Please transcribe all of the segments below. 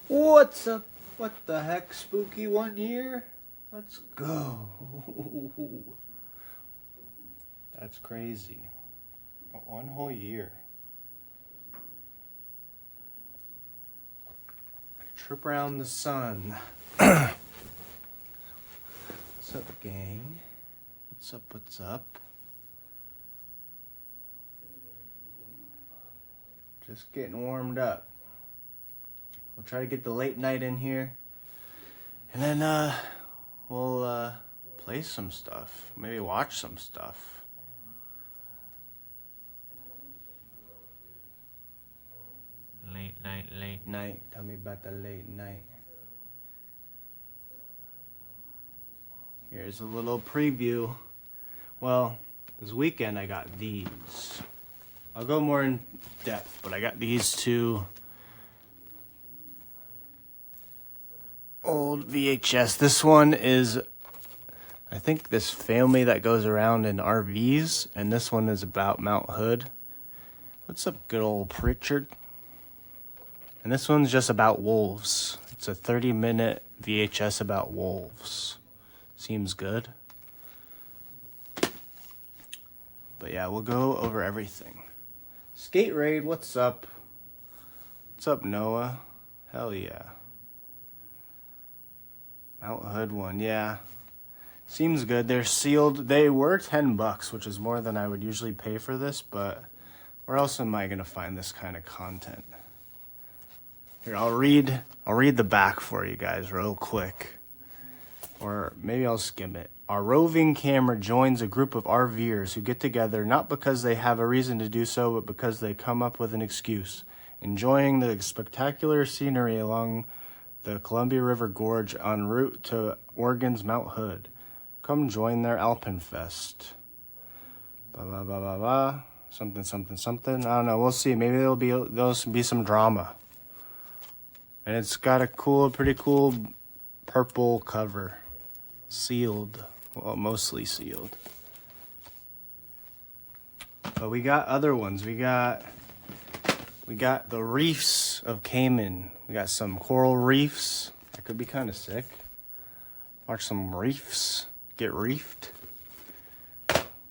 What's up? What the heck, spooky one here? Let's go. That's crazy. 1 whole year. Trip around the sun. What's up, gang? What's up, what's up? Just getting warmed up. We'll try to get the late night in here. And then we'll play some stuff. Maybe watch some stuff. Late night. Tell me about the late night. Here's a little preview. Well, this weekend I got these. I'll go more in depth, but I got these two old VHS. This one is, I think, this family that goes around in RVs, and this one is about Mount Hood. What's up, good old Pritchard? And this one's just about wolves. It's a 30-minute VHS about wolves. Seems good. But yeah, we'll go over everything. Skate Raid, what's up? What's up, Noah? Hell yeah. Mount Hood one, yeah. Seems good. They're sealed. They were $10, which is more than I would usually pay for this, but where else am I gonna find this kind of content? Here, I'll read the back for you guys real quick. Or maybe I'll skim it. Our roving camera joins a group of RVers who get together not because they have a reason to do so, but because they come up with an excuse. Enjoying the spectacular scenery along the Columbia River Gorge en route to Oregon's Mount Hood. Come join their Alpenfest. Blah, blah, blah, blah, blah. Something, something, something. I don't know. We'll see. Maybe there'll be some drama. And it's got a pretty cool purple cover. Sealed. Well, mostly sealed. But we got other ones. We got the reefs of Cayman. We got some coral reefs. That could be kind of sick. Watch some reefs. Get reefed.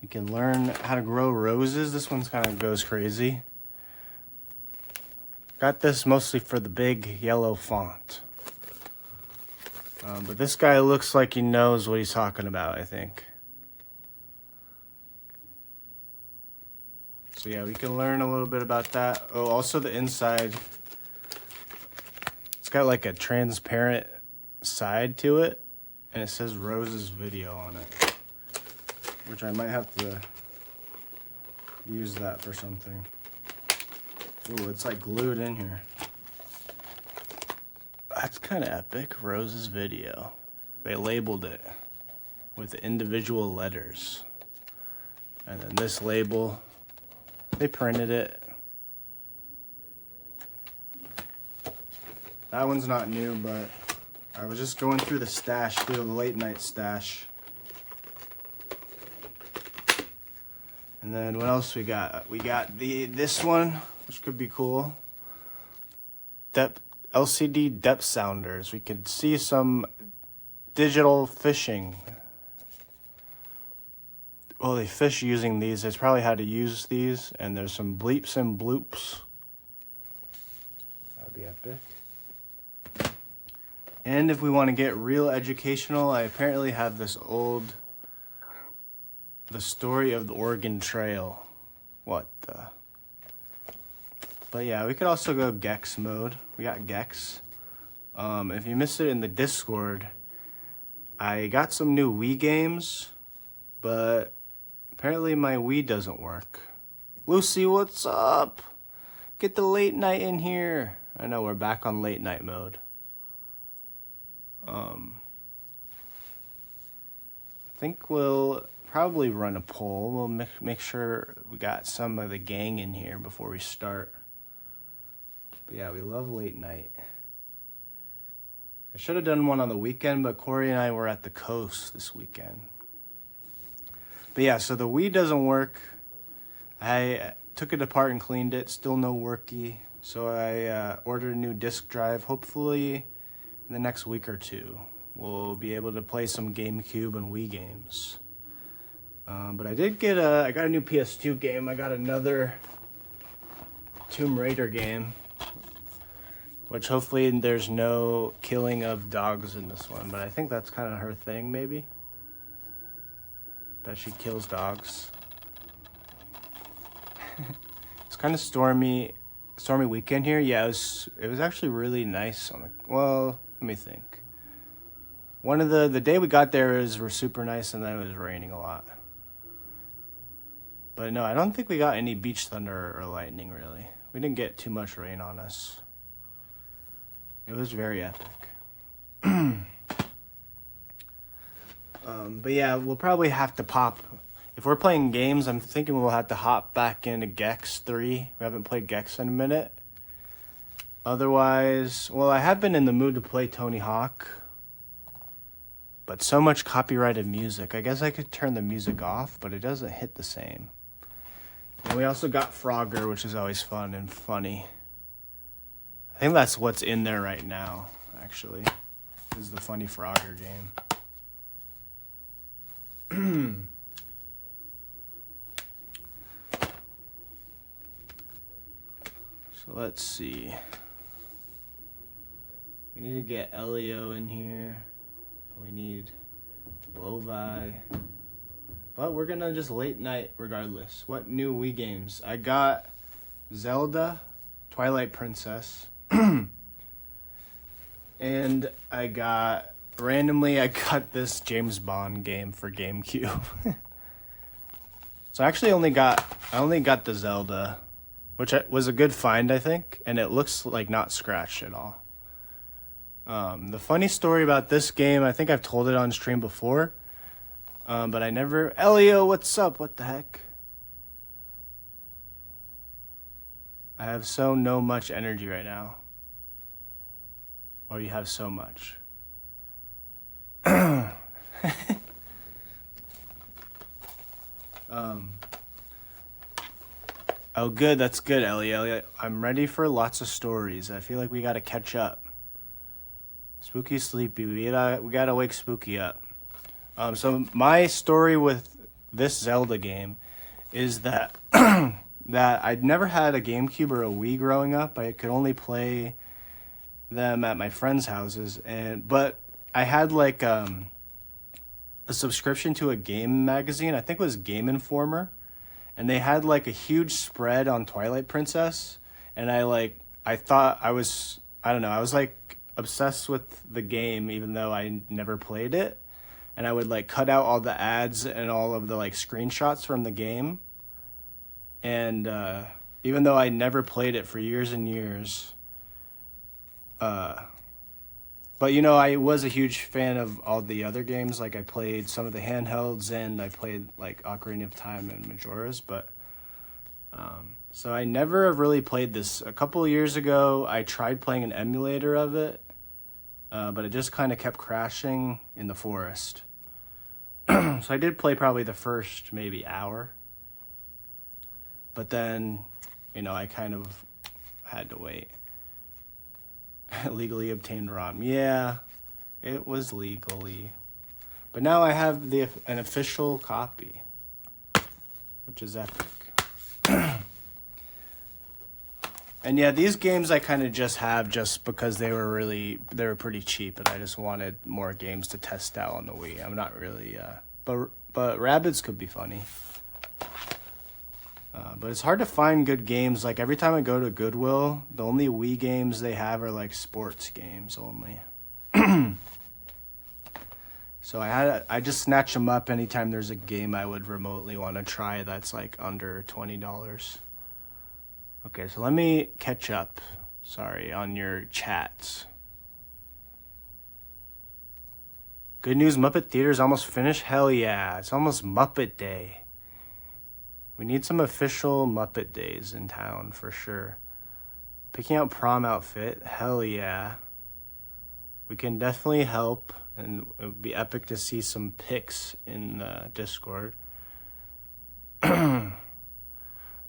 You can learn how to grow roses. This one kind of goes crazy. Got this mostly for the big yellow font. But this guy looks like he knows what he's talking about, I think. So yeah, we can learn a little bit about that. Oh, also the inside. It's got like a transparent side to it. And it says Rose's video on it. Which I might have to use that for something. Ooh, it's like glued in here. That's kind of epic. Rose's video. They labeled it with individual letters. And then this label, they printed it. That one's not new, but I was just going through the stash, through the late night stash. And then what else we got? We got this one, which could be cool. LCD depth sounders. We could see some digital fishing. Well, they fish using these. It's probably how to use these. And there's some bleeps and bloops. That'd be epic. And if we want to get real educational, I apparently have this The Story of the Oregon Trail. What the... But yeah, we could also go Gex mode. We got Gex. If you missed it in the Discord, I got some new Wii games, but apparently my Wii doesn't work. Lucy, what's up? Get the late night in here. I know we're back on late night mode. I think we'll probably run a poll. We'll make sure we got some of the gang in here before we start. But yeah, we love late night. I should have done one on the weekend, but Corey and I were at the coast this weekend. But yeah, so the Wii doesn't work. I took it apart and cleaned it. Still no worky. So I ordered a new disk drive. Hopefully in the next week or two, we'll be able to play some GameCube and Wii games. But I got a new PS2 game. I got another Tomb Raider game, which hopefully there's no killing of dogs in this one. But I think that's kind of her thing, maybe. That she kills dogs. It's kind of stormy weekend here. Yeah, it was actually really nice well, let me think. One of the day we got there were super nice, and then it was raining a lot. But no, I don't think we got any beach thunder or lightning, really. We didn't get too much rain on us. It was very epic. But yeah, we'll probably have to pop. If we're playing games, I'm thinking we'll have to hop back into Gex 3. We haven't played Gex in a minute. Otherwise, well, I have been in the mood to play Tony Hawk. But so much copyrighted music. I guess I could turn the music off, but it doesn't hit the same. And we also got Frogger, which is always fun and funny. I think that's what's in there right now, actually. Is the funny Frogger game. So let's see. We need to get Elio in here. We need Lovi. But we're gonna just late night regardless. What new Wii games? I got Zelda, Twilight Princess. And I got this James Bond game for GameCube. So I actually only got the Zelda, which was a good find, I think, and it looks like not scratched at all. The funny story about this game, I think I've told it on stream before, but I never... Elio, what's up? What the heck? I have no much energy right now. Or you have so much. Oh, good. That's good, Ellie. I'm ready for lots of stories. I feel like we got to catch up. Spooky Sleepy. We gotta wake Spooky up. So my story with this Zelda game is that that I'd never had a GameCube or a Wii growing up. I could only play them at my friends' houses, but I had like a subscription to a game magazine. I think it was Game Informer, and they had like a huge spread on Twilight Princess, and I was like obsessed with the game even though I never played it, and I would like cut out all the ads and all of the like screenshots from the game, and even though I never played it for years and years, but you know, I was a huge fan of all the other games. Like I played some of the handhelds, and I played like Ocarina of Time and Majora's, but so I never have really played this. A couple of years ago, I tried playing an emulator of it, but it just kind of kept crashing in the forest. So I did play probably the first maybe hour, but then, you know, I kind of had to wait. Legally obtained ROM. Yeah, it was legally. But now I have an official copy, which is epic. And yeah, these games I kind of just have just because they were pretty cheap, and I just wanted more games to test out on the Wii. I'm not really, but Rabbids could be funny. But it's hard to find good games. Like every time I go to Goodwill, the only Wii games they have are like sports games only. So I just snatch them up anytime there's a game I would remotely want to try that's like under $20. Okay, so let me catch up. Sorry, on your chats. Good news, Muppet Theater's almost finished. Hell yeah, it's almost Muppet Day. We need some official Muppet Days in town for sure. Picking out prom outfit, hell yeah. We can definitely help, and it would be epic to see some pics in the Discord.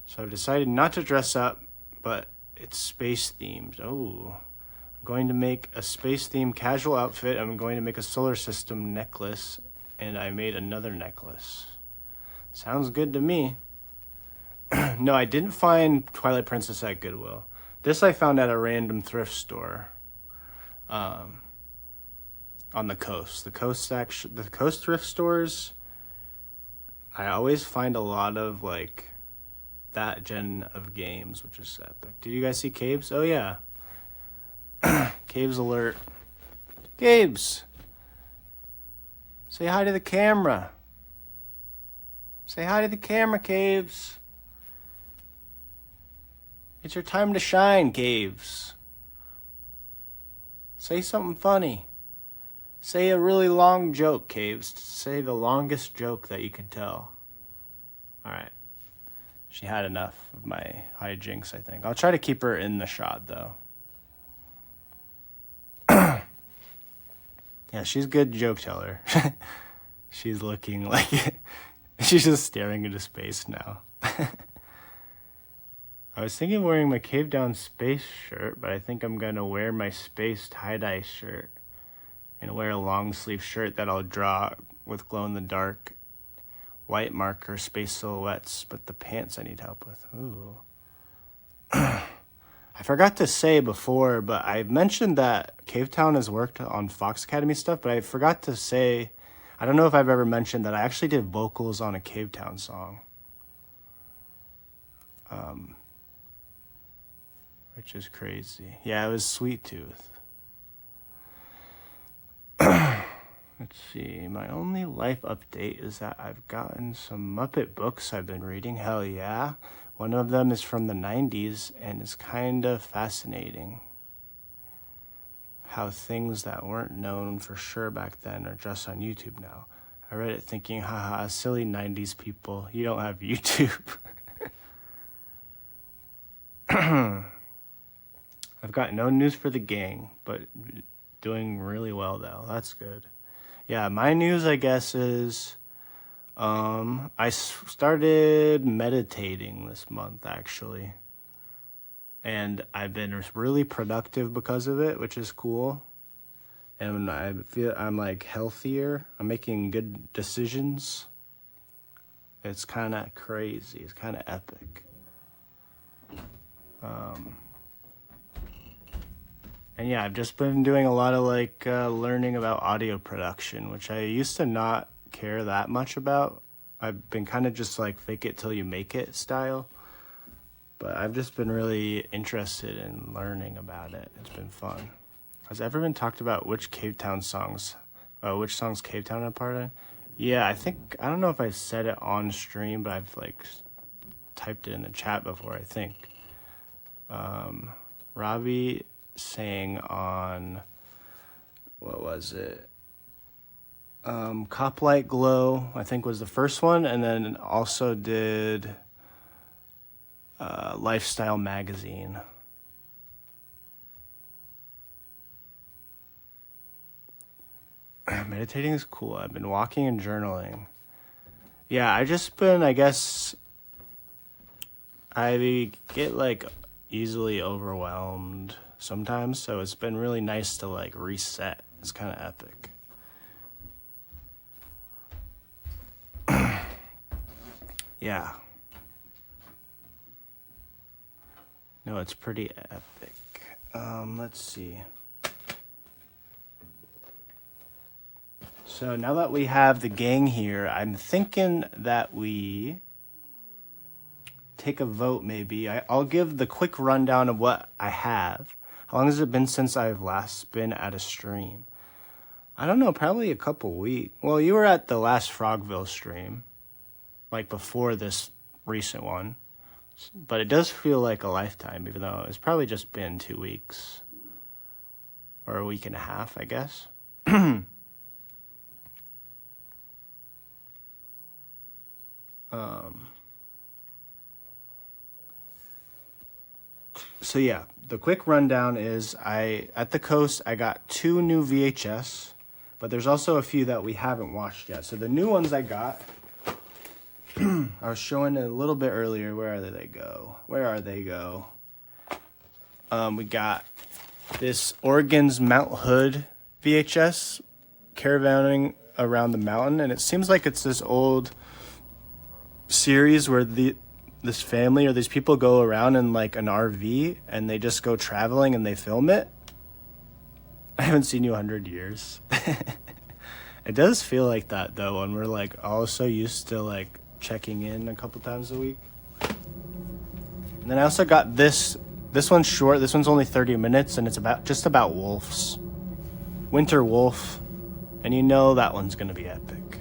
So I've decided not to dress up, but it's space themed. Oh, I'm going to make a space themed casual outfit. I'm going to make a solar system necklace, and I made another necklace. Sounds good to me. No, I didn't find Twilight Princess at Goodwill. This I found at a random thrift store. On the coast. The coast thrift stores, I always find a lot of like that gen of games, which is epic. Did you guys see Caves? Oh yeah. Caves alert. Caves! Say hi to the camera. Say hi to the camera, Caves. It's your time to shine, Caves. Say something funny. Say a really long joke, Caves. Say the longest joke that you can tell. Alright. She had enough of my hijinks, I think. I'll try to keep her in the shot, though. Yeah, she's a good joke teller. She's looking like... she's just staring into space now. I was thinking of wearing my Cave Down Space shirt, but I think I'm going to wear my space tie-dye shirt and wear a long-sleeve shirt that I'll draw with glow-in-the-dark white marker space silhouettes, but the pants I need help with. Ooh. I forgot to say before, but I mentioned that Cave Town has worked on Fox Academy stuff, but I forgot to say, I don't know if I've ever mentioned that I actually did vocals on a Cave Town song. Which is crazy. Yeah, it was Sweet Tooth. Let's see. My only life update is that I've gotten some Muppet books I've been reading. Hell yeah. One of them is from the 90s and is kind of fascinating. How things that weren't known for sure back then are just on YouTube now. I read it thinking, haha, silly 90s people. You don't have YouTube. I've got no news for the gang, but doing really well though. That's good. Yeah, my news, I guess, is I started meditating this month, actually. And I've been really productive because of it, which is cool. And I feel I'm like healthier. I'm making good decisions. It's kind of crazy. It's kind of epic. And yeah, I've just been doing a lot of like learning about audio production, which I used to not care that much about. I've been kind of just like fake it till you make it style. But I've just been really interested in learning about it. It's been fun. Has everyone talked about which songs Cave Town are part of? Yeah, I don't know if I said it on stream, but I've like typed it in the chat before, I think. Robbie sang on, what was it? Cop Light Glow, I think was the first one, and then also did Lifestyle Magazine. Meditating is cool. I've been walking and journaling. Yeah, I just been, I guess, I get like easily overwhelmed sometimes, so it's been really nice to like reset. It's kind of epic. Yeah. No, it's pretty epic. Let's see. So now that we have the gang here, I'm thinking that we take a vote maybe. I'll give the quick rundown of what I have. How long has it been since I've last been at a stream? I don't know, probably a couple weeks. Well, you were at the last Frogville stream, like before this recent one. But it does feel like a lifetime, even though it's probably just been 2 weeks. Or a week and a half, I guess. So yeah, the quick rundown is at the coast I got 2 new VHS, but there's also a few that we haven't watched yet. So the new ones I got, I was showing it a little bit earlier. Where are they go? We got this Oregon's Mount Hood VHS caravanning around the mountain, and it seems like it's this old series where this family or these people go around in like an RV and they just go traveling and they film it. I haven't seen you 100 years. It does feel like that though, when we're like all so used to like checking in a couple times a week. And then I also got this one's short. This one's only 30 minutes, and it's just about wolves. Winter wolf, and you know that one's gonna be epic.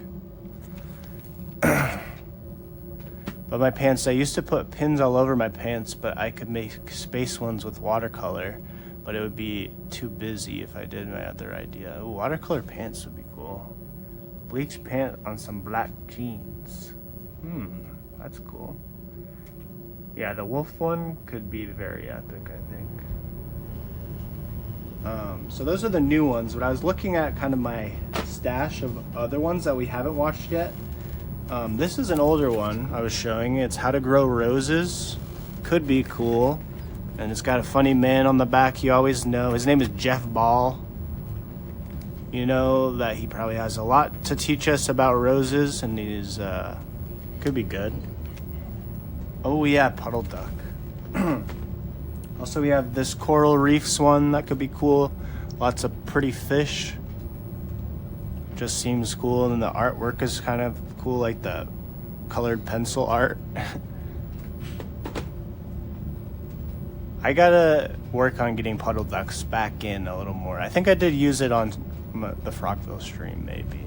But my pants, I used to put pins all over my pants, but I could make space ones with watercolor, but it would be too busy if I did my other idea. Ooh, watercolor pants would be cool. Bleach pant on some black jeans. That's cool. Yeah, the wolf one could be very epic, I think. So those are the new ones, but I was looking at kind of my stash of other ones that we haven't watched yet. This is an older one I was showing. It's How to Grow Roses. Could be cool. And it's got a funny man on the back you always know. His name is Jeff Ball. You know that he probably has a lot to teach us about roses, and he's could be good. Oh yeah, puddle duck. Also we have this coral reefs one that could be cool. Lots of pretty fish. Just seems cool, and then the artwork is kind of cool, like the colored pencil art. I gotta work on getting puddle ducks back in a little more. I think I did use it on the Frogville stream, maybe,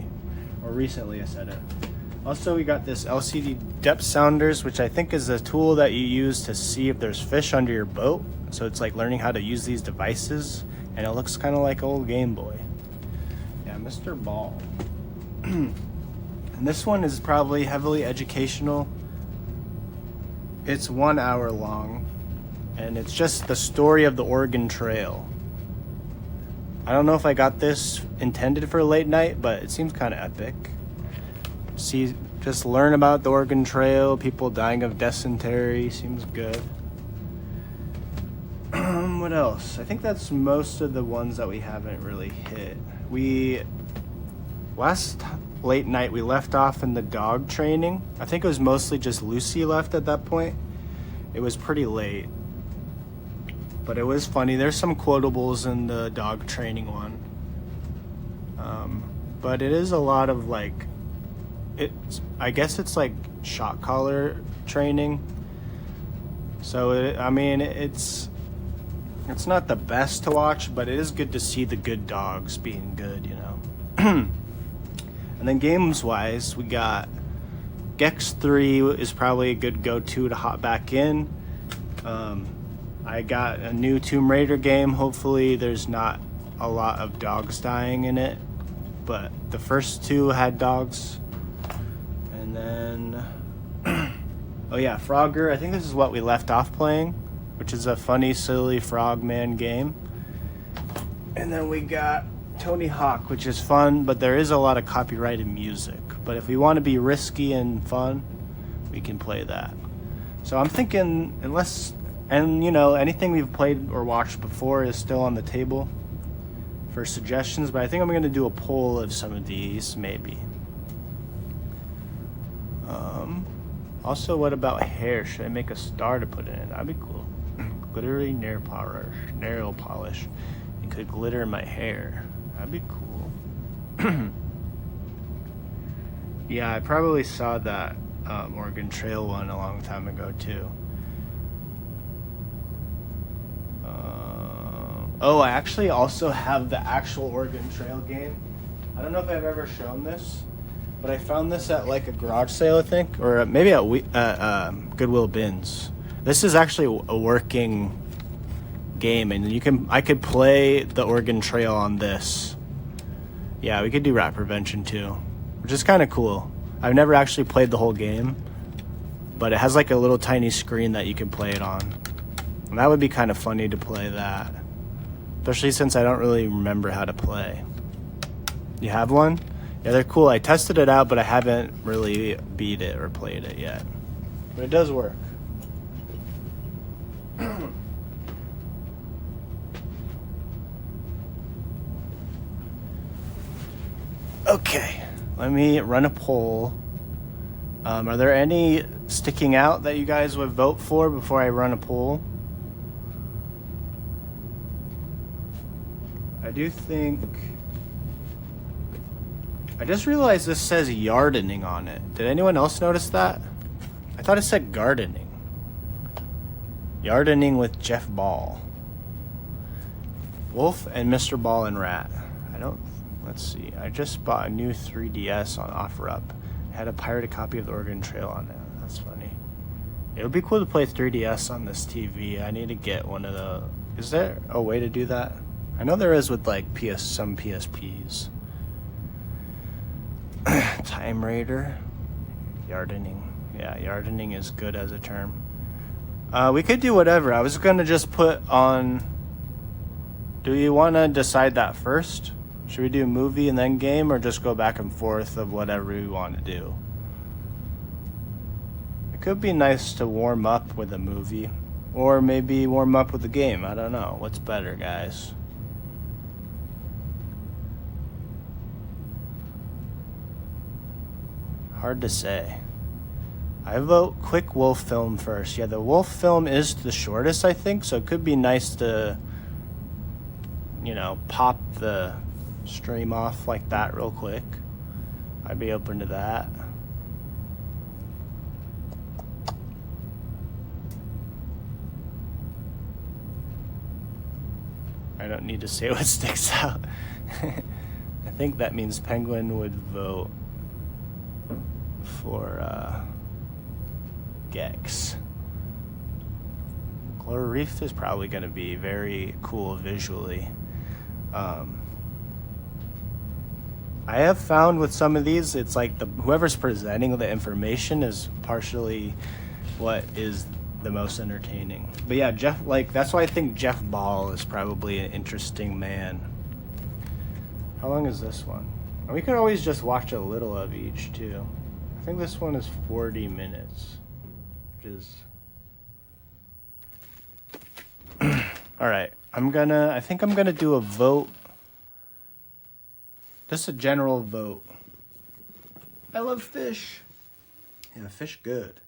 or recently I said it. Also, we got this LCD depth sounders, which I think is a tool that you use to see if there's fish under your boat. So it's like learning how to use these devices, and it looks kind of like old Game Boy. Yeah, Mr. Ball. And this one is probably heavily educational. It's 1 hour long, and it's just the story of the Oregon Trail. I don't know if I got this intended for late night, but it seems kind of epic. Just learn about the Oregon Trail, people dying of dysentery, seems good. What else? I think that's most of the ones that we haven't really hit. Last late night we left off in the dog training. I think it was mostly just Lucy left at that point. It was pretty late, but it was funny. There's some quotables in the dog training one. But it is a lot of like, I guess it's like shock collar training. So it's not the best to watch, but it is good to see the good dogs being good, you know. And then games wise, we got Gex 3 is probably a good go-to to hop back in. I got a new Tomb Raider game. Hopefully there's not a lot of dogs dying in it, but the first two had dogs. And then oh yeah, Frogger. I think this is what we left off playing, which is a funny, silly frogman game. And then we got Tony Hawk, which is fun, but there is a lot of copyrighted music. But if we want to be risky and fun, we can play that. So I'm thinking, anything we've played or watched before is still on the table for suggestions, but I think I'm going to do a poll of some of these, maybe. Also, what about hair? Should I make a star to put in it? That'd be cool. Glittery nail polish. It could glitter in my hair. That'd be cool. Yeah, I probably saw that Oregon Trail one a long time ago too. I actually also have the actual Oregon Trail game. I don't know if I've ever shown this, but I found this at like a garage sale, I think, or maybe at Goodwill Bins. This is actually a working game, and I could play the Oregon Trail on this. Yeah, we could do rat prevention too, which is kind of cool. I've never actually played the whole game, but it has like a little tiny screen that you can play it on. And that would be kind of funny to play that, especially since I don't really remember how to play. You have one? Yeah, they're cool. I tested it out, but I haven't really beat it or played it yet. But it does work. Okay, let me run a poll. Are there any sticking out that you guys would vote for before I run a poll? I do think... I just realized this says Yardening on it. Did anyone else notice that? I thought it said gardening. Yardening with Jeff Ball. Wolf and Mr. Ball and Rat. Let's see. I just bought a new 3DS on OfferUp. It had a pirated copy of the Oregon Trail on it. That's funny. It would be cool to play 3DS on this TV. I need to get one of the... Is there a way to do that? I know there is with like some PSPs. Time Raider. Yardening. Yeah, yardening is good as a term. We could do whatever. I was going to just put on... Do you want to decide that first? Should we do movie and then game, or just go back and forth of whatever we want to do? It could be nice to warm up with a movie, or maybe warm up with a game. I don't know. What's better, guys? Hard to say. I vote quick wolf film first. Yeah, the wolf film is the shortest, I think, so it could be nice to, you know, pop the stream off like that real quick. I'd be open to that. I don't need to say what sticks out. I think that means Penguin would vote for Gex. Coral Reef is probably going to be very cool visually. I have found with some of these, it's like whoever's presenting the information is partially what is the most entertaining. But yeah, that's why I think Jeff Ball is probably an interesting man. How long is this one? And we could always just watch a little of each too. I think this one is 40 minutes, which is... All right, I think I'm gonna do a vote. Just a general vote. I love fish. Yeah, fish good.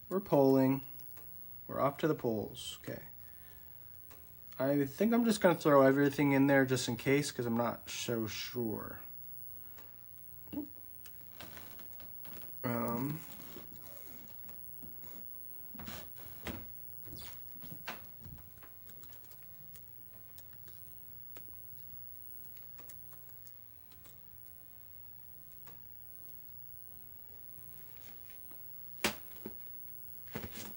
We're polling. We're off to the polls. Okay. I think I'm just gonna throw everything in there just in case, because I'm not so sure.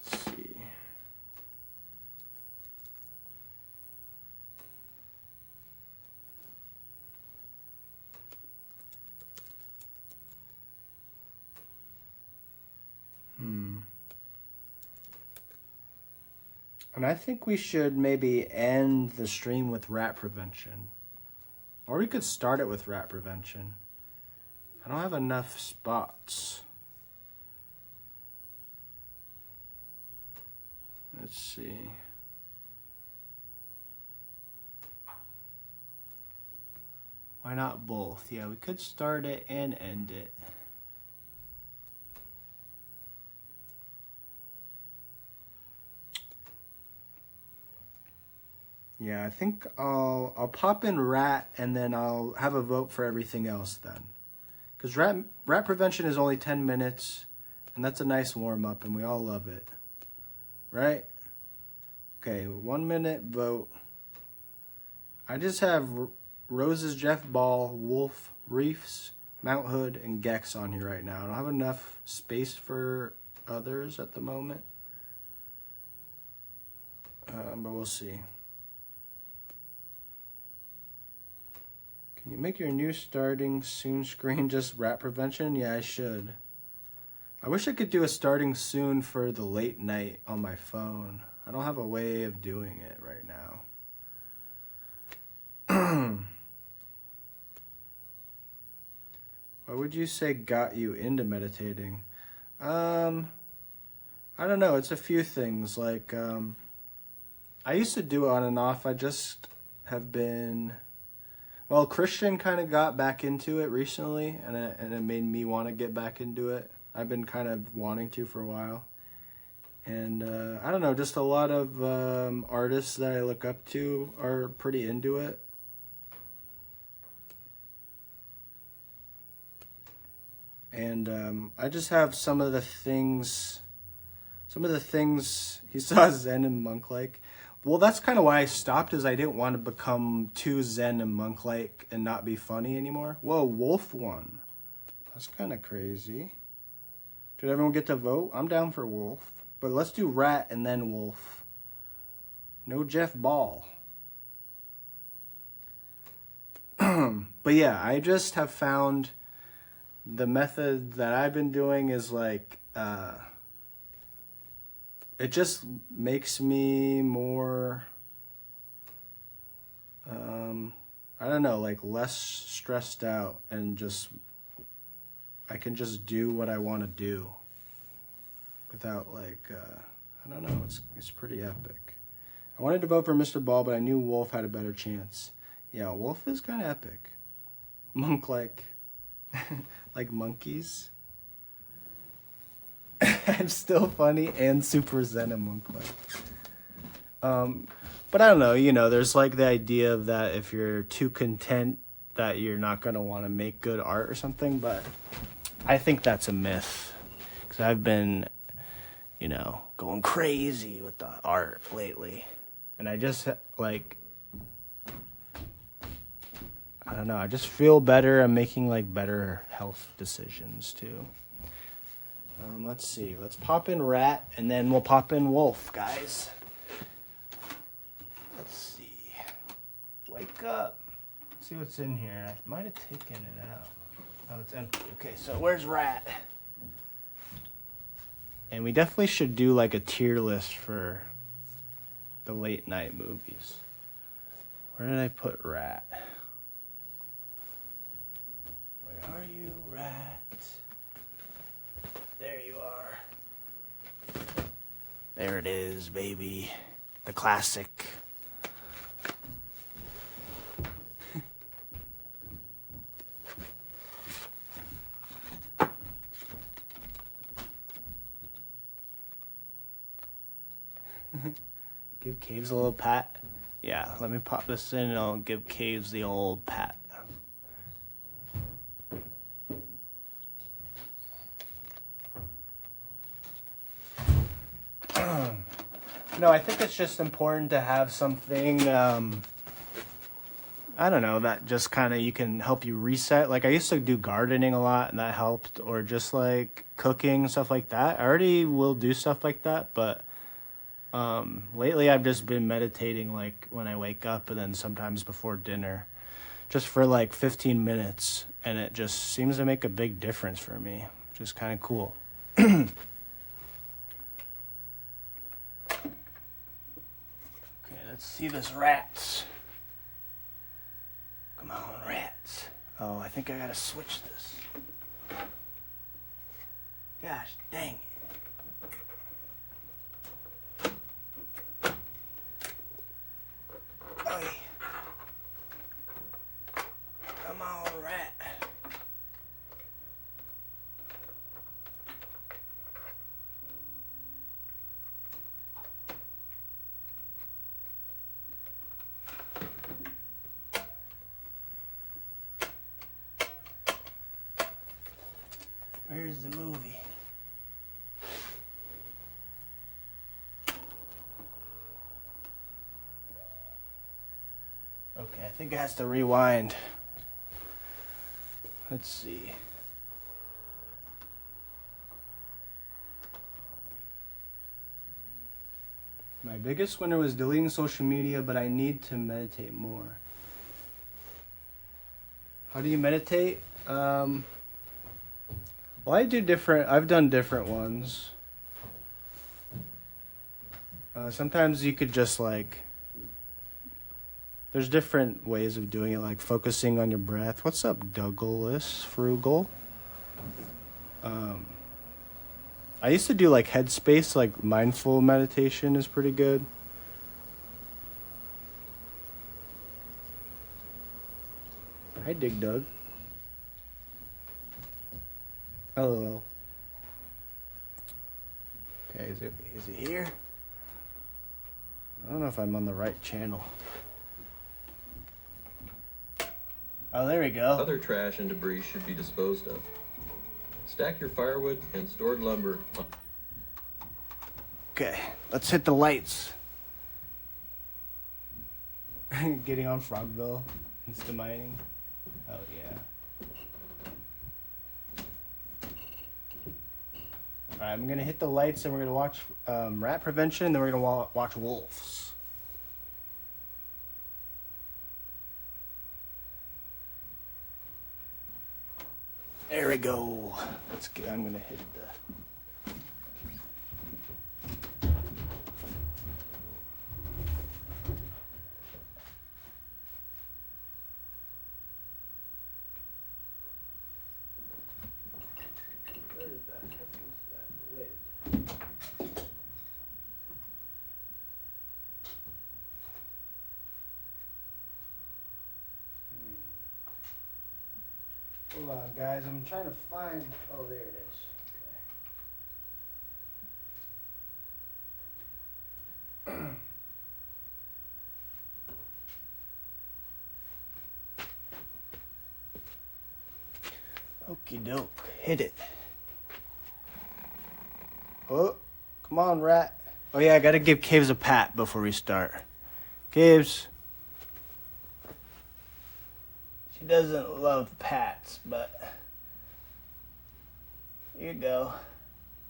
Let's see. And I think we should maybe end the stream with rat prevention. Or we could start it with rat prevention. I don't have enough spots. Let's see. Why not both? Yeah, we could start it and end it. Yeah, I think I'll pop in rat and then I'll have a vote for everything else then. Because rat prevention is only 10 minutes and that's a nice warm up and we all love it. Right? Okay, 1 minute vote. I just have Rose's Jeff Ball, Wolf, Reefs, Mount Hood, and Gex on here right now. I don't have enough space for others at the moment. But we'll see. Can you make your new starting soon screen just rat prevention? Yeah, I should. I wish I could do a starting soon for the late night on my phone. I don't have a way of doing it right now. What would you say got you into meditating? I don't know. It's a few things. Like, I used to do it on and off. I just have been... Well, Christian kind of got back into it recently, and it made me want to get back into it. I've been kind of wanting to for a while. And I don't know, just a lot of artists that I look up to are pretty into it. And I just have some of the things he saw Zen and monk-like. Well, that's kind of why I stopped, is I didn't want to become too Zen and monk-like and not be funny anymore. Whoa, Wolf won. That's kind of crazy. Did everyone get to vote? I'm down for Wolf. But let's do Rat and then Wolf. No Jeff Ball. But yeah, I just have found the method that I've been doing is like, it just makes me more, I don't know, like less stressed out, and just, I can just do what I want to do without like, I don't know, it's pretty epic. I wanted to vote for Mr. Ball, but I knew Wolf had a better chance. Yeah, Wolf is kind of epic. Monk-like. Like monkeys. I'm still funny and super zen and monk-like. But I don't know, you know, there's like the idea of that if you're too content that you're not going to want to make good art or something, but I think that's a myth. Because I've been, you know, going crazy with the art lately. And I just, like, I don't know, I just feel better. I'm making, like, better health decisions, too. Let's see. Let's pop in Rat, and then we'll pop in Wolf, guys. Let's see. Wake up. Let's see what's in here. I might have taken it out. Oh, it's empty. Okay, so where's Rat? And we definitely should do, like, a tier list for the late night movies. Where did I put Rat? Where are you, Rat? There you are. There it is, baby. The classic. Give Caves a little pat. Yeah, let me pop this in and I'll give Caves the old pat. No, I think it's just important to have something, I don't know, that just kind of you can help you reset. Like I used to do gardening a lot and that helped, or just like cooking, stuff like that. I already will do stuff like that, but lately I've just been meditating like when I wake up and then sometimes before dinner, just for like 15 minutes, and it just seems to make a big difference for me, which is kind of cool. Let's see this rats. Come on, rats. Oh, I think I gotta switch this. Gosh, dang it. Oy. Come on, rat. Where's the movie? Okay, I think it has to rewind. Let's see. My biggest winner was deleting social media, but I need to meditate more. How do you meditate? Well, I've done different ones. Sometimes you could just like, there's different ways of doing it, like focusing on your breath. What's up, Douglas Frugal? I used to do like Headspace, like mindful meditation is pretty good. Hi, Dig Dug. Hello. Okay, is it here? I don't know if I'm on the right channel. Oh, there we go. Other trash and debris should be disposed of. Stack your firewood and stored lumber. Okay, let's hit the lights. Getting on Frogville, insta mining. Oh yeah. All right, I'm gonna hit the lights and we're gonna watch rat prevention. And then we're gonna watch wolves. There we go. Let's get. I'm gonna hit the. Where the heck is that lid? Hold on, guys. I'm trying to find. Oh, there it is. Okay. Okie doke. Hit it. Oh, come on, rat. Oh, yeah, I gotta give Caves a pat before we start. Caves. She doesn't love pats, but here you go.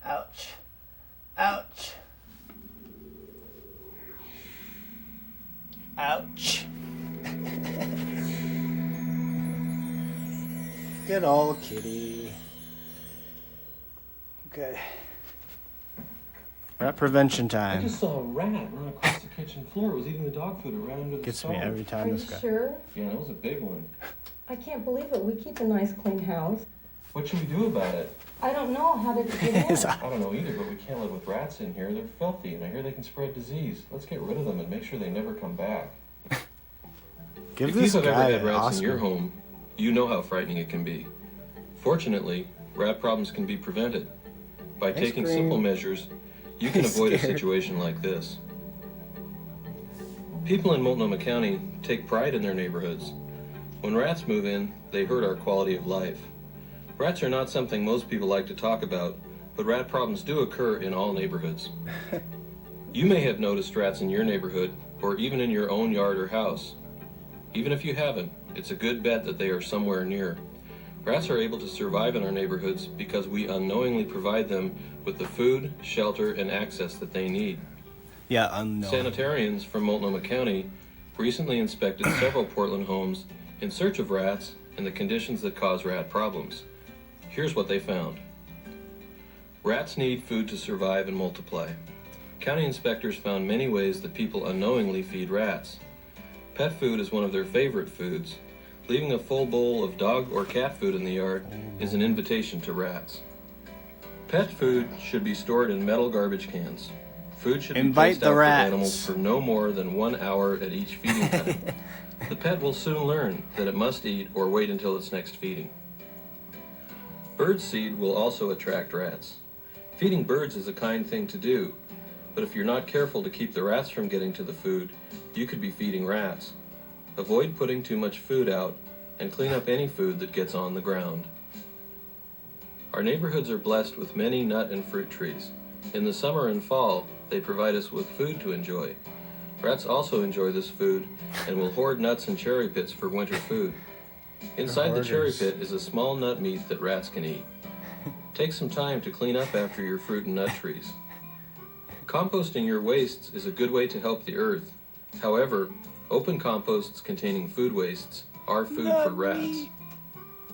Ouch. Ouch. Ouch. Good old kitty. Okay. Rat prevention I time. just saw a rat run across the kitchen floor. It was eating the dog food. It ran under the Gets stove. me every time. Are this you guy. sure? Yeah, it was a big one. I can't believe it. We keep a nice clean house. What should we do about it? I don't know. How did it get in? I don't know either, but we can't live with rats in here. They're filthy, and I hear they can spread disease. Let's get rid of them and make sure they never come back. Give If this you've ever guy had an rats Oscar. in your home, you know how frightening it can be. Fortunately, rat problems can be prevented. By Ice taking cream. simple measures, you can He's avoid a scared. situation like this. People in Multnomah County take pride in their neighborhoods. When rats move in, they hurt our quality of life. Rats are not something most people like to talk about, but rat problems do occur in all neighborhoods. You may have noticed rats in your neighborhood, or even in your own yard or house. Even if you haven't, it's a good bet that they are somewhere near. Rats are able to survive in our neighborhoods because we unknowingly provide them with the food, shelter, and access that they need. Yeah, unknown. Sanitarians from Multnomah County recently inspected several Portland homes in search of rats and the conditions that cause rat problems. Here's what they found. Rats need food to survive and multiply. County inspectors found many ways that people unknowingly feed rats. Pet food is one of their favorite foods. Leaving a full bowl of dog or cat food in the yard is an invitation to rats. Pet food should be stored in metal garbage cans. Food should be Invite placed the out for rats. animals for no more than 1 hour at each feeding time. The pet will soon learn that it must eat or wait until its next feeding. Bird seed will also attract rats. Feeding birds is a kind thing to do, but if you're not careful to keep the rats from getting to the food, you could be feeding rats. Avoid putting too much food out and clean up any food that gets on the ground. Our neighborhoods are blessed with many nut and fruit trees. In the summer and fall, they provide us with food to enjoy. Rats also enjoy this food and will hoard nuts and cherry pits for winter food. Inside the cherry hoarders. pit is a small nut meat that rats can eat. Take some time to clean up after your fruit and nut trees. Composting your wastes is a good way to help the earth. However, open composts containing food wastes are food for rats.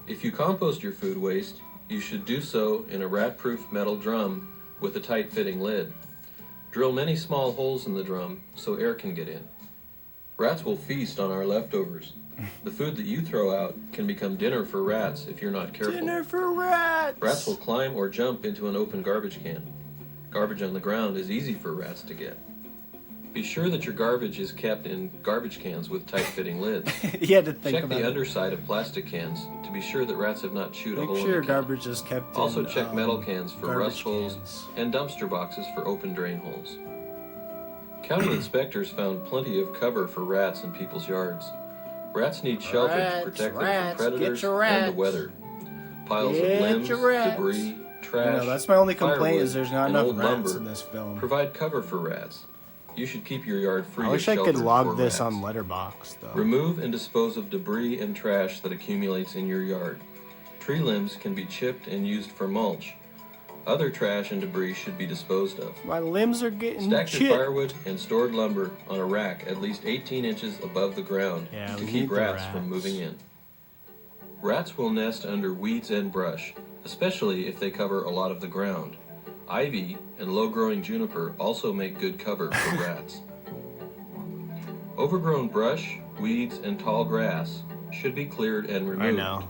If you compost your food waste, you should do so in a rat-proof metal drum with a tight-fitting lid. Drill many small holes in the drum so air can get in. Rats will feast on our leftovers. The food that you throw out can become dinner for rats if you're not careful. Dinner for rats. Rats will climb or jump into an open garbage can. Garbage on the ground is easy for rats to get. Be sure that your garbage is kept in garbage cans with tight-fitting lids. You had to think Check about the it. underside of plastic cans to be sure that rats have not chewed a Make hole sure in your the can. garbage is kept Also in, check metal cans for garbage rust holes cans. and dumpster boxes for open drain holes. County inspectors found plenty of cover for rats in people's yards. Rats need shelter to protect them from predators and the weather. Piles of limbs, debris, trash, That's my only complaint firewood, is there's not and enough old rats lumber in this film. provide cover for rats. You should keep your yard free I of wish I shelter could for log this rats. on Letterboxd though. Remove and dispose of debris and trash that accumulates in your yard. Tree limbs can be chipped and used for mulch. Other trash and debris should be disposed of. My limbs are getting Stack your chipped. firewood and stored lumber on a rack at least 18 inches above the ground Yeah, to we keep need the rats from moving in. Rats will nest under weeds and brush, especially if they cover a lot of the ground. Ivy and low-growing juniper also make good cover for rats. Overgrown brush, weeds, and tall grass should be cleared and removed. I know.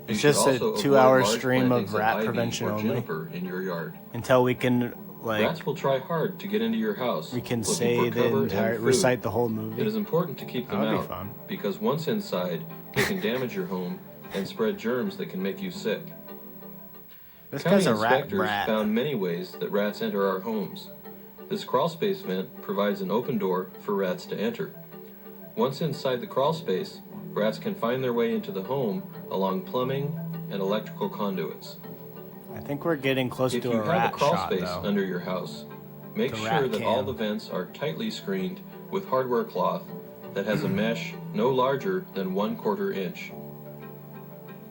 You It's should just a also avoid 2-hour large stream plantings of rat ivy prevention or only. juniper in your yard. Until we can, like, Rats will try hard to get into your house. we can looking say for the cover and entire, food. recite the whole It movie. is important to keep them That would be out fun. because once inside, they can damage your home and spread germs that can make you sick. This County guy's a rat inspectors brat. found many ways that rats enter our homes. This crawlspace vent provides an open door for rats to enter. Once inside the crawlspace, rats can find their way into the home along plumbing and electrical conduits. I think we're getting close If to you a have a rat crawl shot, space though. under your house, make The sure rat that all cam. the vents are tightly screened with hardware cloth that has a mesh no larger than 1/4 inch.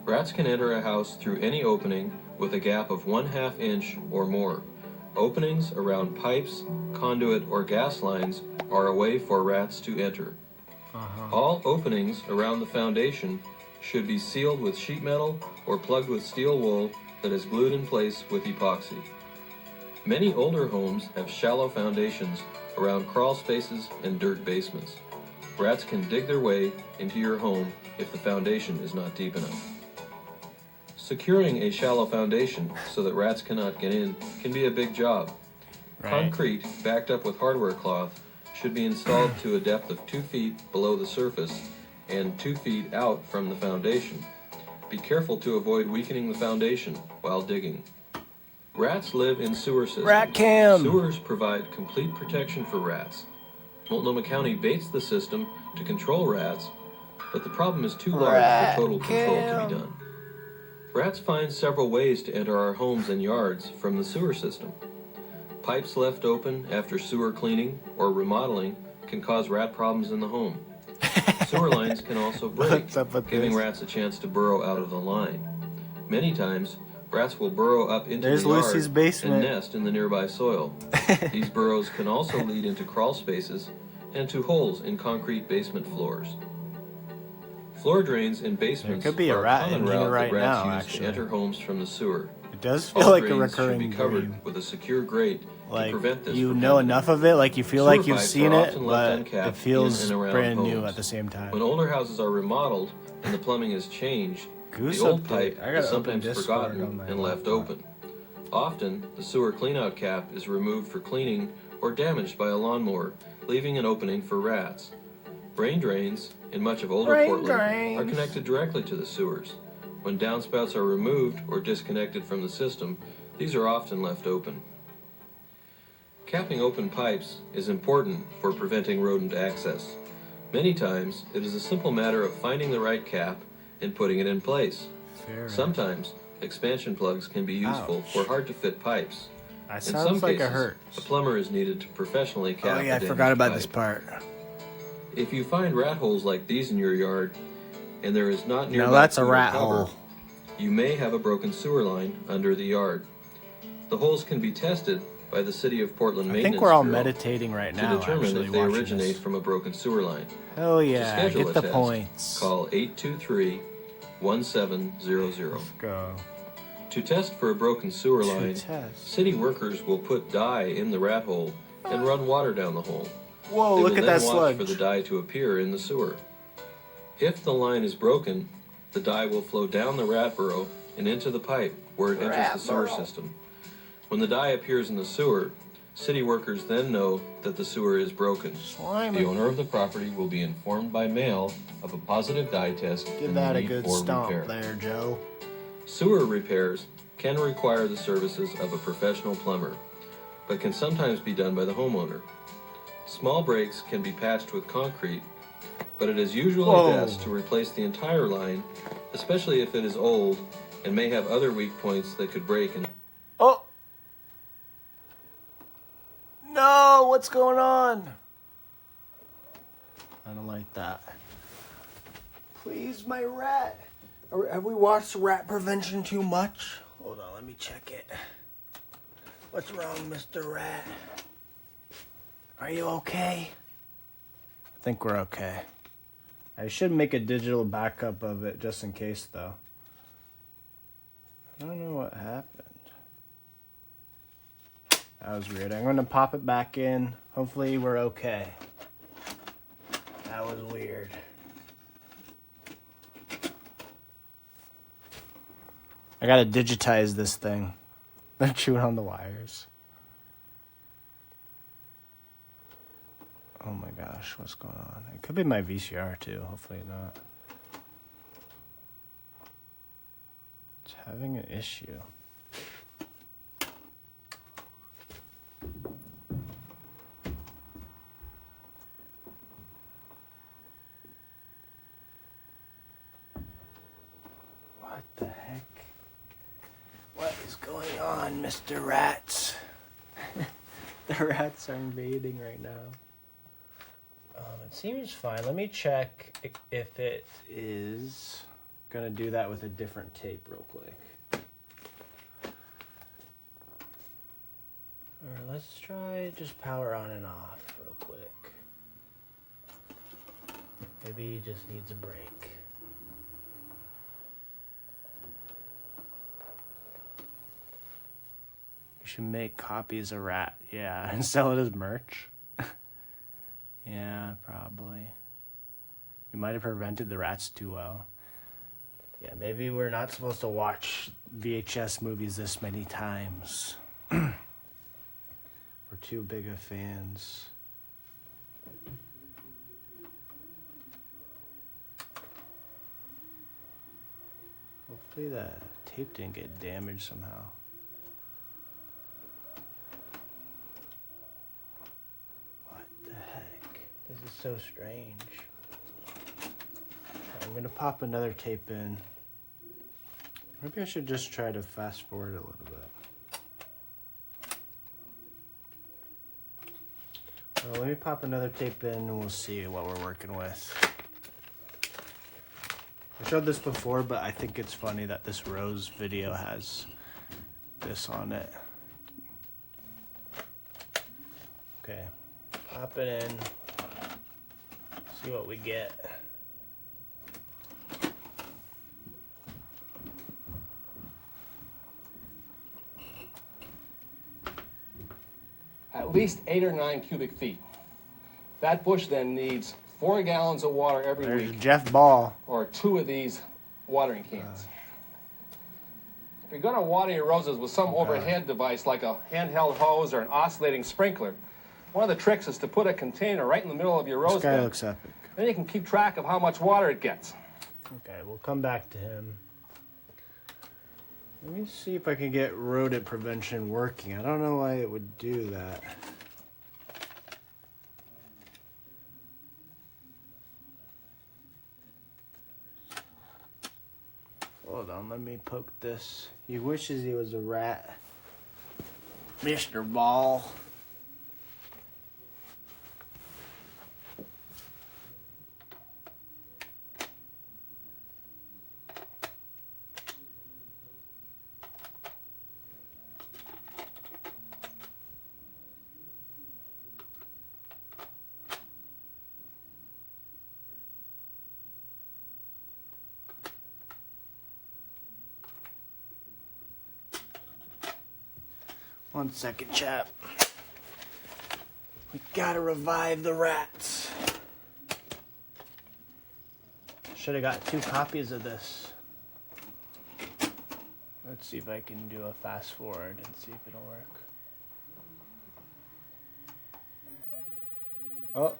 Rats can enter a house through any opening with a gap of 1/2 inch or more. Openings around pipes, conduit, or gas lines are a way for rats to enter. All openings around the foundation should be sealed with sheet metal or plugged with steel wool that is glued in place with epoxy. Many older homes have shallow foundations around crawl spaces and dirt basements. Rats can dig their way into your home if the foundation is not deep enough. Securing a shallow foundation so that rats cannot get in can be a big job. Right. Concrete backed up with hardware cloth should be installed to a depth of 2 feet below the surface and 2 feet out from the foundation. Be careful to avoid weakening the foundation while digging. Rats live in sewer systems. Rat cam. Sewers provide complete protection for rats. Multnomah County baits the system to control rats, but the problem is too large Rat for total control to cam. be done. Rats find several ways to enter our homes and yards from the sewer system. Pipes left open after sewer cleaning or remodeling can cause rat problems in the home. Sewer lines can also break, What's up with giving this? rats a chance to burrow out of the line. Many times, rats will burrow up into There's the yard Lucy's basement. and nest in the nearby soil. These burrows can also lead into crawl spaces and to holes in concrete basement floors. Floor drains in basements There could be a are rat common in here route right that rats now, use actually. to enter homes from the sewer. It does All feel like a drains should recurring be covered dream. with a secure grate Like, to prevent this you from know happening. enough of it, like you feel Sewer like you've pipes seen are it, often left but uncapped it feels in and around brand new homes. at the same time. When older houses are remodeled and the plumbing is changed, Goose the old update. pipe I gotta is open sometimes Discord forgotten on my and left laptop. open. Often, the sewer cleanout cap is removed for cleaning or damaged by a lawnmower, leaving an opening for rats. Rain drains in much of older Rain Portland drains. are connected directly to the sewers. When downspouts are removed or disconnected from the system, these are often left open. Capping open pipes is important for preventing rodent access. Many times, it is a simple matter of finding the right cap and putting it in place. Fair. Sometimes, expansion plugs can be useful Ouch. for hard-to-fit pipes. That In sounds some like cases, it hurts. a plumber is needed to professionally cap Oh yeah, I a forgot damaged about pipe. this part. If you find rat holes like these in your yard, and there is not nearby No, that's a food or rat cover, hole. you may have a broken sewer line under the yard. The holes can be tested by the City of Portland I Maintenance think we're all Bureau meditating right to now, determine actually, if they watching originate this. from a broken sewer line. Hell To yeah, schedule get a the test, points. Call 823-1700. Let's go. To test for a broken sewer To line, test. city workers will put dye in the rat hole and run water down the hole. Whoa, They look will at then that watch sludge. for the dye to appear in the sewer. If the line is broken, the dye will flow down the rat burrow and into the pipe where it enters Rat the sewer burrow. system. When the dye appears in the sewer, City workers then know that the sewer is broken. Slime. The owner of the property will be informed by mail of a positive dye test Give and the that a need good for stomp repair. there, Joe. Sewer repairs can require the services of a professional plumber, but can sometimes be done by the homeowner. Small breaks can be patched with concrete, but it is usually best to replace the entire line, especially if it is old and may have other weak points that could break. Oh! No! What's going on? I don't like that. Please, my rat. Have we watched rat prevention too much? Hold on, let me check it. What's wrong, Mr. Rat? Are you okay? I think we're okay. I should make a digital backup of it just in case, though. I don't know what happened. That was weird. I'm going to pop it back in. Hopefully we're okay. That was weird. I gotta digitize this thing. They're chewing on the wires. Oh my gosh, what's going on? It could be my VCR too, hopefully not. It's having an issue. What the heck? What is going on, Mr. Rats? The rats are invading right now. It seems fine. Let me check if it is gonna do that with a different tape real quick. Alright, let's try just power on and off real quick. Maybe he just needs a break. You should make copies of Rat, yeah, and sell it as merch. Yeah, probably. You might have prevented the rats too well. Yeah, maybe we're not supposed to watch VHS movies this many times. We're too big of fans. Hopefully the tape didn't get damaged somehow. What the heck? This is so strange. I'm gonna pop another tape in. Maybe I should just try to fast forward a little bit. Well, let me pop another tape in and we'll see what we're working with. I showed this before, but I think it's funny that this Rose video has this on it. Okay, pop it in, see what we get. At least 8 or 9 cubic feet. That bush then needs 4 gallons of water every There's week, Jeff Ball. or 2 of these watering cans. If you're going to water your roses with some overhead device like a handheld hose or an oscillating sprinkler, one of the tricks is to put a container right in the middle of your rose This guy bed. looks epic. Then you can keep track of how much water it gets. Okay, we'll come back to him. Let me see if I can get rodent prevention working. I don't know why it would do that. Hold on, let me poke this. He wishes he was a rat. Mr. Ball. One second, chap. We gotta revive the rats. Should have got 2 copies of this. Let's see if I can do a fast forward and see if it'll work. Oh.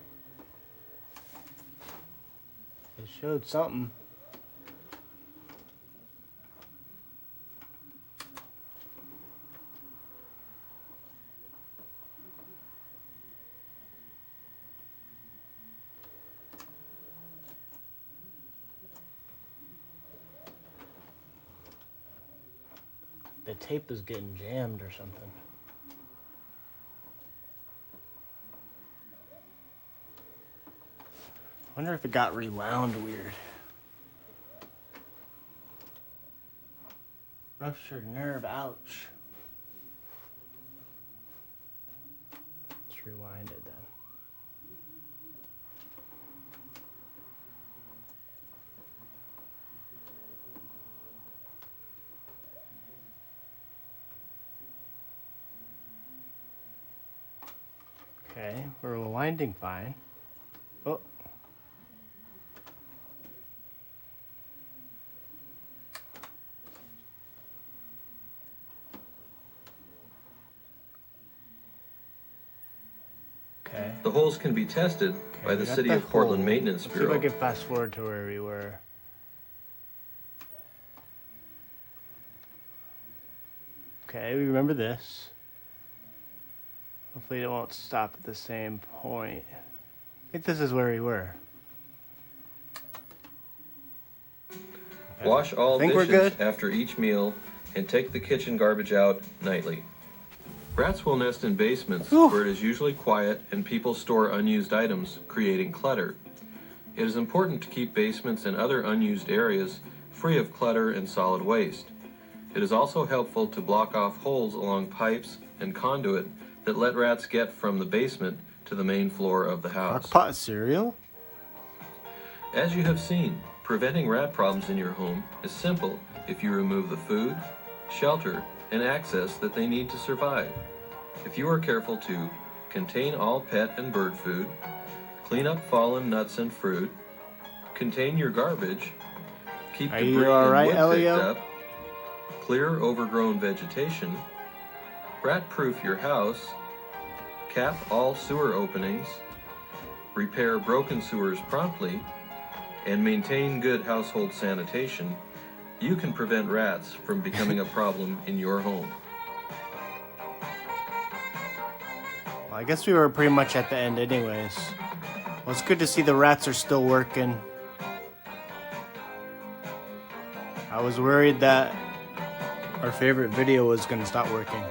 It showed something. The tape is getting jammed or something. I wonder if it got rewound weird. Ruptured nerve, ouch. Let's rewind it then. Okay, we're rewinding fine. Oh. Okay. The holes can be tested by the we got City the of Portland hole. Maintenance Let's see Bureau. if I can fast forward to where we were. Okay, we remember this. Hopefully it won't stop at the same point. I think this is where we were. Okay. Wash all Think we're dishes good? after each meal and take the kitchen garbage out nightly. Rats will nest in basements Whew. where it is usually quiet and people store unused items, creating clutter. It is important to keep basements and other unused areas free of clutter and solid waste. It is also helpful to block off holes along pipes and conduit that let rats get from the basement to the main floor of the house. Crock-pot cereal? As you have seen, preventing rat problems in your home is simple if you remove the food, shelter, and access that they need to survive. If you are careful to contain all pet and bird food, clean up fallen nuts and fruit, contain your garbage, keep Are debris you all right, and wood Elio? picked up, clear overgrown vegetation, rat-proof your house, cap all sewer openings, repair broken sewers promptly, and maintain good household sanitation, you can prevent rats from becoming a problem in your home. Well, I guess we were pretty much at the end anyways. Well, it's good to see the rats are still working. I was worried that our favorite video was going to stop working.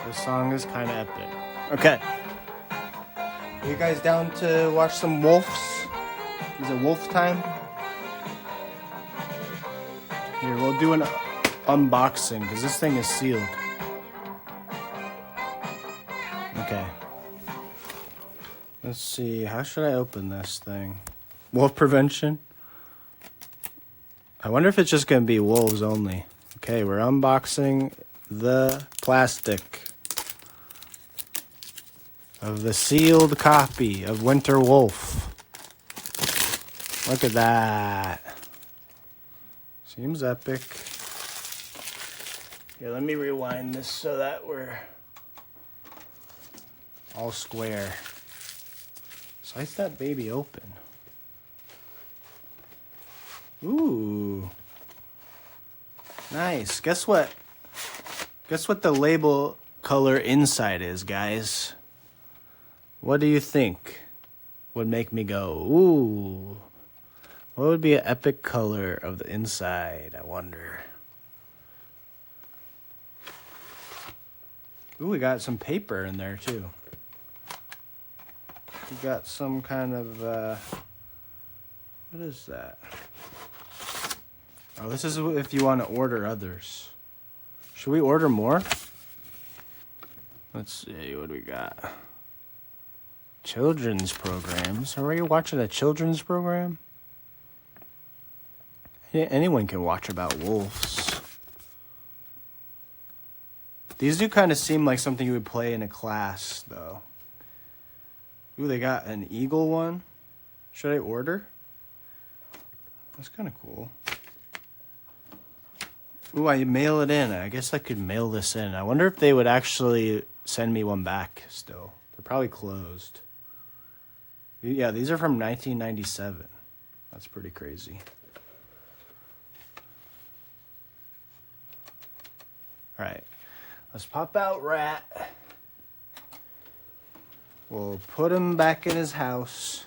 This song is kind of epic. Okay. Are you guys down to watch some wolves? Is it wolf time? Here, we'll do an unboxing because this thing is sealed. Okay. Let's see. How should I open this thing? Wolf prevention? I wonder if it's just going to be wolves only. Okay, we're unboxing the plastic of the sealed copy of Winter Wolf. Look at that. Seems epic. Here, let me rewind this so that we're all square. Slice that baby open. Ooh. Nice. Guess what? Guess what the label color inside is, guys? What do you think would make me go, ooh? What would be an epic color of the inside, I wonder? Ooh, we got some paper in there, too. We got some kind of, what is that? Oh, this is if you want to order others. Should we order more? Let's see, what do we got? Children's programs. Are we watching a children's program? Anyone can watch about wolves. These do kind of seem like something you would play in a class, though. Ooh, they got an eagle one. Should I order? That's kind of cool. Ooh, I mail it in. I guess I could mail this in. I wonder if they would actually send me one back still. They're probably closed. Yeah, these are from 1997. That's pretty crazy. All right, let's pop out Rat. We'll put him back in his house.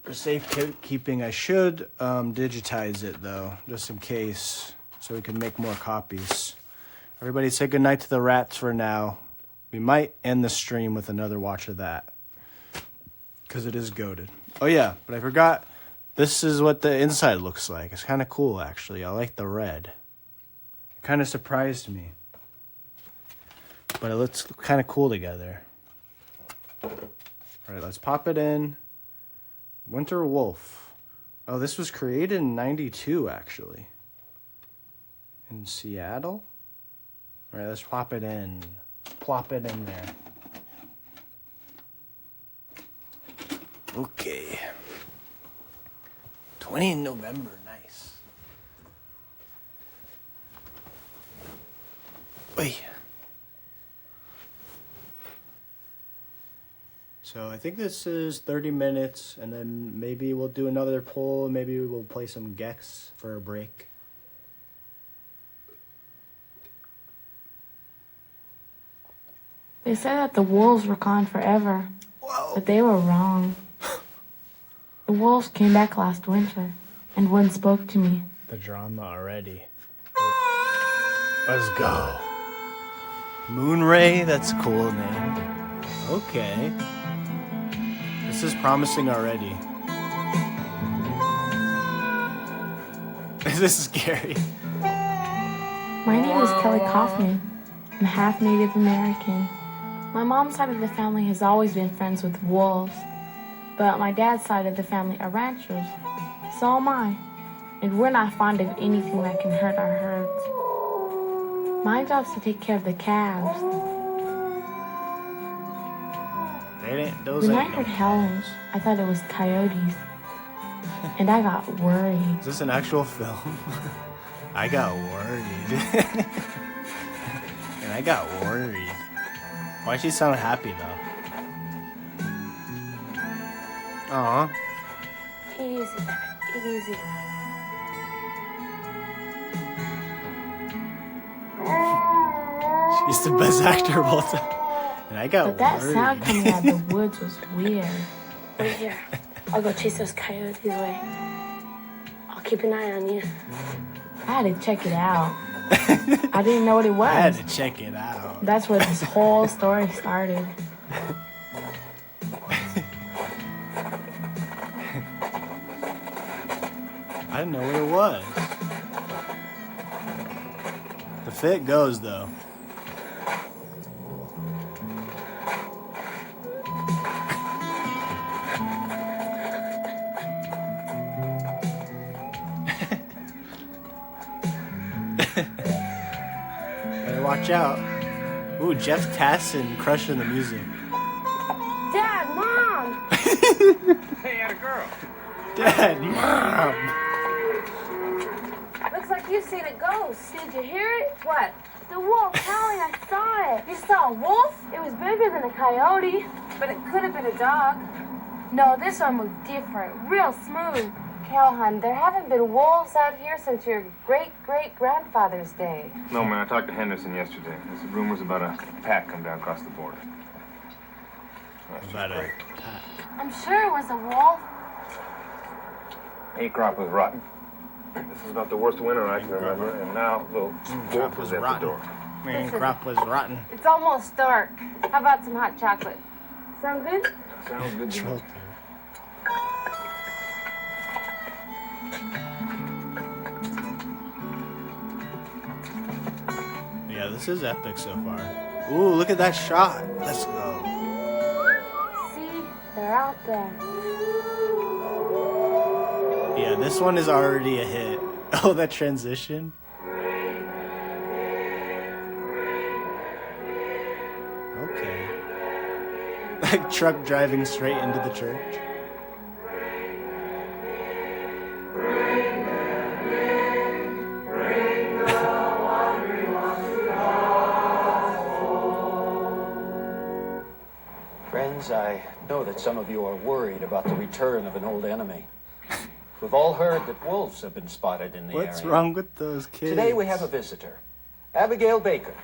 For safekeeping, I should digitize it though, just in case, so we can make more copies. Everybody say goodnight to the rats for now. We might end the stream with another watch of that, because it is goated. Oh yeah, but I forgot, this is what the inside looks like. It's kind of cool, actually. I like the red. It kind of surprised me. But it looks kind of cool together. All right, let's pop it in. Winter Wolf. Oh, this was created in 92, actually. In Seattle? All right, let's pop it in. Plop it in there. Okay. 20 November, nice. Wait. So I think this is 30 minutes, and then maybe we'll do another poll. Maybe we'll play some Gex for a break. They said that the wolves were gone forever, but they were wrong. The wolves came back last winter, and one spoke to me. The drama already. Let's go. Moonray, that's a cool name. Okay. This is promising already. This is scary. My name is Kelly Kaufman. I'm half Native American. My mom's side of the family has always been friends with wolves, but my dad's side of the family are ranchers. So am I, and we're not fond of anything that can hurt our herds. My job's to take care of the calves. Those When I ain't heard no howls, I thought it was coyotes, and I got worried. Is this an actual film? I got worried. And I got worried. Why'd she sound happy though? Aw. Easy, easy. She's the best actor of all time. And I got But that worried. sound coming out of the woods was weird. Wait here. I'll go chase those coyotes away. I'll keep an eye on you. I had to check it out. I didn't know what it was. I had to check it out. That's where this whole story started. I didn't know what it was. The fit goes though. Better watch out. Ooh, Jeff Tassin crushing the music. Dad, Mom! Hey, I had a girl. Dad, Mom! Looks like you've seen a ghost. Did you hear it? What? The wolf howling, I saw it. You saw a wolf? It was bigger than a coyote. But it could have been a dog. No, this one was different, real smooth. Calhoun, there haven't been wolves out here since your great-great-grandfather's day. No, man, I talked to Henderson yesterday. There's rumors about a pack come down across the border. That's just About a great. I'm sure it was a wolf. Hay crop was rotten. This is about the worst winter I can remember, and now the wolf was is at rotten. the door. Man, crop was rotten. It's almost dark. How about some hot chocolate? Sound good? Sounds good to me. Yeah, this is epic so far. Ooh, look at that shot. Let's go. See, they're out there. Yeah, this one is already a hit. Oh, that transition. Okay. Like truck driving straight into the church. know that some of you are worried about the return of an old enemy. We've all heard that wolves have been spotted in the area. What's wrong with those kids? Today we have a visitor, Abigail Baker.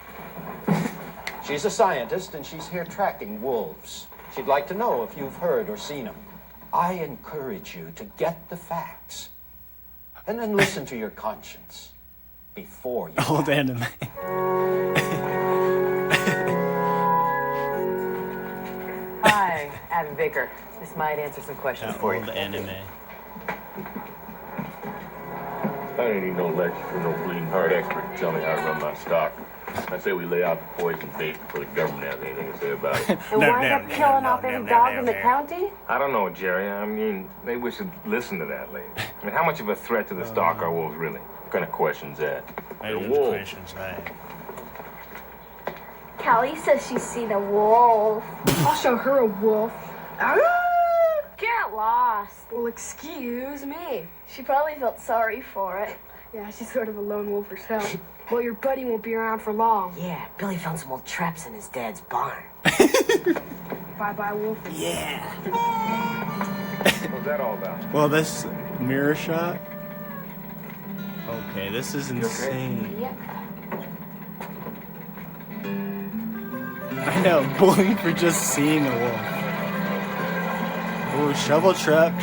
She's a scientist and she's here tracking wolves. She'd like to know if you've heard or seen them. I encourage you to get the facts and then listen to your conscience before you Old anime. Hi, Abby Baker. This might answer some questions for you. Old anime. I don't need no lecture from no bleeding heart expert to tell me how to run my stock. I say we lay out the poison bait before the government has anything to say about it. And wind up killing off every dog in the county? I don't know, Jerry. I mean, maybe we should listen to that lady. I mean, how much of a threat to the stock are wolves really? What kind of question's that? The wolves. Callie says she's seen a wolf. I'll show her a wolf. Get lost. Well, excuse me. She probably felt sorry for it. Yeah, she's sort of a lone wolf herself. Well, your buddy won't be around for long. Yeah, Billy found some old traps in his dad's barn. Bye-bye, wolf. Yeah. What's that all about? Well, this mirror shot. Okay, this is insane. Yep. I know, bullying for just seeing a wolf. Ooh, shovel truck.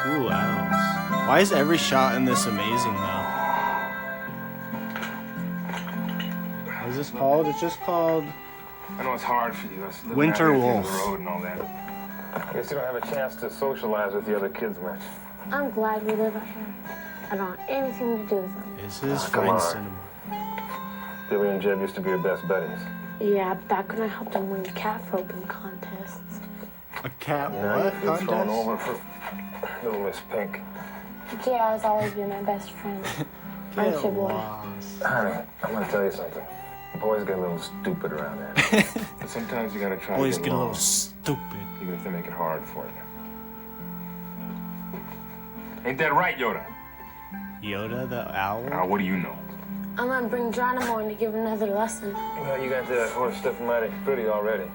Ooh, owls. Why is every shot in this amazing, though? What is this called? It's just called... I know it's hard for you. Us living Winter out here at the end of Wolf. the road and all that. I guess you don't have a chance to socialize with the other kids much. I'm glad we live out here. I don't have anything to do with them. This is come Friend on. Cinema. Billy and Jeb used to be your best buddies. Yeah, back when I helped them win cat roping contests. A cat Now what you're thrown contest? over for Little Miss Pink. JR's always been my best friend. Aren't you, Get boy? lost. Honey, I'm gonna tell you something. Boys get a little stupid around here. But sometimes you gotta try Boys to get a along, little stupid. even if they make it hard for you. Ain't that right, Yoda? Yoda the owl? Now, what do you know? I'm gonna bring Geronimo in to give another lesson. Well, you got that horse stuff mighty pretty already.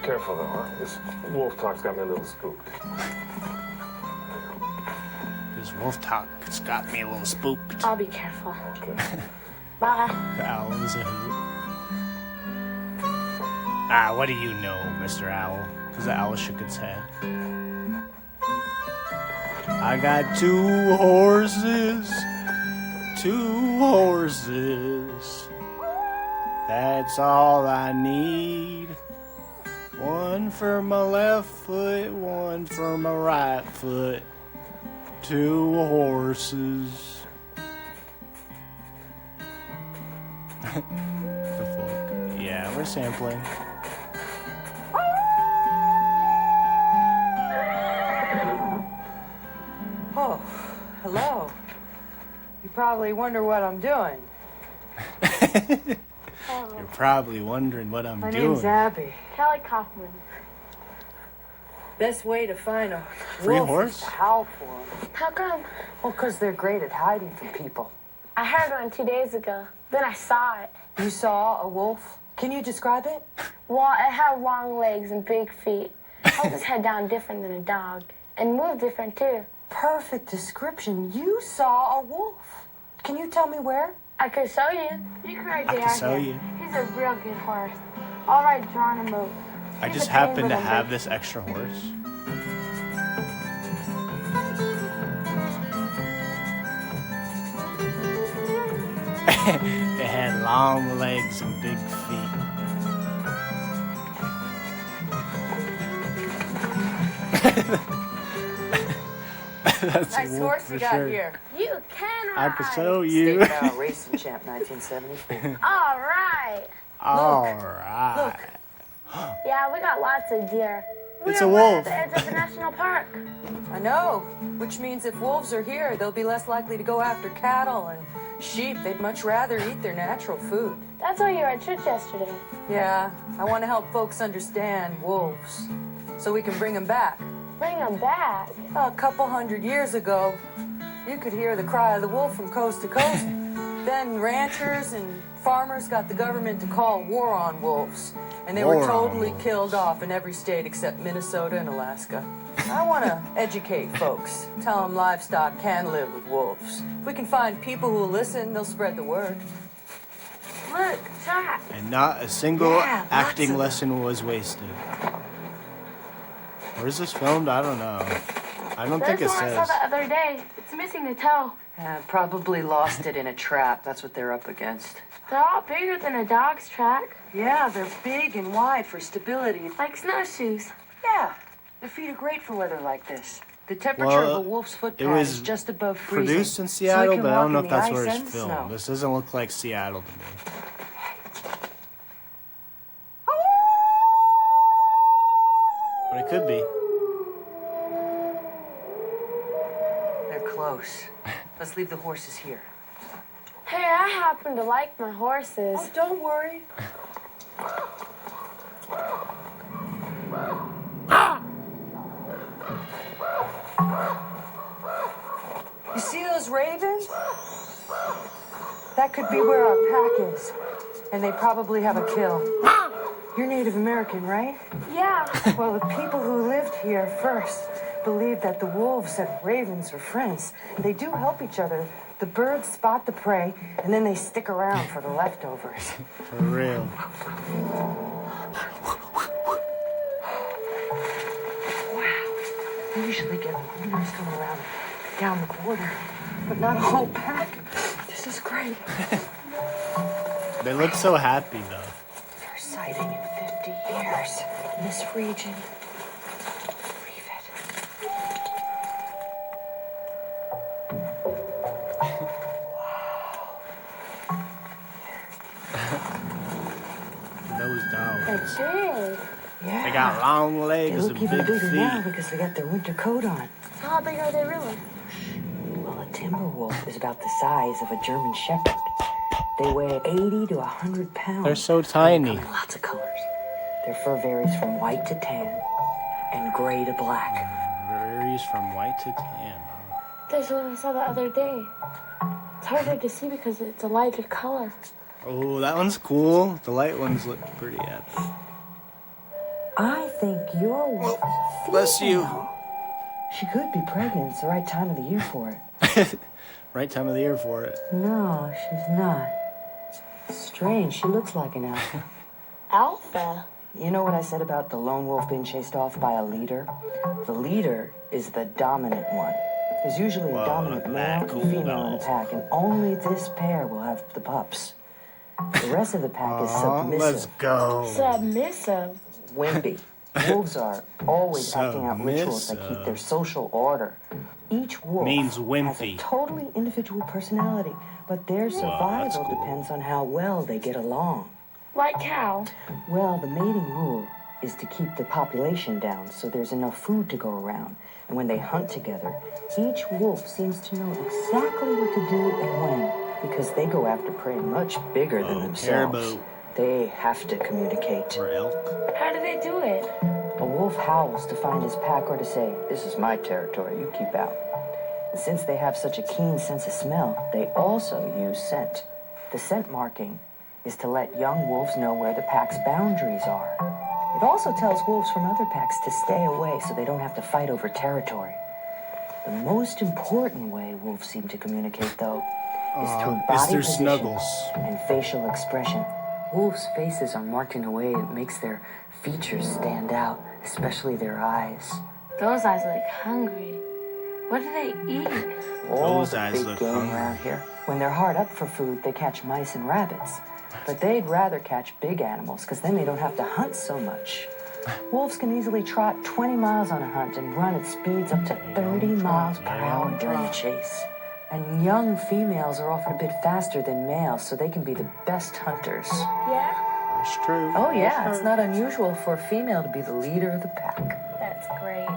Careful, though, huh? This wolf talk's got me a little spooked. This wolf talk's got me a little spooked. I'll be careful. Okay. Bye. The owl is a hoot. Ah, what do you know, Mr. Owl? Because the owl shook its head. I got 2 horses. 2 horses. That's all I need. 1 for my left foot, 1 for my right foot. 2 horses. The folk. Yeah, we're sampling. Oh, hello. You probably wonder what I'm doing. You're probably wondering what I'm My doing. name's Abby. Kelly Kaufman. Best way to find a Free wolf horse? is to howl for them. How come? Well, 'cause they're great at hiding from people. I heard one 2 days ago. Then I saw it. You saw a wolf? Can you describe it? Well, it had long legs and big feet. Held its head down different than a dog. And moved different, too. Perfect description. You saw a wolf. Can you tell me where? I could show you. You can ride I the can sell Aggie. you. He's a real good horse. I'll ride Geronimo. I He's just a tame happen to little have bitch. this extra horse. It had long legs and big feet. That's a Nice wolf horse for you got sure. here. You can I ride. could show State you. Mile Racing Champ 1974. All right. All right. Yeah, we got lots of deer. It's a We're right wolf. at the edge of the national park. I know, which means if wolves are here, they'll be less likely to go after cattle and sheep. They'd much rather eat their natural food. That's why you were at church yesterday. Yeah, I want to help folks understand wolves so we can bring them back. Bring them back. A couple 100 years ago, you could hear the cry of the wolf from coast to coast. Then ranchers and farmers got the government to call war on wolves. And they were totally killed off in every state except Minnesota and Alaska. I want to educate folks. Tell them livestock can live with wolves. If we can find people who will listen, they'll spread the word. Look, track. And not a single Yeah, lots acting of lesson was wasted. Where's this filmed? I don't know. I don't think it That's the one I saw says. the other day. It's missing a toe. Probably lost it in a trap. That's what they're up against. They're all bigger than a dog's track. Yeah, they're big and wide for stability. Like snowshoes. Yeah, their feet are great for weather like this. The temperature of a wolf's foot it pad was is just above freezing. Produced in so it Seattle, can but I don't walk know in if the that's ice where it's and filmed. snow. This doesn't look like Seattle to me. But it could be. They're close. Let's leave the horses here. Hey, I happen to like my horses. Oh, don't worry. You see those ravens? That could be where our pack is. And they probably have a kill. You're Native American, right? Yeah. Well, the people who lived here first believed that the wolves and ravens were friends. They do help each other. The birds spot the prey, and then they stick around for the leftovers. For real. We usually get hunters come around down the border, but not a whole pack. This is great. They look so happy, though. First sighting in 50 years in this region. Believe it. Those dogs. They're big. Yeah. They got long They legs look and even big bigger now feet. because they got their winter coat on. How big are they really? Well, a timber wolf is about the size of a German shepherd. They weigh 80 to 100 pounds. They're so And they tiny. come in lots of colors. Their fur varies from white to tan and gray to black. Varies from white to tan. That's what I saw the other day. It's harder to see because it's a lighter color. Oh, that one's cool. The light ones look pretty epic. I think your wolf is a female. Bless you. She could be pregnant. It's the right time of the year for it. Right time of the year for it. No, she's not. Strange. She looks like an alpha. Alpha? You know what I said about the lone wolf being chased off by a leader? The leader is the dominant one. There's usually a dominant male and female in the pack, and only this pair will have the pups. The rest of the pack is submissive. Let's go. Submissive. Wimpy. Wolves are always acting out rituals that keep their social order. Each wolf Means has a wimpy. totally individual personality, but their survival depends on how well they get along. Like cow. Well, the mating rule is to keep the population down so there's enough food to go around. And when they hunt together, each wolf seems to know exactly what to do and when, because they go after prey much bigger than themselves. Caribou. They have to communicate. Or elk. How do they do it? A wolf howls to find his pack or to say, "This is my territory, you keep out." And since they have such a keen sense of smell, they also use scent. The scent marking is to let young wolves know where the pack's boundaries are. It also tells wolves from other packs to stay away so they don't have to fight over territory. The most important way wolves seem to communicate, though, is through body their position snuggles. and facial expression. Wolves' faces are marked in a way that makes their features stand out, especially their eyes. Those eyes look hungry. What do they eat? All Those the eyes big look game hungry. around here. When they're hard up for food, they catch mice and rabbits. But they'd rather catch big animals, because then they don't have to hunt so much. Wolves can easily trot 20 miles on a hunt and run at speeds up to 30 miles per hour during a chase. And young females are often a bit faster than males, so they can be the best hunters. Yeah? That's true. Oh yeah, it's not unusual for a female to be the leader of the pack. That's great.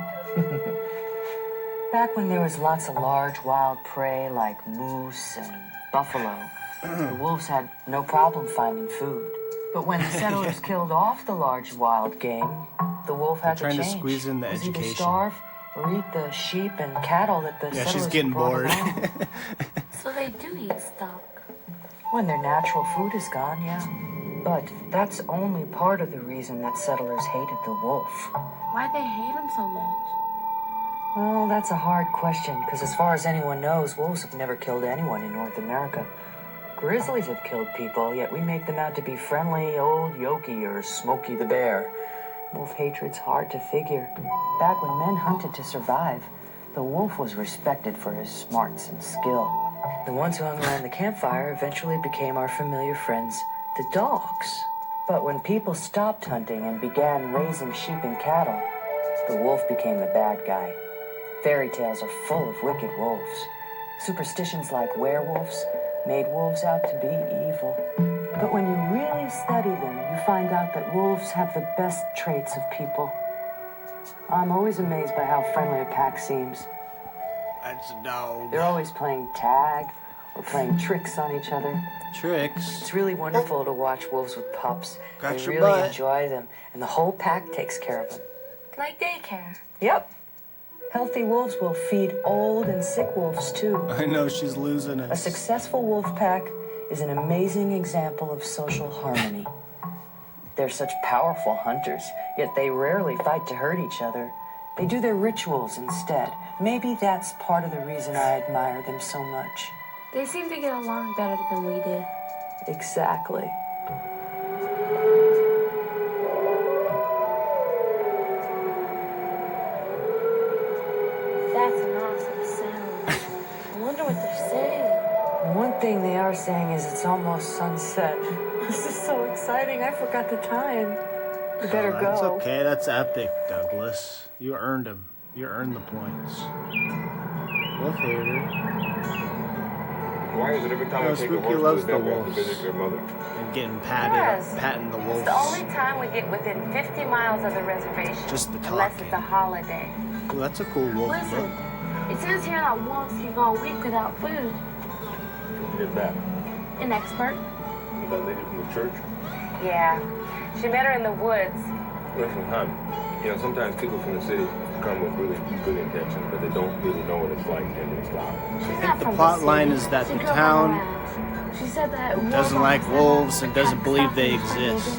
Back when there was lots of large wild prey like moose and buffalo, the wolves had no problem finding food. But when the settlers killed off the large wild game, the wolf had to Trying to change. squeeze in the It was either education. starve or eat the sheep and cattle that the Yeah, settlers she's getting brought bored. So they do eat stock. When their natural food is gone, yeah. But that's only part of the reason that settlers hated the wolf. Why'd they hate him so much? Well, that's a hard question, because as far as anyone knows, wolves have never killed anyone in North America. Grizzlies have killed people, yet we make them out to be friendly old Yoki or Smokey the Bear. Wolf hatred's hard to figure. Back when men hunted to survive, the wolf was respected for his smarts and skill. The ones who hung around the campfire eventually became our familiar friends, the dogs. But when people stopped hunting and began raising sheep and cattle, the wolf became the bad guy. Fairy tales are full of wicked wolves. Superstitions like werewolves made wolves out to be evil. But when you really study them, you find out that wolves have the best traits of people. I'm always amazed by how friendly a pack seems. That's a dog. They're always playing tag or playing tricks on each other. Tricks? It's really wonderful to watch wolves with pups. Got They your really butt. enjoy them, and the whole pack takes care of them. Like daycare. Yep. Healthy wolves will feed old and sick wolves, too. I know, she's losing A it. successful wolf pack is an amazing example of social harmony. They're such powerful hunters, yet they rarely fight to hurt each other. They do their rituals instead. Maybe that's part of the reason I admire them so much. They seem to get along better than we did. Exactly. That's an awesome sound. I wonder what they're saying. One thing they are saying is it's almost sunset. This is so exciting. I forgot the time. We better go. That's okay. That's epic, Douglas. You earned them. You earned the points. Wolf hater. Why is it every time No, I take a Spooky horse to loves the the vet, we have to wolves. visit their mother? And getting patted, Yes. patting the wolves. It's the only time we get within 50 miles of the reservation. Just the Unless talking. it's a holiday. Ooh, that's a cool wolf Listen, book. it says here that wolves can go a week without food. Who did that? An expert. That lady from the church? Yeah. She met her in the woods. Listen, hon, you know, sometimes people from the city come with really good intentions, but they don't really know what it's like tending a flock. She's I not think the from plot city. line is that She the grew up town on a ranch. She said that doesn't like wolves and doesn't believe they exist.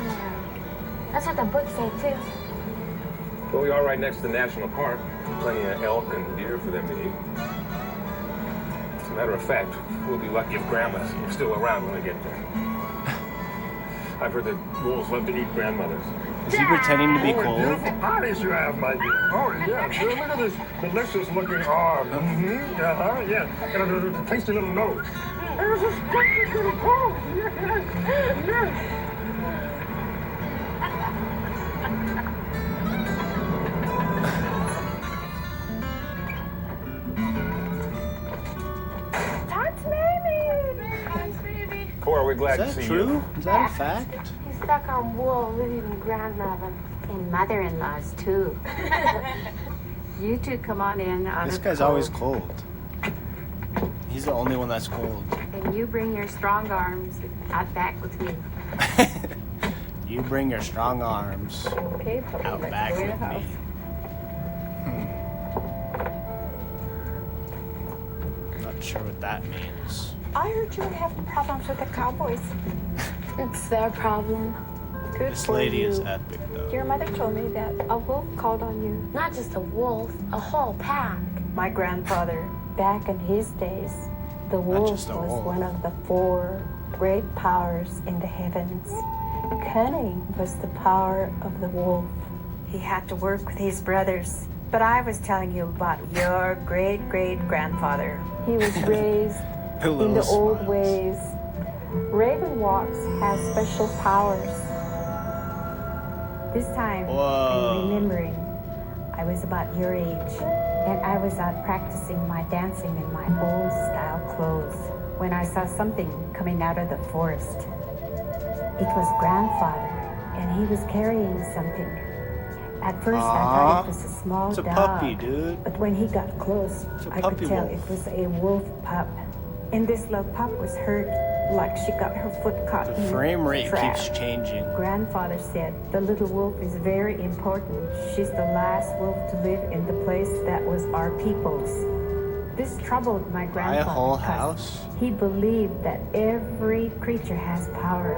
That's what the book said too. Well, we are right next to the national park. Plenty of elk and deer for them to eat. As a matter of fact, we'll be lucky if Grandma's still around when we get there. I've heard that wolves love to eat grandmothers. Is he pretending to be cold? Beautiful bodies you have, my dear. Oh, yeah, sure. Look at this delicious looking arm. Mm-hmm. Uh-huh, yeah. And a tasty little nose. There's a splendid little pose. Yes, yes. That's baby. That's baby. Boy, we're glad Is to that see true? you. Is that a fact? He's stuck on wolves with even grandmother. And mother-in-laws, too. You two come on in. This guy's always cold. He's the only one that's cold. And you bring your strong arms out back with me. You bring your strong arms Okay, puppy, out let's back go in the with me. house. Not sure what that means. I heard you were having problems with the Cowboys. It's their problem. Good This for lady you. is epic, though. Your mother told me that a wolf called on you. Not just a wolf, a whole pack. My grandfather, back in his days, the wolf just a was wolf. one of the 4 great powers in the heavens. Cunning was the power of the wolf. He had to work with his brothers. But I was telling you about your great-great-grandfather. He was raised in the old ways. Ravenwalks have special powers. This time, I'm remembering, I was about your age, and I was out practicing my dancing in my old style clothes when I saw something coming out of the forest. It was grandfather, and he was carrying something. At first, I thought it was a small It's a dog. puppy, dude. But when he got close, a I puppy could tell wolf. it was a wolf pup. And this little pup was hurt, like she got her foot caught in The a frame rate trap. keeps changing. Grandfather said the little wolf is very important. She's the last wolf to live in the place that was our people's. This troubled my Buy a grandfather whole because house? he believed that every creature has power.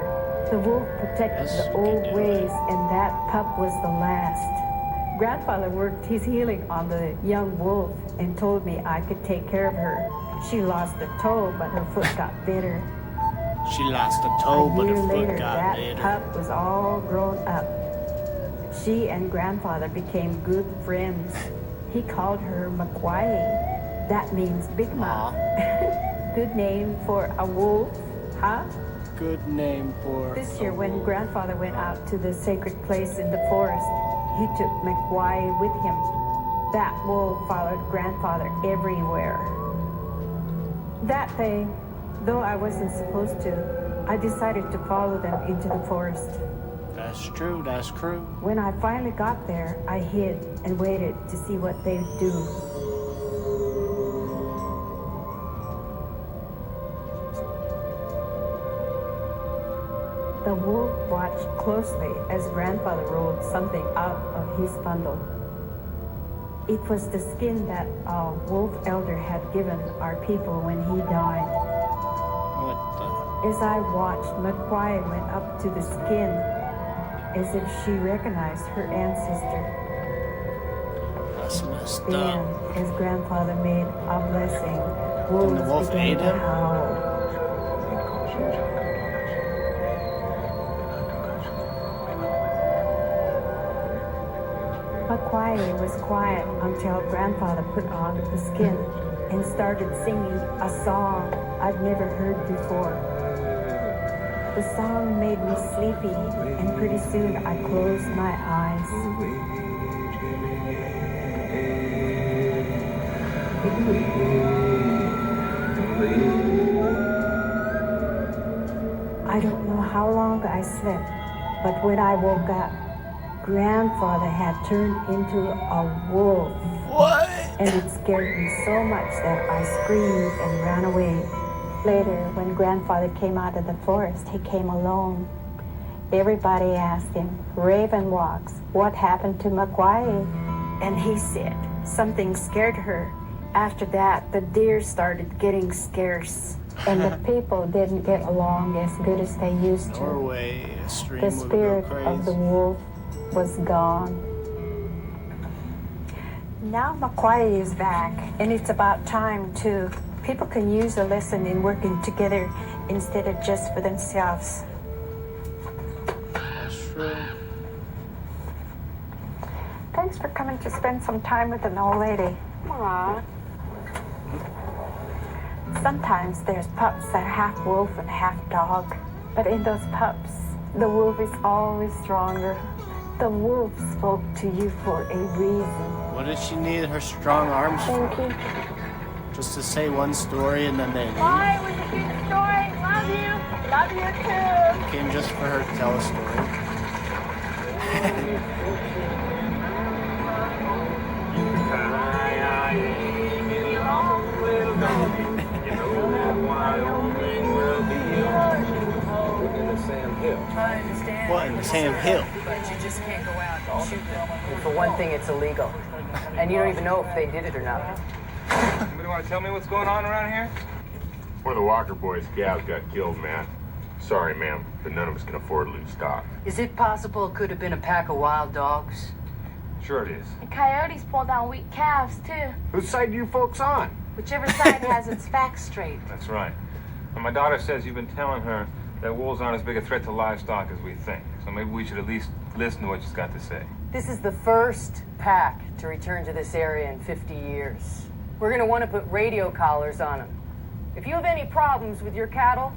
The wolf protected the old ways, and that pup was the last. Grandfather worked his healing on the young wolf and told me I could take care of her. She lost a toe, but her foot got better. She lost a toe, but her A year foot later, got that better. pup was all grown up. She and Grandfather became good friends. He called her Makwai. That means Big Mouth. Good name for a wolf, huh? Good name for This year, when Grandfather went out to the sacred place in the forest, he took Makwai with him. That wolf followed Grandfather everywhere. That day, though I wasn't supposed to, I decided to follow them into the forest. That's true, that's true. When I finally got there, I hid and waited to see what they'd do. The wolf watched closely as Grandfather rolled something out of his bundle. It was the skin that a wolf elder had given our people when he died. What the? As I watched, Makwai went up to the skin as if she recognized her ancestor. That's messed Then, up. as Grandfather made a blessing, And wolves the wolf began ate to him? howl. Makwai was quiet until Grandfather put on the skin and started singing a song I'd never heard before. The song made me sleepy, and pretty soon I closed my eyes. I don't know how long I slept, but when I woke up, Grandfather had turned into a wolf. What? And it scared me so much that I screamed and ran away. Later, when Grandfather came out of the forest, he came alone. Everybody asked him, "Raven walks, what happened to Makwai?" And he said, something scared her. After that, the deer started getting scarce, and the people didn't get along as good as they used to. Norway, a stream The would go spirit crazy. of the wolf was gone. Now Makwai is back, and it's about time too. People can use a lesson in working together instead of just for themselves. That's true. Thanks for coming to spend some time with an old lady. Aw. Sometimes there's pups that are half wolf and half dog, but in those pups, the wolf is always stronger. The wolf spoke to you for a reason. What did she need her strong arms for? Thank you. Just to say one story and then they leave? Bye, it was a good story. Love you. Love you too. Came just for her to tell a story. I understand. What, in the Sam Hill? But you just can't go out and shoot them. And for one thing, it's illegal. And you don't even know if they did it or not. Somebody want to tell me what's going on around here? One of the Walker boys' gals got killed, man. Sorry, ma'am, but none of us can afford to lose stock. Is it possible it could have been a pack of wild dogs? Sure it is. And coyotes pull down weak calves, too. Whose side do you folks on? Whichever side has its facts straight. That's right. And my daughter says you've been telling her that wolves aren't as big a threat to livestock as we think. So maybe we should at least listen to what she's got to say. This is the first pack to return to this area in 50 years. We're going to want to put radio collars on them. If you have any problems with your cattle,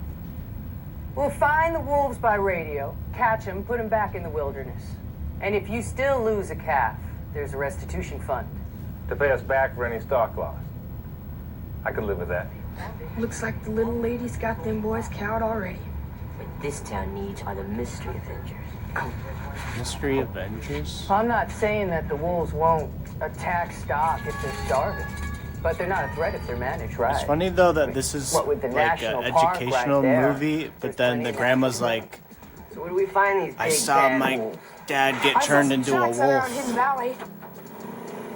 we'll find the wolves by radio, catch them, put them back in the wilderness. And if you still lose a calf, there's a restitution fund. To pay us back for any stock loss. I could live with that. Looks like the little lady's got them boys cowed already. What this town needs are the Mystery Avengers. Mystery Avengers? I'm not saying that the wolves won't attack stock if they're starving, but they're not a threat if they're managed right. It's funny though that this is What with the like national an park educational right there, movie, but then the grandma's like, So where do we find these big I saw bad my wolves? dad get turned into a wolf. Valley.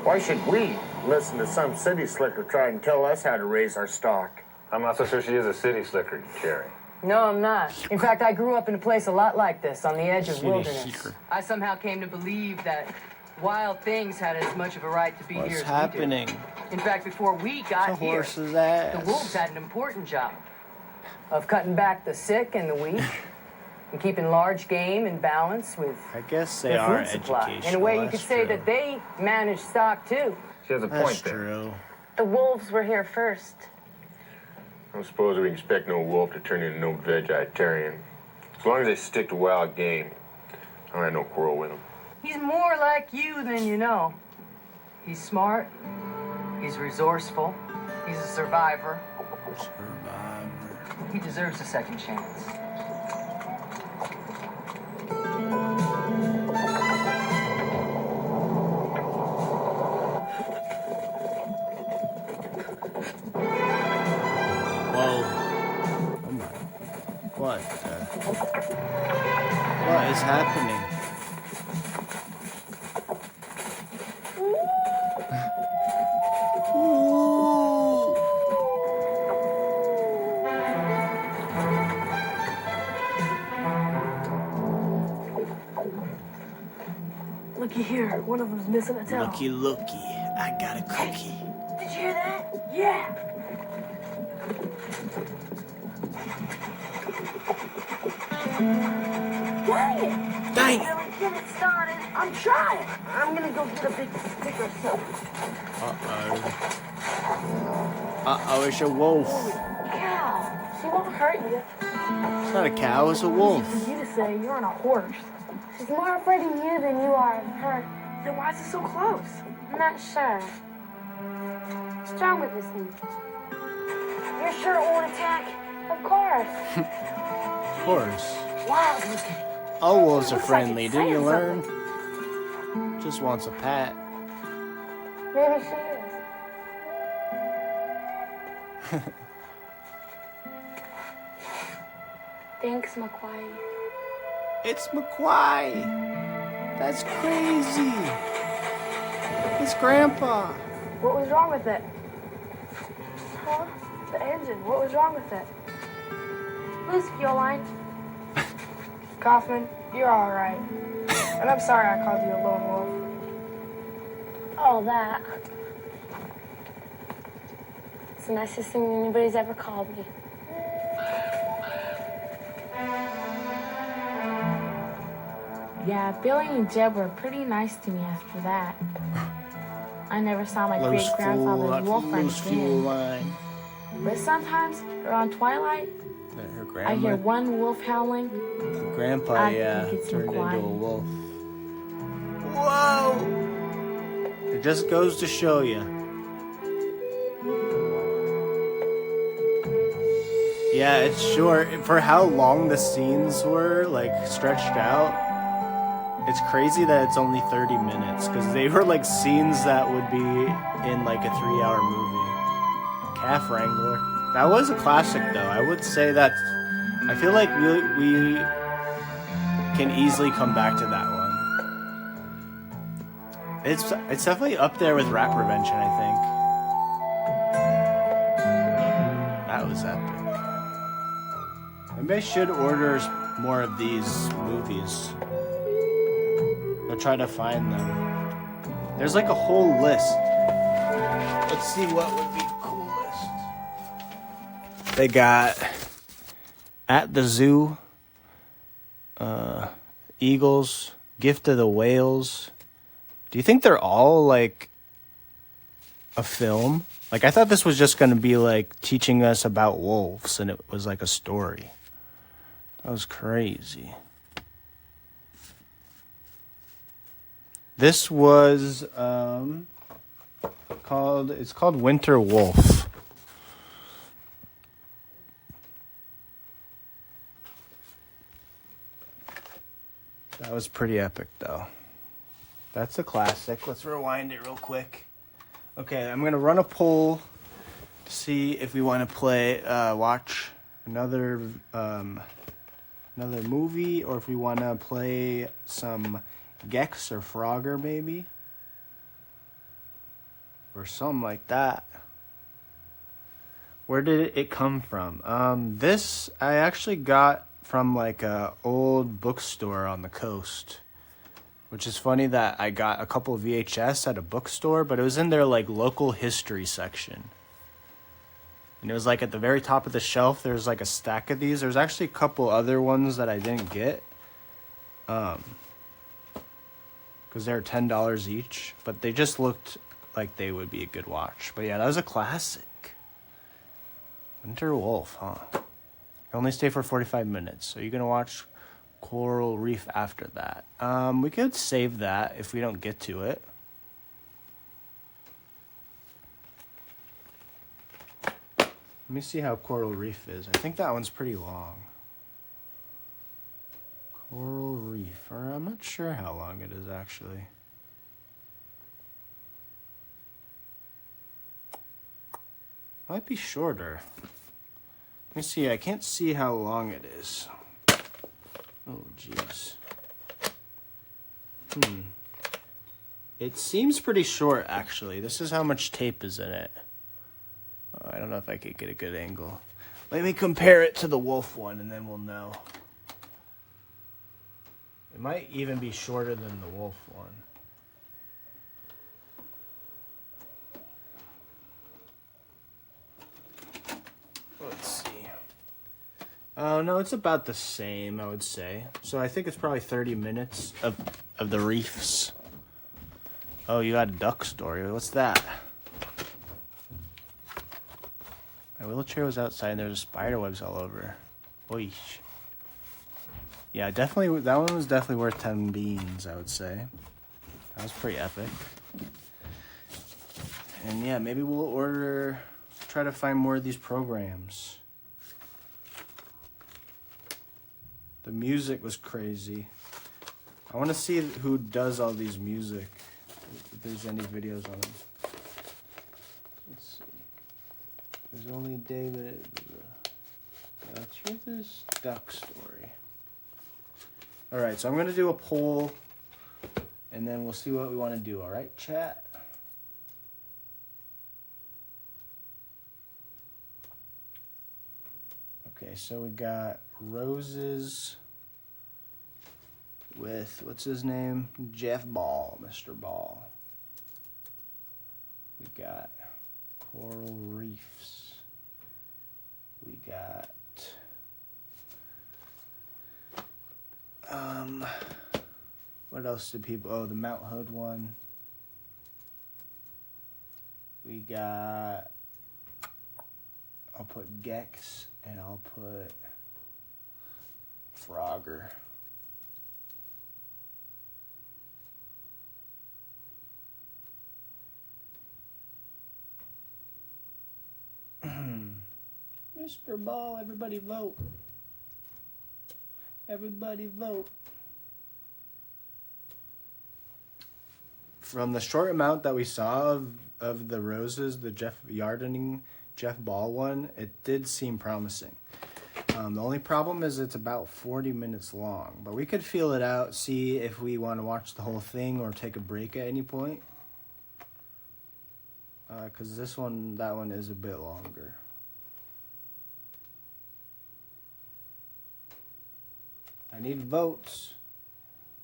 Why should we listen to some city slicker try and tell us how to raise our stock? I'm not so sure she is a city slicker, Jerry. No, I'm not. In fact, I grew up in a place a lot like this, on the edge of wilderness. I somehow came to believe that wild things had as much of a right to be here as What's we happening? do. In fact, before we got The here, horse's ass. the wolves had an important job of cutting back the sick and the weak and keeping large game in balance with I guess they their are food supply. educational. In a way, you that's could say true. that they manage stock too. She has a That's point there. true. The wolves were here first. I don't suppose we can expect no wolf to turn into no vegetarian. As long as they stick to wild game, I don't have no quarrel with them. He's more like you than you know. He's smart. He's resourceful. He's a survivor. He deserves a second chance. Whoa. Oh my. What? What is happening? Ooh. Looky here, one of them's missing a toe. Looky, looky. I got a cookie. Did you hear that? Yeah. Dang it! Dang it! Really get it started. I'm trying. I'm gonna go get a big stick or something. Uh-oh, it's a wolf. Cow. She won't hurt you. It's not a cow, it's a wolf. For you to say you're on a horse. She's more afraid of you than you are of her. Then why is it so close? I'm not sure. What's wrong with this thing? You're sure it won't attack? Of course. Of course. Wild looking. All wolves are Looks like friendly, it's didn't you saying learn? Just wants a pat. Maybe she is. Thanks, McQuay. It's McQuay. That's crazy. It's Grandpa. What was wrong with it? Huh? The engine. What was wrong with it? Loose fuel line. Kaufman, you're all right. And I'm sorry I called you a lone wolf. All that. It's the nicest thing anybody's ever called me. Yeah, Billy and Jeb were pretty nice to me after that. I never saw my great-grandfather's wolf friends again. line. But sometimes, around twilight, Her I grandma, hear one wolf howling. Grandpa, I yeah, think it's turned into McQuay. a wolf. Whoa! It just goes to show you. Yeah, it's short. For how long the scenes were, like, stretched out, it's crazy that it's only 30 minutes, because they were, like, scenes that would be in, like, a 3-hour movie. Calf Wrangler. That was a classic, though. I would say that... I feel like we can easily come back to that one. It's definitely up there with Rat Prevention, I think. That was epic. Maybe I should order more of these movies. I'll try to find them. There's like a whole list. Let's see what would be coolest. They got At the Zoo, Eagles, Gift of the Whales. Do you think they're all like a film? Like, I thought this was just going to be like teaching us about wolves and it was like a story. That was crazy. This was called Winter Wolf. That was pretty epic though. That's a classic. Let's rewind it real quick. Okay, I'm gonna run a poll to see if we want to watch another movie, or if we want to play some Gex or Frogger maybe, or something like that. Where did it come from? This I actually got from like a old bookstore on the coast. Which is funny that I got a couple of VHS at a bookstore, but it was in their like local history section. And it was like at the very top of the shelf, there's like a stack of these. There's actually a couple other ones that I didn't get. Because they're $10 each. But they just looked like they would be a good watch. But yeah, that was a classic. Winter Wolf, huh? You only stay for 45 minutes. So you're going to watch Coral Reef after that. We could save that if we don't get to it. Let me see how Coral Reef is. I think that one's pretty long. Coral Reef. Or I'm not sure how long it is actually. Might be shorter. Let me see. I can't see how long it is. Oh, jeez. It seems pretty short, actually. This is how much tape is in it. I don't know if I could get a good angle. Let me compare it to the Wolf one, and then we'll know. It might even be shorter than the Wolf one. Let's see. Oh, no, it's about the same, I would say. So I think it's probably 30 minutes of the reefs. Oh, you got a duck story. What's that? My wheelchair was outside and there's spider webs all over. Oish. Yeah, definitely, that one was definitely worth 10 beans, I would say. That was pretty epic. And yeah, maybe we'll try to find more of these programs. The music was crazy. I want to see who does all these music. If there's any videos on them. Let's see. There's only David. Let's hear this duck story. Alright, so I'm going to do a poll. And then we'll see what we want to do. Alright, chat? Okay, so we got Roses with, what's his name? Jeff Ball, Mr. Ball. We got Coral Reefs. We got, what else do people, oh, the Mount Hood one. We got, I'll put Gex, and I'll put Frogger. Mr. Ball, everybody vote. Everybody vote. From the short amount that we saw of the Roses, the Yardening Jeff Ball one, it did seem promising. The only problem is it's about 40 minutes long, but we could feel it out, see if we want to watch the whole thing or take a break at any point. Because that one is a bit longer. I need votes.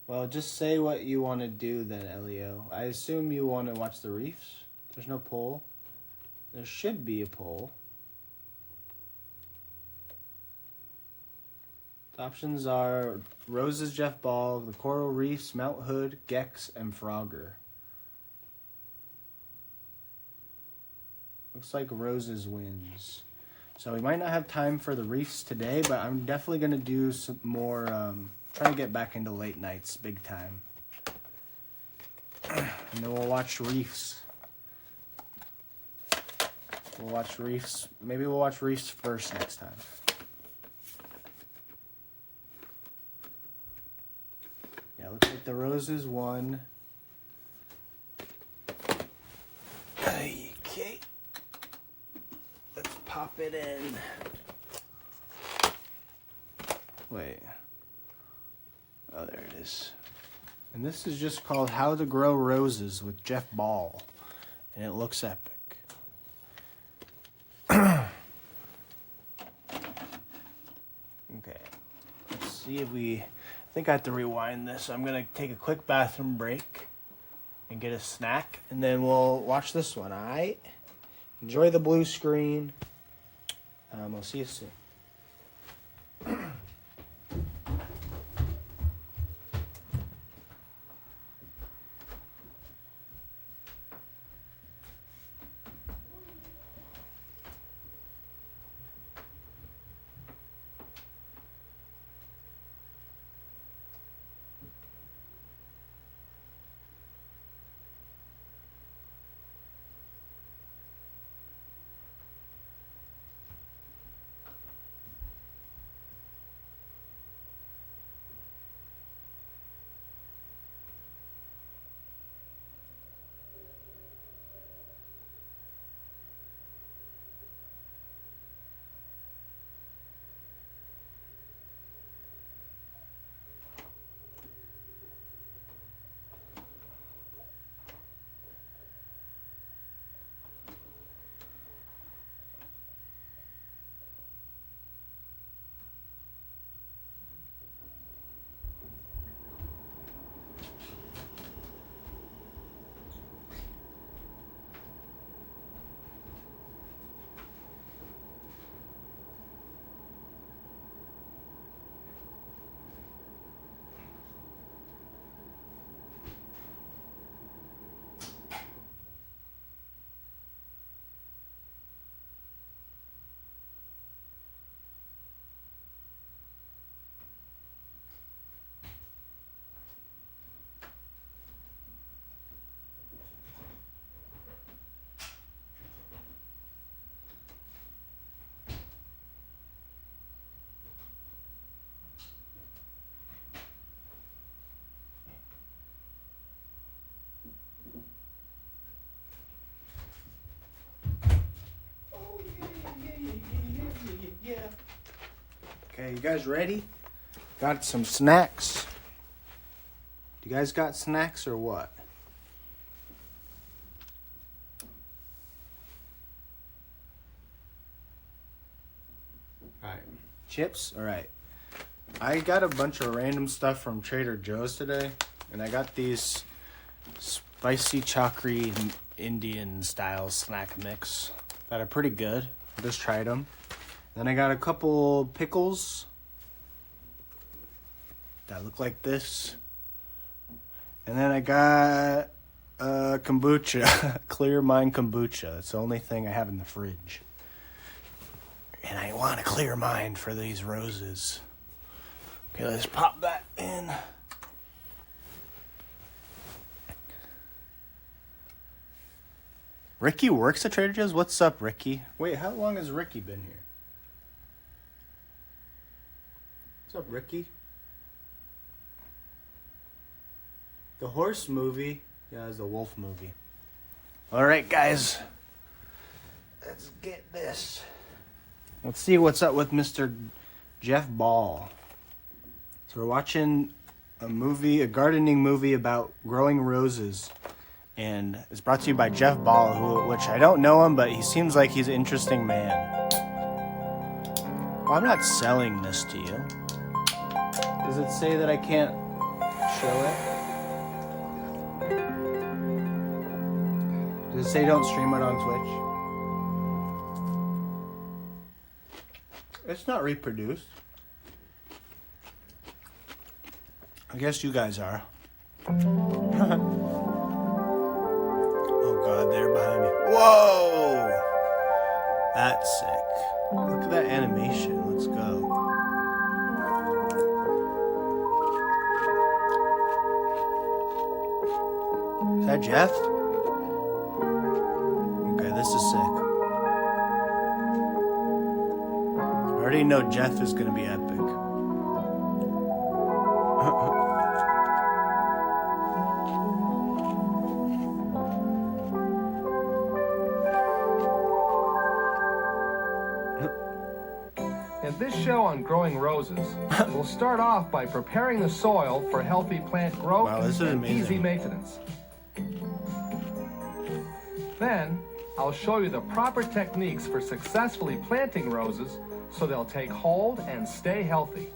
Well, just say what you want to do then, Elio. I assume you want to watch the reefs? There's no poll. There should be a poll. The options are Roses, Jeff Ball, the Coral Reefs, Mount Hood, Gex, and Frogger. Looks like Roses wins. So we might not have time for the reefs today, but I'm definitely going to do some more, try to get back into late nights big time. And then we'll watch reefs. We'll watch reefs. Maybe we'll watch reefs first next time. Yeah, looks like the Roses won. Okay. Let's pop it in. Wait. Oh, there it is. And this is just called How to Grow Roses with Jeff Ball. And it looks epic. Okay. Let's see if we... I think I have to rewind this. I'm going to take a quick bathroom break and get a snack, and then we'll watch this one, alright? Enjoy the blue screen. I'll see you soon. Okay, you guys ready? Got some snacks? You guys got snacks or what? Alright. Chips? Alright. I got a bunch of random stuff from Trader Joe's today, and I got these spicy chakri Indian style snack mix that are pretty good. I just tried them. Then I got a couple pickles that look like this. And then I got kombucha, Clear Mind kombucha. It's the only thing I have in the fridge. And I want a clear mind for these roses. Okay, let's pop that in. Ricky works at Trader Joe's? What's up, Ricky? Wait, how long has Ricky been here? What's up, Ricky? The horse movie. Yeah, it's the wolf movie. Alright, guys. Let's get this. Let's see what's up with Mr. Jeff Ball. So we're watching a movie, a gardening movie about growing roses. And it's brought to you by Jeff Ball, which I don't know him, but he seems like he's an interesting man. Well, I'm not selling this to you. Does it say that I can't show it? Does it say don't stream it on Twitch? It's not reproduced. I guess you guys are. Oh God, they're behind me. Whoa! That's sick. Look at that animation. Let's go. Is that Jeff? Okay, this is sick. I already know Jeff is gonna be epic. In this show on growing roses, we'll start off by preparing the soil for healthy plant growth and easy maintenance. Then, I'll show you the proper techniques for successfully planting roses so they'll take hold and stay healthy.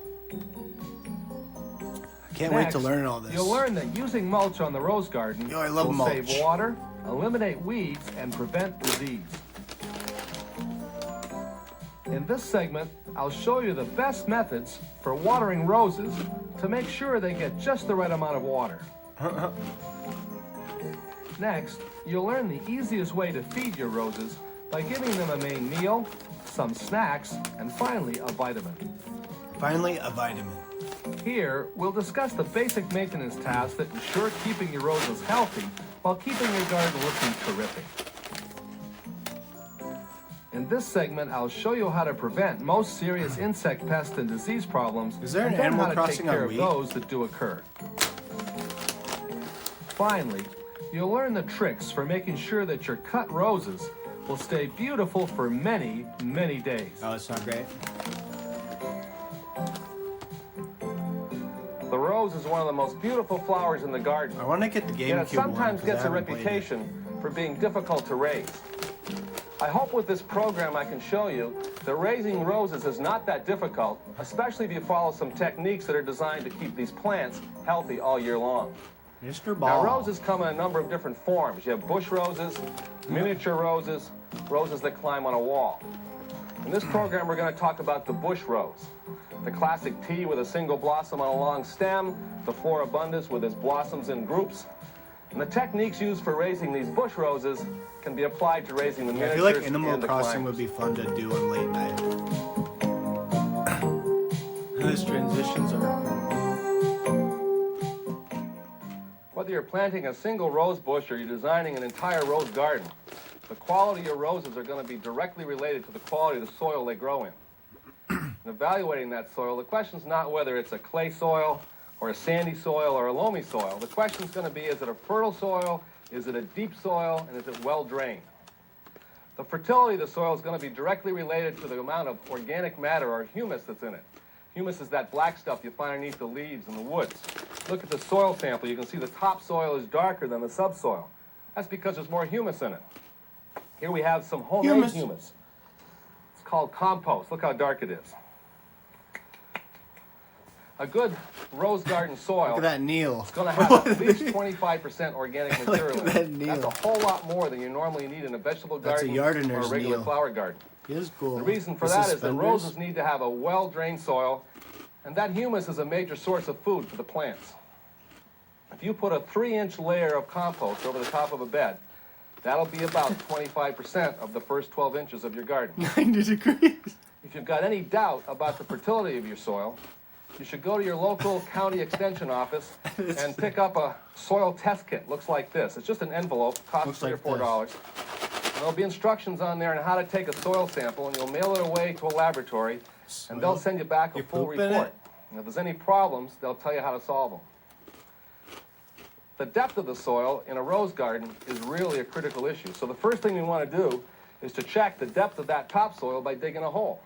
I can't wait to learn all this. You'll learn that using mulch on the rose garden I love will mulch. save water, eliminate weeds, and prevent disease. In this segment, I'll show you the best methods for watering roses to make sure they get just the right amount of water. Next, you'll learn the easiest way to feed your roses by giving them a main meal, some snacks, and finally a vitamin. Finally, a vitamin. Here, we'll discuss the basic maintenance tasks that ensure keeping your roses healthy while keeping your garden looking terrific. In this segment, I'll show you how to prevent most serious insect pest and disease problems. Is there an and then Animal how to Crossing take care on of Wii? those that do occur. Finally, you'll learn the tricks for making sure that your cut roses will stay beautiful for many, many days. Oh, it's not great. The rose is one of the most beautiful flowers in the garden. I want to get the GameCube Yet one. it sometimes 'cause I gets a haven't played it. reputation for being difficult to raise. I hope with this program I can show you that raising roses is not that difficult, especially if you follow some techniques that are designed to keep these plants healthy all year long. Mr. Ball. Now, roses come in a number of different forms. You have bush roses, miniature roses, roses that climb on a wall. In this program, we're going to talk about the bush rose, the classic T with a single blossom on a long stem, the floribundus with its blossoms in groups. And the techniques used for raising these bush roses can be applied to raising the I miniatures feel like Animal and the Crossing climbers. would be fun to do on late night. Those transitions are Whether you're planting a single rose bush or you're designing an entire rose garden, the quality of your roses are going to be directly related to the quality of the soil they grow in. In evaluating that soil, the question is not whether it's a clay soil or a sandy soil or a loamy soil. The question is going to be, is it a fertile soil, is it a deep soil, and is it well drained? The fertility of the soil is going to be directly related to the amount of organic matter or humus that's in it. Humus is that black stuff you find underneath the leaves in the woods. Look at the soil sample. You can see the topsoil is darker than the subsoil. That's because there's more humus in it. Here we have some homemade humus. It's called compost. Look how dark it is. A good rose garden soil Look at that Neil. is going to have at least 25% organic material in Look at it. that Neil. That's a whole lot more than you normally need in a vegetable That's a garden or a Yardener's regular Neil. flower garden. He is cool. The reason for The that is that suspenders. roses need to have a well-drained soil, and that humus is a major source of food for the plants. If you put a 3-inch layer of compost over the top of a bed, that'll be about 25% of the first 12 inches of your garden. 90 degrees. If you've got any doubt about the fertility of your soil, you should go to your local county extension office and pick up a soil test kit. Looks like this. It's just an envelope, costs $3 or $4. And there'll be instructions on there on how to take a soil sample, and you'll mail it away to a laboratory, and they'll send you back a full poop in report. it? And if there's any problems, they'll tell you how to solve them. The depth of the soil in a rose garden is really a critical issue. So the first thing we want to do is to check the depth of that topsoil by digging a hole.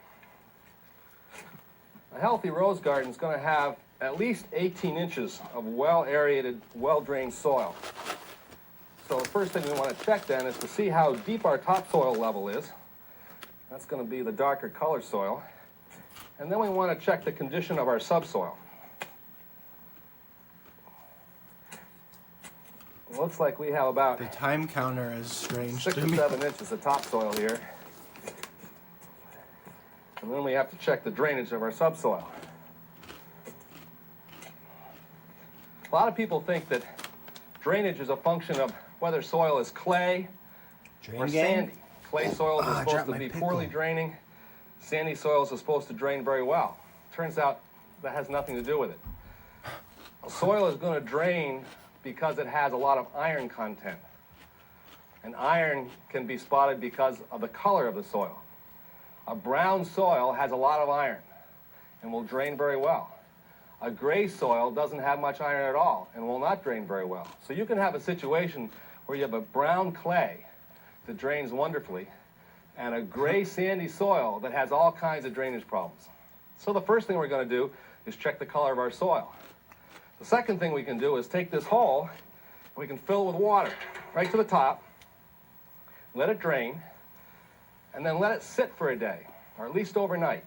A healthy rose garden is going to have at least 18 inches of well-aerated, well-drained soil. So the first thing we want to check then is to see how deep our topsoil level is. That's going to be the darker color soil. And then we want to check the condition of our subsoil. It looks like we have about The time counter is strange 6 to or me. 7 inches of topsoil here. And then we have to check the drainage of our subsoil. A lot of people think that drainage is a function of whether soil is clay or sandy. Clay soils are supposed to be poorly draining. Sandy soils are supposed to drain very well. Turns out that has nothing to do with it. A soil is going to drain because it has a lot of iron content. And iron can be spotted because of the color of the soil. A brown soil has a lot of iron and will drain very well. A gray soil doesn't have much iron at all and will not drain very well. So you can have a situation where you have a brown clay that drains wonderfully and a gray sandy soil that has all kinds of drainage problems. So the first thing we're going to do is check the color of our soil. The second thing we can do is take this hole, we can fill it with water right to the top, let it drain, and then let it sit for a day, or at least overnight.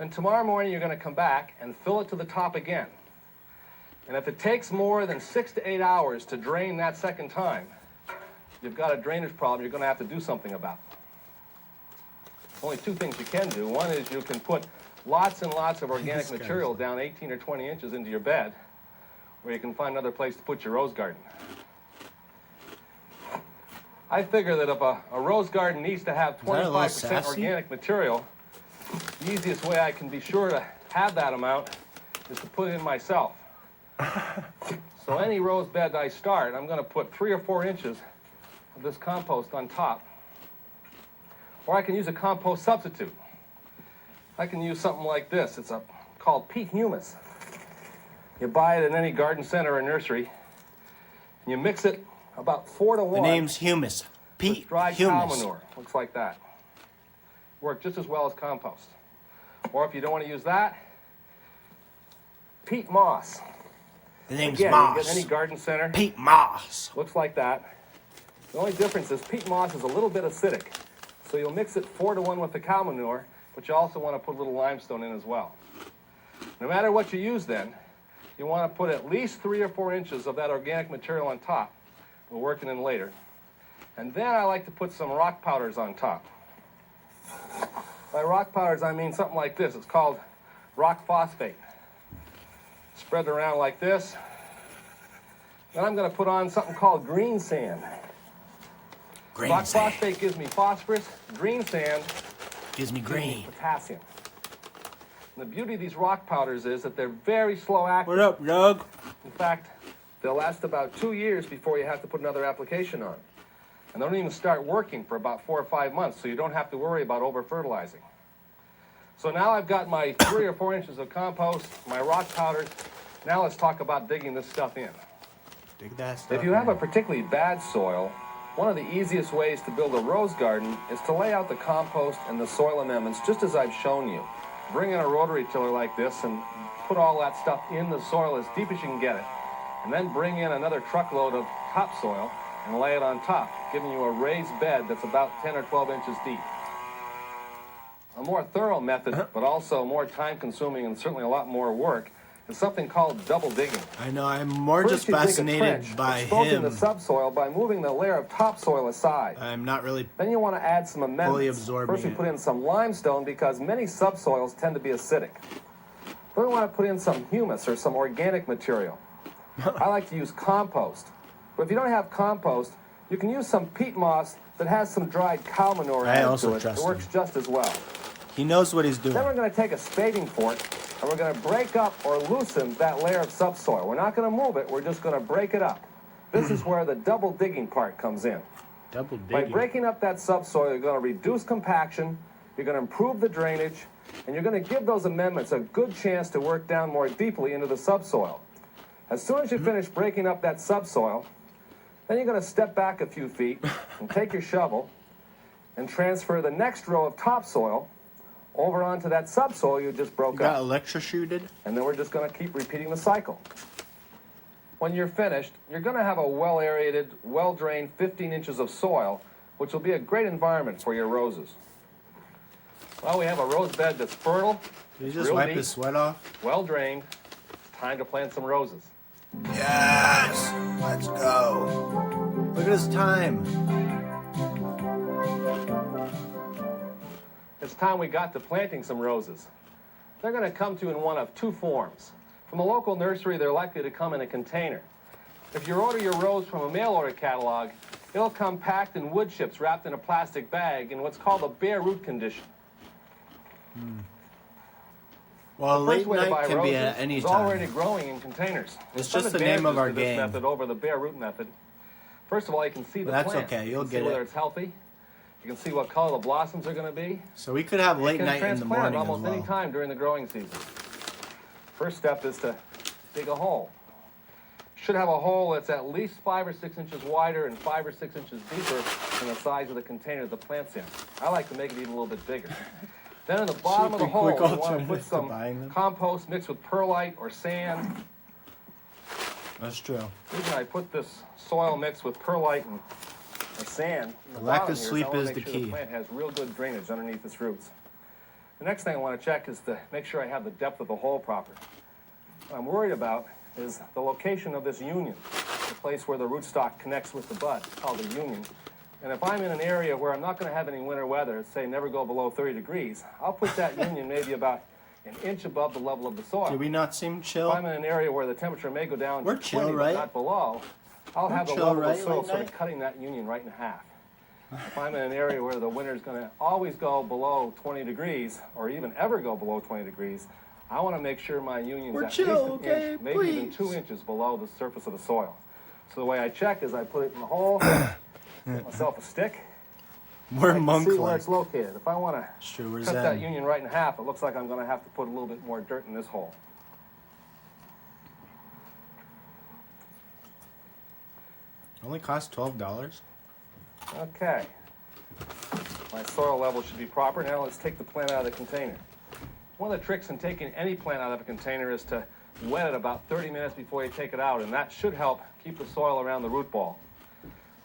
Then tomorrow morning you're going to come back and fill it to the top again. And if it takes more than 6 to 8 hours to drain that second time, you've got a drainage problem you're going to have to do something about. Only two things you can do. One is you can put lots and lots of organic material down 18 or 20 inches into your bed, or you can find another place to put your rose garden. I figure that if a rose garden needs to have 25% organic material, the easiest way I can be sure to have that amount is to put it in myself. So any rose bed I start, I'm going to put 3 or 4 inches of this compost on top. Or I can use a compost substitute. I can use something like this. It's called peat humus. You buy it in any garden center or nursery, and you mix it about 4 to 1. The name's humus. Peat dried humus. cow manure. Looks like that. Work just as well as compost. Or if you don't want to use that, peat moss. The name's Again, moss. you get any garden center. Peat moss. Looks like that. The only difference is peat moss is a little bit acidic. So you'll mix it 4 to 1 with the cow manure, but you also want to put a little limestone in as well. No matter what you use then, you want to put at least 3 or 4 inches of that organic material on top. We'll work it in later. And then I like to put some rock powders on top. By rock powders, I mean something like this. It's called rock phosphate. Spread it around like this. Then I'm going to put on something called green sand. Rock phosphate gives me phosphorus. Green sand gives me green. Potassium. And the beauty of these rock powders is that they're very slow acting. What up, Doug? In fact, they'll last about 2 years before you have to put another application on. And they don't even start working for about 4 or 5 months, so you don't have to worry about over-fertilizing. So now I've got my 3 or 4 inches of compost, my rock powders. Now let's talk about digging this stuff in. Dig that stuff If you have a particularly bad soil, one of the easiest ways to build a rose garden is to lay out the compost and the soil amendments just as I've shown you. Bring in a rotary tiller like this and put all that stuff in the soil as deep as you can get it. And then bring in another truckload of topsoil and lay it on top, giving you a raised bed that's about 10 or 12 inches deep. A more thorough method, but also more time-consuming and certainly a lot more work, is something called double digging. I know, I'm more First, just you dig a fascinated trench, by exposing him. the subsoil by moving the layer of topsoil aside. I'm not really Then you want to add some amendments. fully absorbing First, we it. put in some limestone because many subsoils tend to be acidic. Then we want to put in some humus or some organic material. I like to use compost. But if you don't have compost, you can use some peat moss that has some dried cow manure added to it. It works just as well. He knows what he's doing. Then we're going to take a spading fork and we're going to break up or loosen that layer of subsoil. We're not going to move it, we're just going to break it up. This is where the double digging part comes in. Double By digging. breaking up that subsoil, you're going to reduce compaction, you're going to improve the drainage, and you're going to give those amendments a good chance to work down more deeply into the subsoil. As soon as you finish breaking up that subsoil, then you're going to step back a few feet and take your shovel and transfer the next row of topsoil over onto that subsoil you just broke got up. electrocuted? And then we're just going to keep repeating the cycle. When you're finished, you're going to have a well-aerated, well-drained 15 inches of soil, which will be a great environment for your roses. Well, we have a rose bed that's fertile. Did he just wipe his sweat off? Well-drained. It's time to plant some roses. Yes! Let's go. Look at his time. It's time we got to planting some roses. They're going to come to you in one of two forms. From a local nursery, they're likely to come in a container. If you order your rose from a mail order catalog, it'll come packed in wood chips wrapped in a plastic bag in what's called a bare root condition. Well, The first late way to buy night can be roses at any is time. already growing in containers. There's It's just some the name of advantages our to this game. method over the bare root method. First of all, you can see the That's plant. okay, you'll you can get see whether it. it's healthy. You can see what color the blossoms are going to be. So we could have You late can night in the transplant morning as almost well. any time during the growing season. First step is to dig a hole. You should have a hole that's at least 5 or 6 inches wider and 5 or 6 inches deeper than the size of the container the plant's in. I like to make it even a little bit bigger. Then in the bottom of the hole, you want to put some compost mixed with perlite or sand. That's true. The reason I put this soil mixed with perlite and sand in the The lack bottom of here sleep I wanna is make the sure key. The plant has real good drainage underneath its roots. The next thing I want to check is to make sure I have the depth of the hole proper. What I'm worried about is the location of this union, the place where the rootstock connects with the bud, called the union. And if I'm in an area where I'm not going to have any winter weather, say never go below 30 degrees, I'll put that union maybe about an inch above the level of the soil. Do we not seem chill? If I'm in an area where the temperature may go down We're to chill, 20, right? but not below, I'll We're have the chill, level right, of soil like sort of that? cutting that union right in half. If I'm in an area where the winter's going to always go below 20 degrees, or even ever go below 20 degrees, I want to make sure my union's We're at chill, least an okay, inch, maybe even 2 inches below the surface of the soil. So the way I check is I put it in the hole, get myself a stick, We're I can monk see where it's located. If I want to Sure, we're cut zen. that union right in half, it looks like I'm going to have to put a little bit more dirt in this hole. Only cost $12. Okay. My soil level should be proper. Now let's take the plant out of the container. One of the tricks in taking any plant out of a container is to wet it about 30 minutes before you take it out, and that should help keep the soil around the root ball.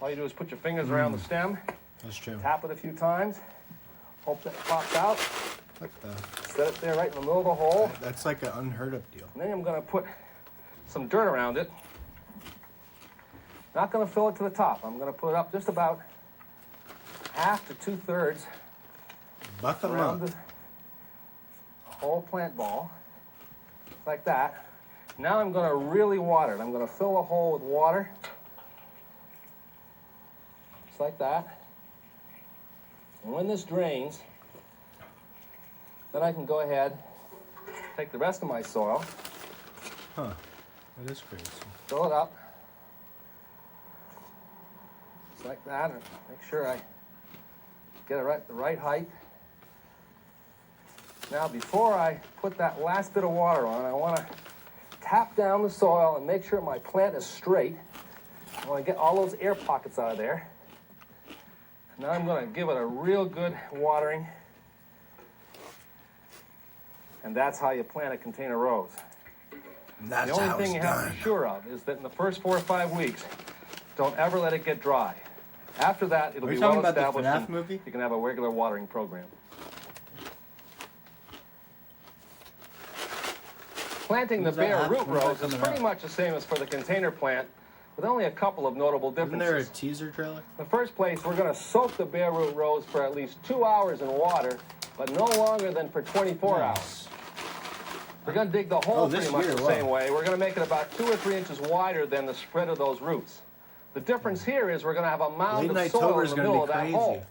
All you do is put your fingers around the stem, That's true. tap it a few times, hope that it pops out, What the? set it there right in the middle of the hole, That's like an unheard of deal. and then I'm going to put some dirt around it. Not going to fill it to the top. I'm going to put it up just about half to 2/3 Buck 'em around up. the whole plant ball, like that. Now I'm going to really water it. I'm going to fill the hole with water, just like that. And when this drains, then I can go ahead, take the rest of my soil, Huh. That is crazy. fill it up, just like that, and make sure I get it right the right height. Now, before I put that last bit of water on, I want to tap down the soil and make sure my plant is straight. I want to get all those air pockets out of there. Now I'm going to give it a real good watering. And that's how you plant a container rose. That's the only how thing it's you have to done. be sure of is that in the first 4 or 5 weeks, don't ever let it get dry. After that, it'll Are be you talking well about the established FNAF and movie? you can have a regular watering program. Planting the When's that bare happen? root When's that rose is coming pretty out? much the same as for the container plant, with only a couple of notable Isn't differences. there a teaser trailer? In the first place, we're going to soak the bare root rose for at least 2 hours in water, but no longer than for 24 hours. We're going to dig the hole this pretty much year, the wow. same way. We're going to make it about 2 or 3 inches wider than the spread of those roots. The difference here is we're going to have a mound Late of soil Nightober in is the going middle to of be that crazy. hole.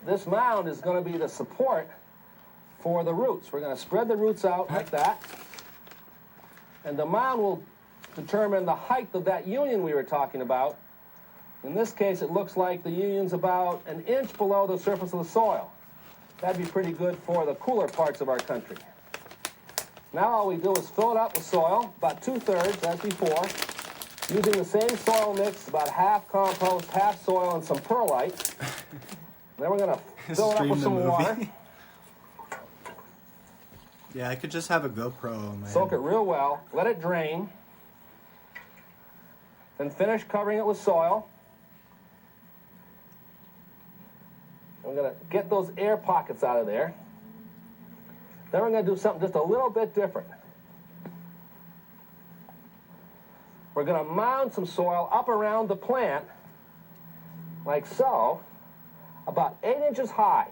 This mound is going to be the support for the roots. We're going to spread the roots out like that. And the mound will determine the height of that union we were talking about. In this case, it looks like the union's about an inch below the surface of the soil. That'd be pretty good for the cooler parts of our country. Now all we do is fill it up with soil, about 2/3 as before, using the same soil mix, about half compost, half soil, and some perlite. Then we're going to fill it up Stream with the some movie. water. Yeah, I could just have a GoPro on my Soak it head. real well, let it drain, then finish covering it with soil. I'm going to get those air pockets out of there. Then we're going to do something just a little bit different. We're going to mound some soil up around the plant, like so, about 8 inches high.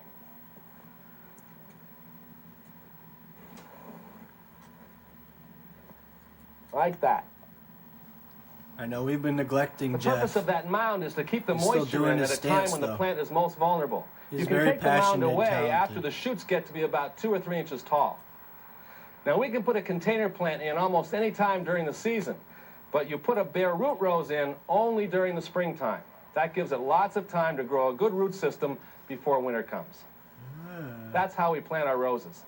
Like that. I know we've been neglecting The Jeff. purpose of that mound is to keep the He's still moisture doing in his at a time stance, when the though. plant is most vulnerable. He's You can very take the mound passionate and away talented. after the shoots get to be about 2 or 3 inches tall. Now we can put a container plant in almost any time during the season, but you put a bare root rose in only during the springtime. That gives it lots of time to grow a good root system before winter comes. That's how we plant our roses.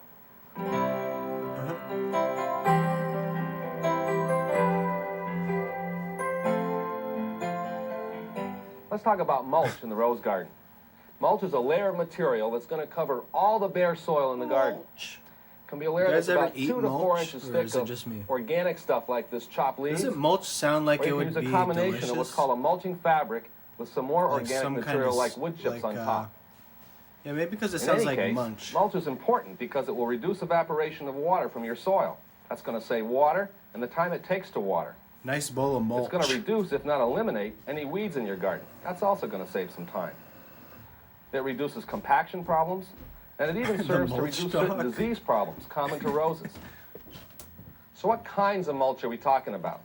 Let's talk about mulch in the rose garden. Mulch is a layer of material that's going to cover all the bare soil in the garden. It can be a layer You guys that's ever about eat 2 to 4 mulch, inches or thick is it of just me? organic stuff like this chopped leaves. Doesn't mulch sound like or it you would can use be a combination delicious? of what's called a mulching fabric with some more Like organic some kind material of like wood chips like, on top. Yeah, maybe because it In sounds any like case, munch. mulch is important because it will reduce evaporation of water from your soil. That's going to save water and the time it takes to water. Nice bowl of mulch. It's going to reduce, if not eliminate, any weeds in your garden. That's also going to save some time. It reduces compaction problems, and it even serves to reduce certain disease problems common to roses. So what kinds of mulch are we talking about?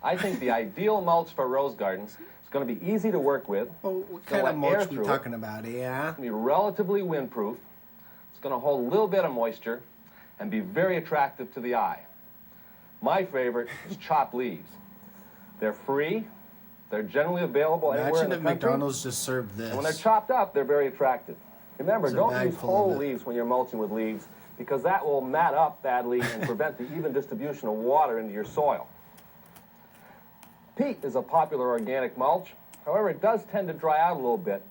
I think the ideal mulch for rose gardens is going to be easy to work with. Well, what kind of mulch are we talking about? Yeah. It's going to be relatively windproof. It's going to hold a little bit of moisture and be very attractive to the eye. My favorite is chopped leaves. They're free. They're generally available anywhere in the Imagine if country. McDonald's just served this. And when they're chopped up, they're very attractive. Remember, It's a don't bag use full of whole it. leaves when you're mulching with leaves because that will mat up badly and prevent the even distribution of water into your soil. Peat is a popular organic mulch. However, it does tend to dry out a little bit.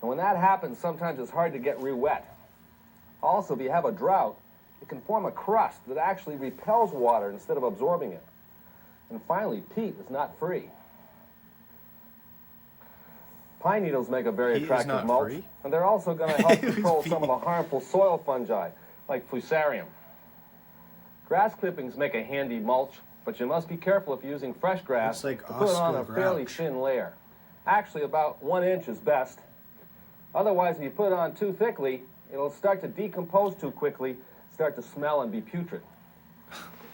And when that happens, sometimes it's hard to get re-wet. Also, if you have a drought, it can form a crust that actually repels water instead of absorbing it. And finally, peat is not free. Pine needles make a very Peat is attractive not mulch, free? and they're also going to help control some of the harmful soil fungi, like fusarium. Grass clippings make a handy mulch, but you must be careful if you're using fresh grass Looks like to put it on a Oscar fairly Grouch. thin layer. Actually, about 1 inch is best. Otherwise, if you put it on too thickly, it'll start to decompose too quickly, start to smell and be putrid.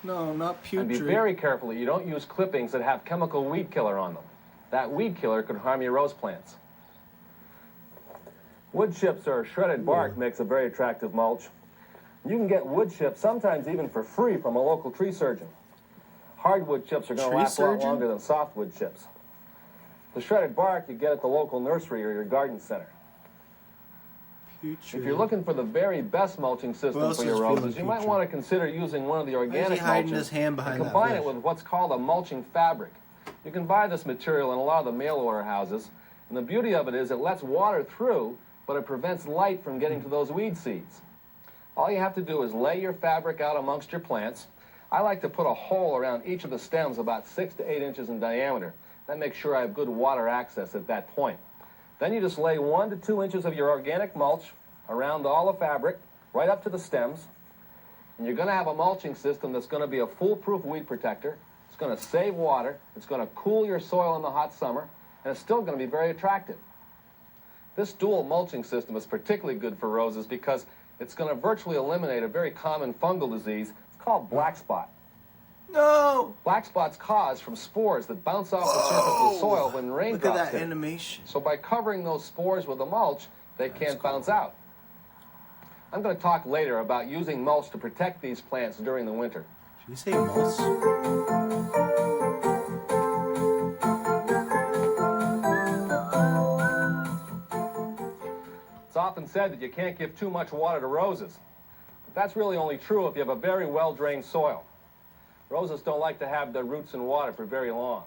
No, not putrid. And be very careful that you don't use clippings that have chemical weed killer on them. That weed killer could harm your rose plants. Wood chips or shredded bark makes a very attractive mulch. You can get wood chips sometimes even for free from a local tree surgeon. Hardwood chips are going to Tree last a lot surgeon? longer than softwood chips. The shredded bark you get at the local nursery or your garden center. Putrid. If you're looking for the very best mulching Who system else for your is feeling roses, you might putrid? want to consider using one of the organic hiding mulches his hand and behind that combine it bush? with what's called a mulching fabric. You can buy this material in a lot of the mail order houses, and the beauty of it is it lets water through, but it prevents light from getting to those weed seeds. All you have to do is lay your fabric out amongst your plants. I like to put a hole around each of the stems about 6 to 8 inches in diameter. That makes sure I have good water access at that point. Then you just lay 1 to 2 inches of your organic mulch around all the fabric, right up to the stems. And you're going to have a mulching system that's going to be a foolproof weed protector. It's going to save water. It's going to cool your soil in the hot summer. And it's still going to be very attractive. This dual mulching system is particularly good for roses because it's going to virtually eliminate a very common fungal disease. It's called black spot. No! Black spot's caused from spores that bounce off the surface of the soil when raindrops Look at that hit. animation. So by covering those spores with the mulch, they can't bounce out. I'm going to talk later about using mulch to protect these plants during the winter. Did you say mulch? It's often said that you can't give too much water to roses. But that's really only true if you have a very well-drained soil. Roses don't like to have their roots in water for very long.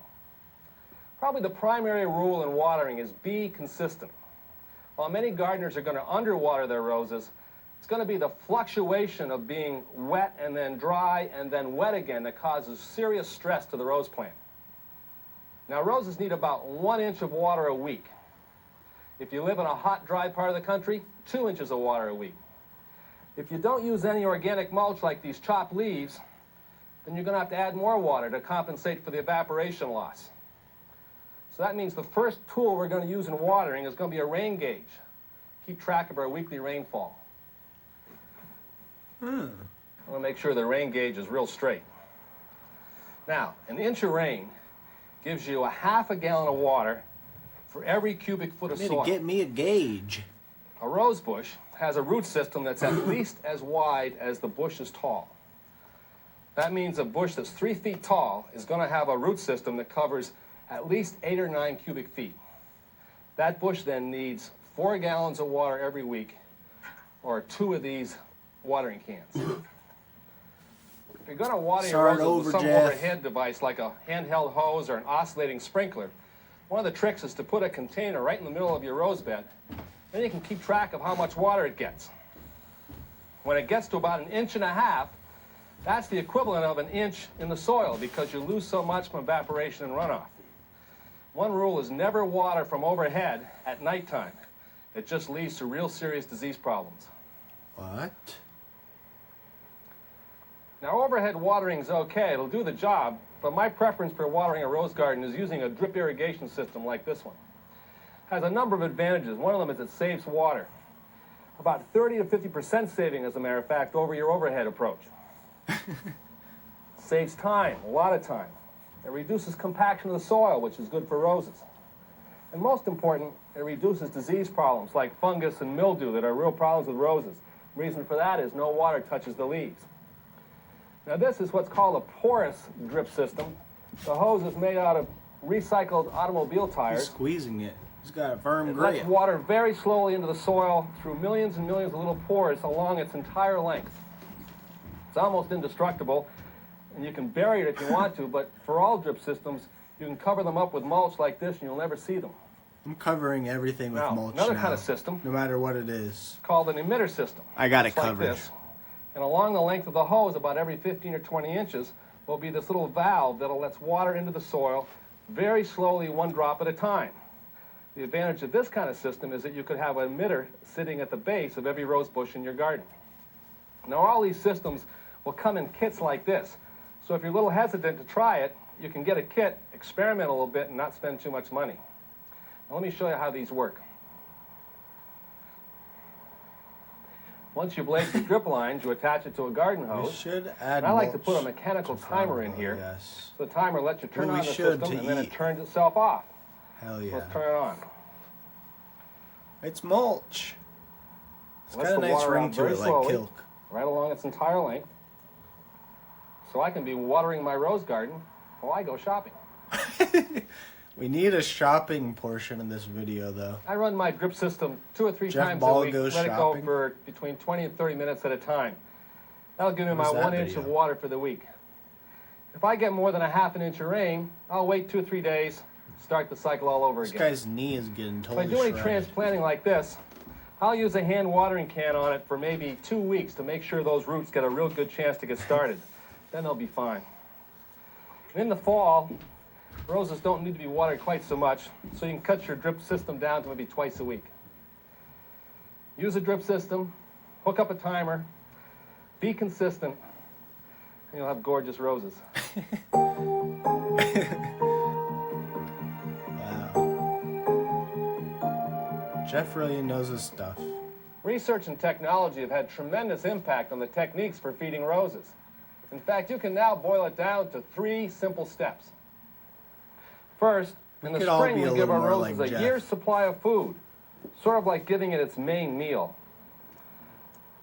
Probably the primary rule in watering is be consistent. While many gardeners are going to underwater their roses, it's going to be the fluctuation of being wet and then dry and then wet again that causes serious stress to the rose plant. Now, roses need about 1 inch of water a week. If you live in a hot, dry part of the country, 2 inches of water a week. If you don't use any organic mulch like these chopped leaves, then you're going to have to add more water to compensate for the evaporation loss. So that means the first tool we're going to use in watering is going to be a rain gauge. Keep track of our weekly rainfall. I want to make sure the rain gauge is real straight. Now, 1 inch of rain gives you a ½ gallon of water for every cubic foot of soil. Get me a gauge. A rose bush has a root system that's at least as wide as the bush is tall. That means a bush that's 3 feet tall is going to have a root system that covers at least 8 or 9 cubic feet. That bush then needs 4 gallons of water every week, or 2 of these watering cans. If you're going to water your roses with some overhead device like a handheld hose or an oscillating sprinkler, one of the tricks is to put a container right in the middle of your rose bed. Then you can keep track of how much water it gets. When it gets to about 1.5 inches, that's the equivalent of 1 inch in the soil because you lose so much from evaporation and runoff. One rule is never water from overhead at nighttime. It just leads to real serious disease problems. What? Now, overhead watering's okay. It'll do the job, but my preference for watering a rose garden is using a drip irrigation system like this one. It has a number of advantages. One of them is it saves water. About 30 to 50% saving, as a matter of fact, over your overhead approach. Saves time, a lot of time. It reduces compaction of the soil, which is good for roses. And most important, it reduces disease problems like fungus and mildew that are real problems with roses. The reason for that is no water touches the leaves. Now this is what's called a porous drip system. The hose is made out of recycled automobile tires. He's squeezing it. He's got a firm It grip. lets water very slowly into the soil through millions and millions of little pores along its entire length. It's almost indestructible, and you can bury it if you want to, but for all drip systems, you can cover them up with mulch like this and you'll never see them. I'm covering everything with Now, mulch another now, kind of system, no matter what it is. called an emitter system. I got it It's like covered. this. And along the length of the hose, about every 15 or 20 inches, will be this little valve that'll let water into the soil very slowly, one drop at a time. The advantage of this kind of system is that you could have an emitter sitting at the base of every rose bush in your garden. Now, all these systems will come in kits like this. So if you're a little hesitant to try it, you can get a kit, experiment a little bit, and not spend too much money. Now, let me show you how these work. Once you've laid the drip lines, you attach it to a garden hose. We should add And I like to mulch put a mechanical timer in here. Yes. So the timer lets you turn Well, on we the should system, to and then it eat. turns itself off. Hell yeah. Let's turn it on. It's mulch. It's Lets got a the nice water ring out to very it, like slowly, kilk. right along its entire length. So I can be watering my rose garden while I go shopping. We need a shopping portion in this video, though. I run my drip system 2 or 3 Jeff times Ball a week. goes Let shopping? it go for between 20 and 30 minutes at a time. That'll give me What is my that 1 inch video? of water for the week. If I get more than a half an inch of rain, I'll wait 2 or 3 days, start the cycle all over This again. guy's knee is getting If I totally do any shredded. transplanting like this, I'll use a hand watering can on it for maybe 2 weeks to make sure those roots get a real good chance to get started. Then they'll be fine. And in the fall, roses don't need to be watered quite so much, so you can cut your drip system down to maybe twice a week. Use a drip system, hook up a timer, be consistent, and you'll have gorgeous roses. Jeff really knows his stuff. Research and technology have had tremendous impact on the techniques for feeding roses. In fact, you can now boil it down to 3 simple steps. First, in the could all spring, be we a give little our more roses like a Jeff. year's supply of food, sort of like giving it its main meal.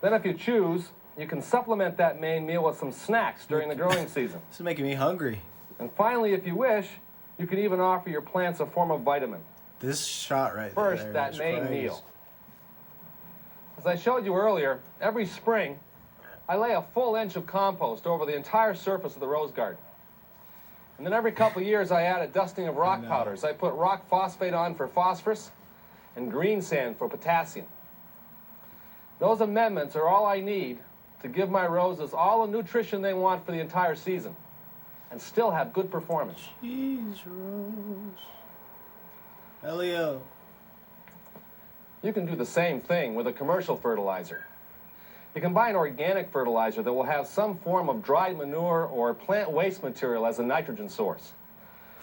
Then if you choose, you can supplement that main meal with some snacks during the growing season. This is making me hungry. And finally, if you wish, you can even offer your plants a form of vitamin. This shot right First, there. that is main crazy. meal. As I showed you earlier, every spring, I lay a full inch of compost over the entire surface of the rose garden. And then every couple of years, I add a dusting of rock powders. I put rock phosphate on for phosphorus and green sand for potassium. Those amendments are all I need to give my roses all the nutrition they want for the entire season and still have good performance. Jeez, Rose. Elio. You can do the same thing with a commercial fertilizer. You can buy an organic fertilizer that will have some form of dried manure or plant waste material as a nitrogen source.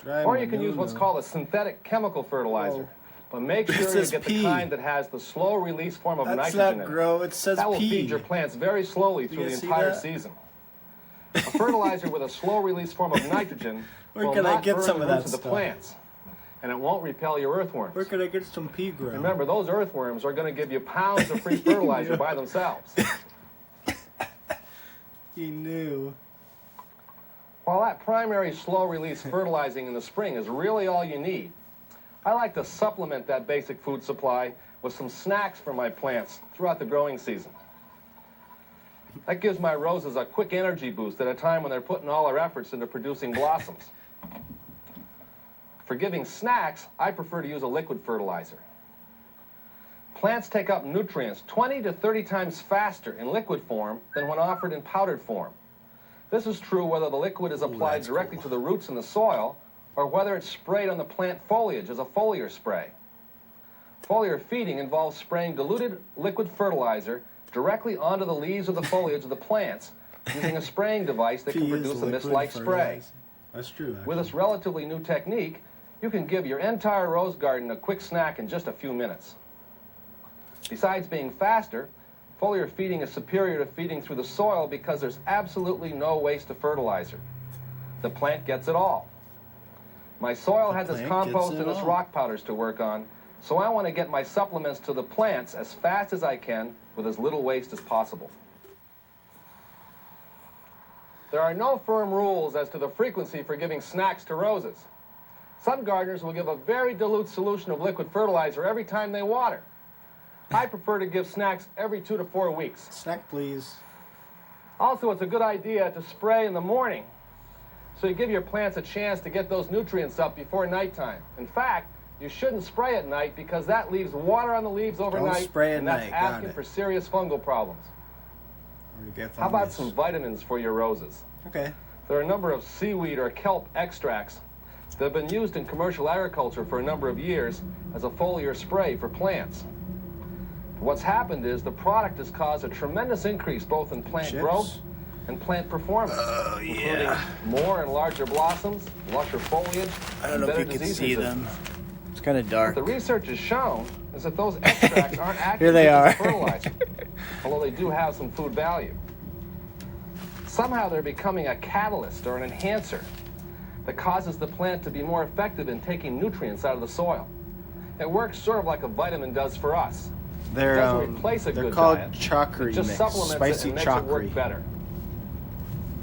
Or you can use what's called a synthetic chemical fertilizer. But make It sure you says get pea. the kind that has the slow release form of That's nitrogen not in grow, it. it says that will pea. feed your plants very slowly You through the guys see entire that? season. A fertilizer with a slow release form of nitrogen Where will can I not get burn some the of that roots of the stuff? plants, and it won't repel your earthworms. Where can I get some pea grow? Remember, those earthworms are going to give you pounds of free fertilizer by themselves. He knew. While that primary slow-release fertilizing in the spring is really all you need, I like to supplement that basic food supply with some snacks for my plants throughout the growing season. That gives my roses a quick energy boost at a time when they're putting all their efforts into producing blossoms. For giving snacks, I prefer to use a liquid fertilizer. Plants take up nutrients 20 to 30 times faster in liquid form than when offered in powdered form. This is true whether the liquid is applied directly to the roots in the soil or whether it's sprayed on the plant foliage as a foliar spray. Foliar feeding involves spraying diluted liquid fertilizer directly onto the leaves of the foliage of the plants using a spraying device that can produce a mist-like spray. That's true. With this relatively new technique, you can give your entire rose garden a quick snack in just a few minutes. Besides being faster, foliar feeding is superior to feeding through the soil because there's absolutely no waste of fertilizer. The plant gets it all. My soil has its compost and its rock powders to work on, so I want to get my supplements to the plants as fast as I can with as little waste as possible. There are no firm rules as to the frequency for giving snacks to roses. Some gardeners will give a very dilute solution of liquid fertilizer every time they water. I prefer to give snacks every 2 to 4 weeks. Snack, please. Also, it's a good idea to spray in the morning, so you give your plants a chance to get those nutrients up before nighttime. In fact, you shouldn't spray at night because that leaves water on the leaves overnight. Don't spray at and that's night. Got asking it. for serious fungal problems. Or you get How about fungus. some vitamins for your roses? Okay. There are a number of seaweed or kelp extracts that have been used in commercial agriculture for a number of years as a foliar spray for plants. What's happened is the product has caused a tremendous increase both in plant growth and plant performance, including more and larger blossoms, lusher foliage, I don't and know if better you can disease see resistance. them. It's kind of dark. What the research has shown is that those extracts aren't active Here they as are. fertilizer, although they do have some food value. Somehow they're becoming a catalyst or an enhancer that causes the plant to be more effective in taking nutrients out of the soil. It works sort of like a vitamin does for us. It doesn't replace a They're good called diet. chakri It just mix, supplements spicy it and makes it work chakri. better.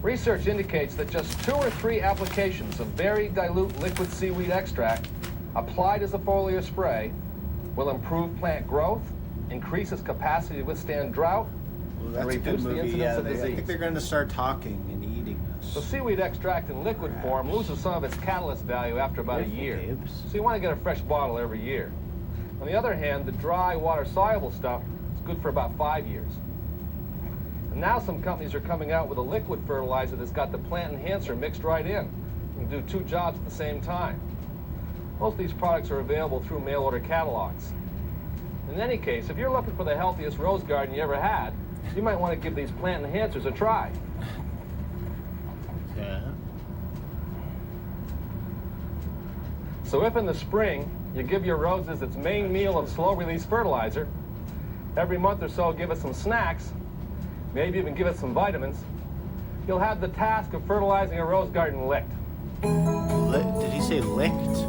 Research indicates that just 2 or 3 applications of very dilute liquid seaweed extract applied as a foliar spray will improve plant growth, increase its capacity to withstand drought, Well, and that's a good reduce the movie. incidence Yeah, of I disease. think they're going to start talking and eating us. The seaweed extract in liquid form loses some of its catalyst value after about a year. So you want to get a fresh bottle every year. On the other hand, the dry, water-soluble stuff is good for about 5 years. And now some companies are coming out with a liquid fertilizer that's got the plant enhancer mixed right in. You can do 2 jobs at the same time. Most of these products are available through mail-order catalogs. In any case, if you're looking for the healthiest rose garden you ever had, you might want to give these plant enhancers a try. Yeah. So if in the spring you give your roses its main meal of slow-release fertilizer, every month or so give it some snacks, maybe even give it some vitamins, you'll have the task of fertilizing a rose garden licked. Did he say licked?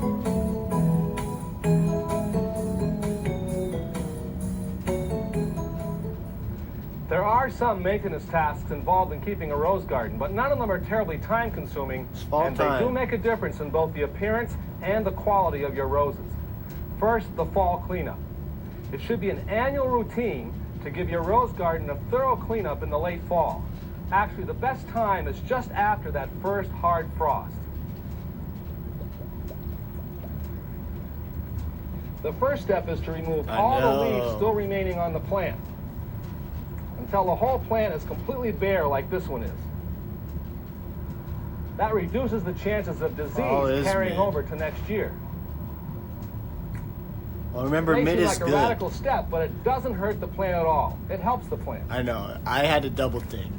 There are some maintenance tasks involved in keeping a rose garden, but none of them are terribly time-consuming, and they do make a difference in both the appearance and the quality of your roses. First, the fall cleanup. It should be an annual routine to give your rose garden a thorough cleanup in the late fall. Actually, the best time is just after that first hard frost. The first step is to remove all the leaves still remaining on the plant until the whole plant is completely bare like this one is. That reduces the chances of disease carrying over to next year. Well, remember, It may mid seem is like good. a radical step, but it doesn't hurt the plant at all. It helps the plant. I know. I had to double think.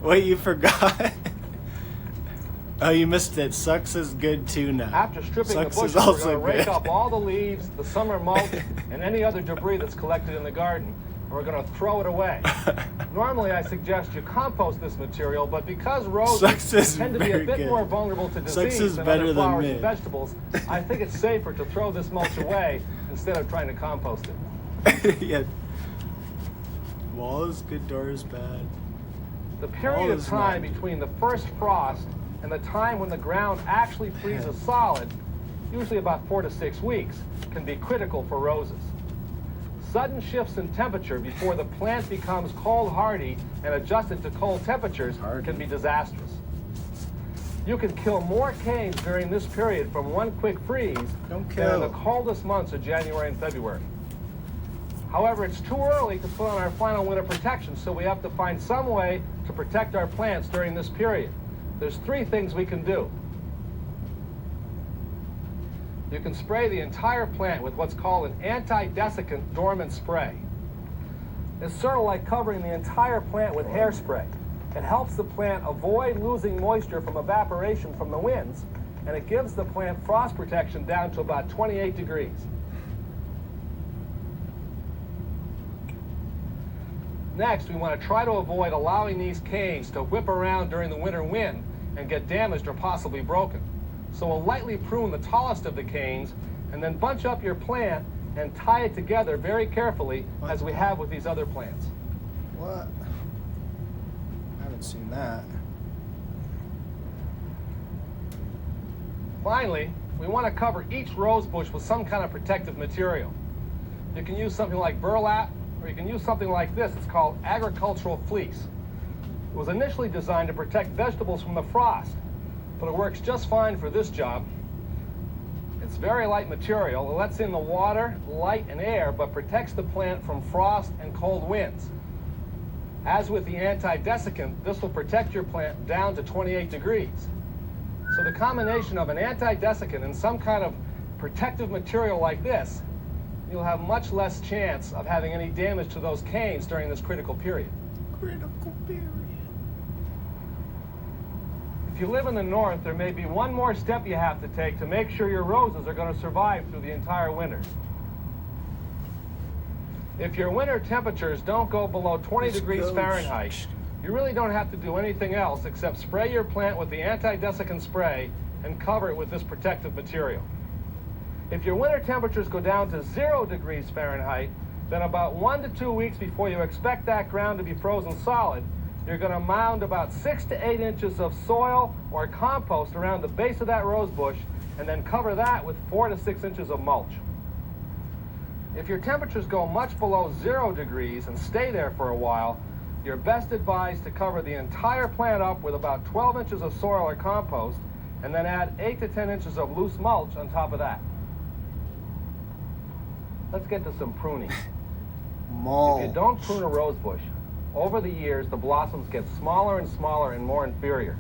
Wait, you forgot? Oh, you missed it. Sucks is good too now. After stripping Sucks the is bushes, we're also going to rake good. up all the leaves, the summer mulch, and any other debris that's collected in the garden, and we're going to throw it away. Normally, I suggest you compost this material, but because Sucks roses is tend to be a very bit good. more vulnerable to Sucks disease is than better other than flowers mid. and vegetables, I think it's safer to throw this mulch away instead of trying to compost it. Yeah. Wall is good, door is bad. The period All of is time not. between the first frost and the time when the ground actually freezes solid, usually about 4 to 6 weeks, can be critical for roses. Sudden shifts in temperature before the plant becomes cold hardy and adjusted to cold temperatures can be disastrous. You can kill more canes during this period from one quick freeze than in the coldest months of January and February. However, it's too early to put on our final winter protection, so we have to find some way to protect our plants during this period. There's 3 things we can do. you can spray the entire plant with what's called an anti-desiccant dormant spray. It's sort of like covering the entire plant with hairspray. It helps the plant avoid losing moisture from evaporation from the winds, and it gives the plant frost protection down to about 28 degrees. Next, we want to try to avoid allowing these canes to whip around during the winter wind and get damaged or possibly broken. So we'll lightly prune the tallest of the canes and then bunch up your plant and tie it together very carefully as we have with these other plants. What? I haven't seen that. Finally, we want to cover each rose bush with some kind of protective material. You can use something like burlap, or you can use something like this. It's called agricultural fleece. It was initially designed to protect vegetables from the frost, but it works just fine for this job. It's very light material. It lets in the water, light, and air, but protects the plant from frost and cold winds. As with the anti-desiccant, this will protect your plant down to 28 degrees. So the combination of an anti-desiccant and some kind of protective material like this, you'll have much less chance of having any damage to those canes during this critical period. Critical period. If you live in the north, there may be one more step you have to take to make sure your roses are going to survive through the entire winter. If your winter temperatures don't go below 20 degrees Fahrenheit, you really don't have to do anything else except spray your plant with the anti-desiccant spray and cover it with this protective material. If your winter temperatures go down to 0 degrees Fahrenheit, then about 1 to 2 weeks before you expect that ground to be frozen solid, you're going to mound about 6 to 8 inches of soil or compost around the base of that rose bush and then cover that with 4 to 6 inches of mulch. If your temperatures go much below 0 degrees and stay there for a while, you're best advised to cover the entire plant up with about 12 inches of soil or compost and then add 8 to 10 inches of loose mulch on top of that. Let's get to some pruning. If you don't prune a rose bush, over the years the blossoms get smaller and smaller and more inferior.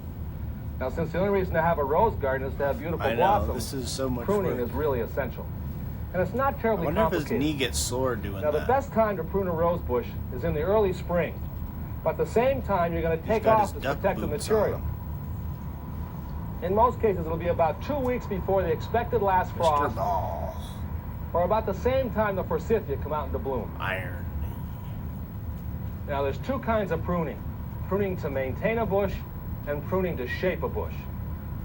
Now, since the only reason to have a rose garden is to have beautiful blossoms, this is so much pruning work. is really essential. And it's not terribly I wonder complicated. if his knee gets sore doing Now, that. the best time to prune a rose bush is in the early spring. But at the same time, you're going to take got off his the duck protective boots material. In most cases, it'll be about 2 weeks before the expected last frost, or about the same time the forsythia come out into bloom. Iron. Now, there's two kinds of pruning. Pruning to maintain a bush and pruning to shape a bush.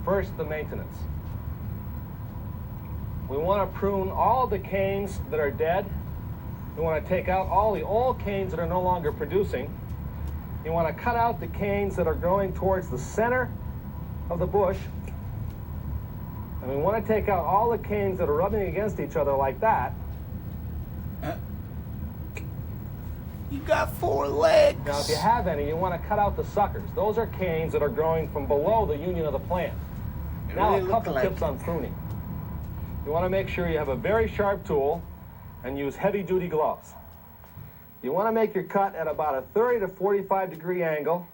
First, the maintenance. We want to prune all the canes that are dead. We want to take out all the old canes that are no longer producing. You want to cut out the canes that are growing towards the center of the bush. And we want to take out all the canes that are rubbing against each other like that. You got 4 legs. Now, if you have any, you want to cut out the suckers. Those are canes that are growing from below the union of the plant. Now, a couple tips on pruning. You want to make sure you have a very sharp tool and use heavy-duty gloves. You want to make your cut at about a 30 to 45 degree angle,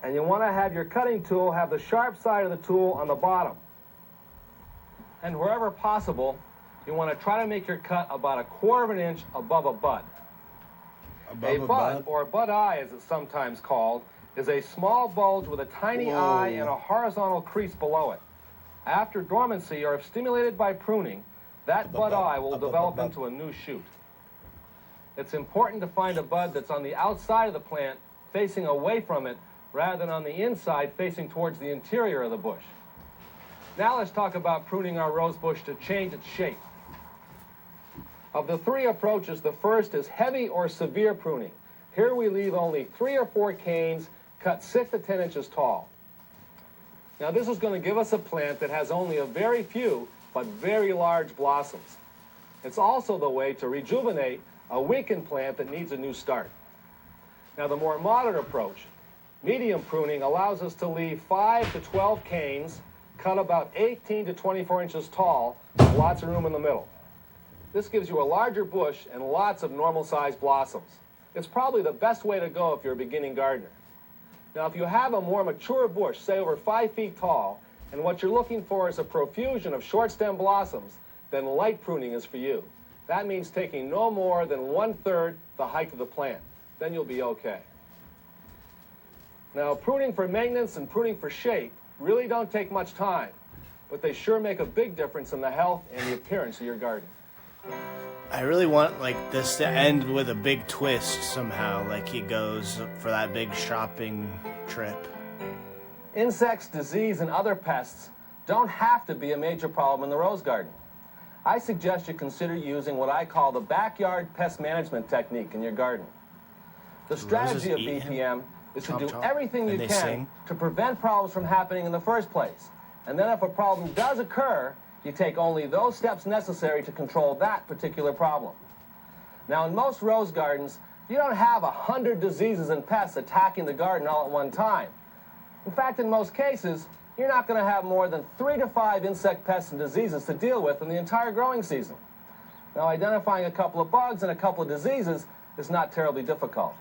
and you want to have your cutting tool have the sharp side of the tool on the bottom. And wherever possible, you want to try to make your cut about 1/4 of an inch above a bud. A bud, or a bud eye as it's sometimes called, is a small bulge with a tiny eye and a horizontal crease below it. After dormancy or if stimulated by pruning, that bud eye will develop into a new shoot. It's important to find a bud that's on the outside of the plant, facing away from it, rather than on the inside, facing towards the interior of the bush. Now let's talk about pruning our rose bush to change its shape. Of the 3 approaches, the first is heavy or severe pruning. Here we leave only 3 or 4 canes cut 6 to 10 inches tall. Now this is going to give us a plant that has only a very few but very large blossoms. It's also the way to rejuvenate a weakened plant that needs a new start. Now the more moderate approach, medium pruning, allows us to leave 5 to 12 canes cut about 18 to 24 inches tall, with lots of room in the middle. This gives you a larger bush and lots of normal-sized blossoms. It's probably the best way to go if you're a beginning gardener. Now, if you have a more mature bush, say over 5 feet tall, and what you're looking for is a profusion of short stem blossoms, then light pruning is for you. That means taking no more than 1/3 the height of the plant. Then you'll be okay. Now, pruning for maintenance and pruning for shape really don't take much time, but they sure make a big difference in the health and the appearance of your garden. I really want like this to end with a big twist somehow, like he goes for that big shopping trip. Insects, disease, and other pests don't have to be a major problem in the rose garden. I suggest you consider using what I call the backyard pest management technique in your garden. The strategy of BPM is to do everything you can to prevent problems from happening in the first place. And then if a problem does occur, you take only those steps necessary to control that particular problem. Now, in most rose gardens, you don't have 100 diseases and pests attacking the garden all at one time. In fact, in most cases, you're not going to have more than 3 to 5 insect pests and diseases to deal with in the entire growing season. Now, identifying a couple of bugs and a couple of diseases is not terribly difficult.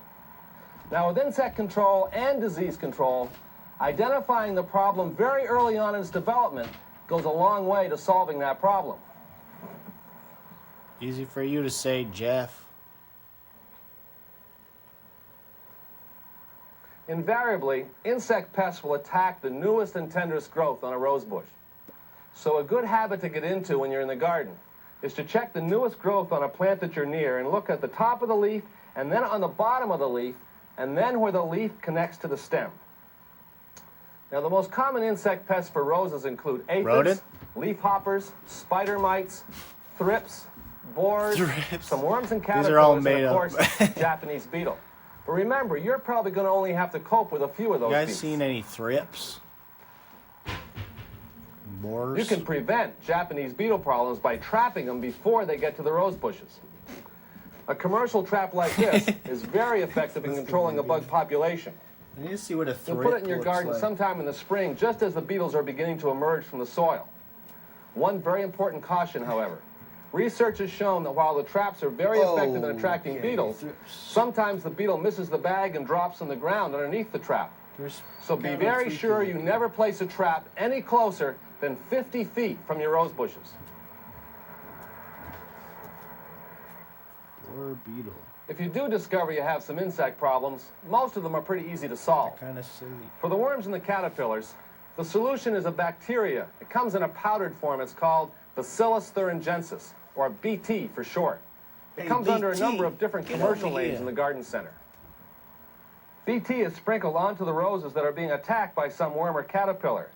Now, with insect control and disease control, identifying the problem very early on in its development goes a long way to solving that problem. Easy for you to say, Jeff. Invariably, insect pests will attack the newest and tenderest growth on a rose bush. So a good habit to get into when you're in the garden is to check the newest growth on a plant that you're near and look at the top of the leaf and then on the bottom of the leaf and then where the leaf connects to the stem. Now, the most common insect pests for roses include aphids, leafhoppers, spider mites, thrips, borers, some worms and caterpillars, These are all and made of up. course, Japanese beetle. But remember, you're probably going to only have to cope with a few of those You guys beasts. seen any thrips? Borers? You can prevent Japanese beetle problems by trapping them before they get to the rose bushes. A commercial trap like this is very effective in controlling a bug population. I need to see what a thrip You'll put it in your looks garden like. sometime in the spring, just as the beetles are beginning to emerge from the soil. One very important caution, however. Research has shown that while the traps are very effective in attracting beetles, sometimes the beetle misses the bag and drops on the ground underneath the trap. So be very sure you never place a trap any closer than 50 feet from your rose bushes. Or beetle. If you do discover you have some insect problems, most of them are pretty easy to solve. Kind of silly. For the worms and the caterpillars, the solution is a bacteria. It comes in a powdered form. It's called Bacillus thuringiensis, or BT for short. It comes under a number of different commercial names in the garden center. BT is sprinkled onto the roses that are being attacked by some worm or caterpillar.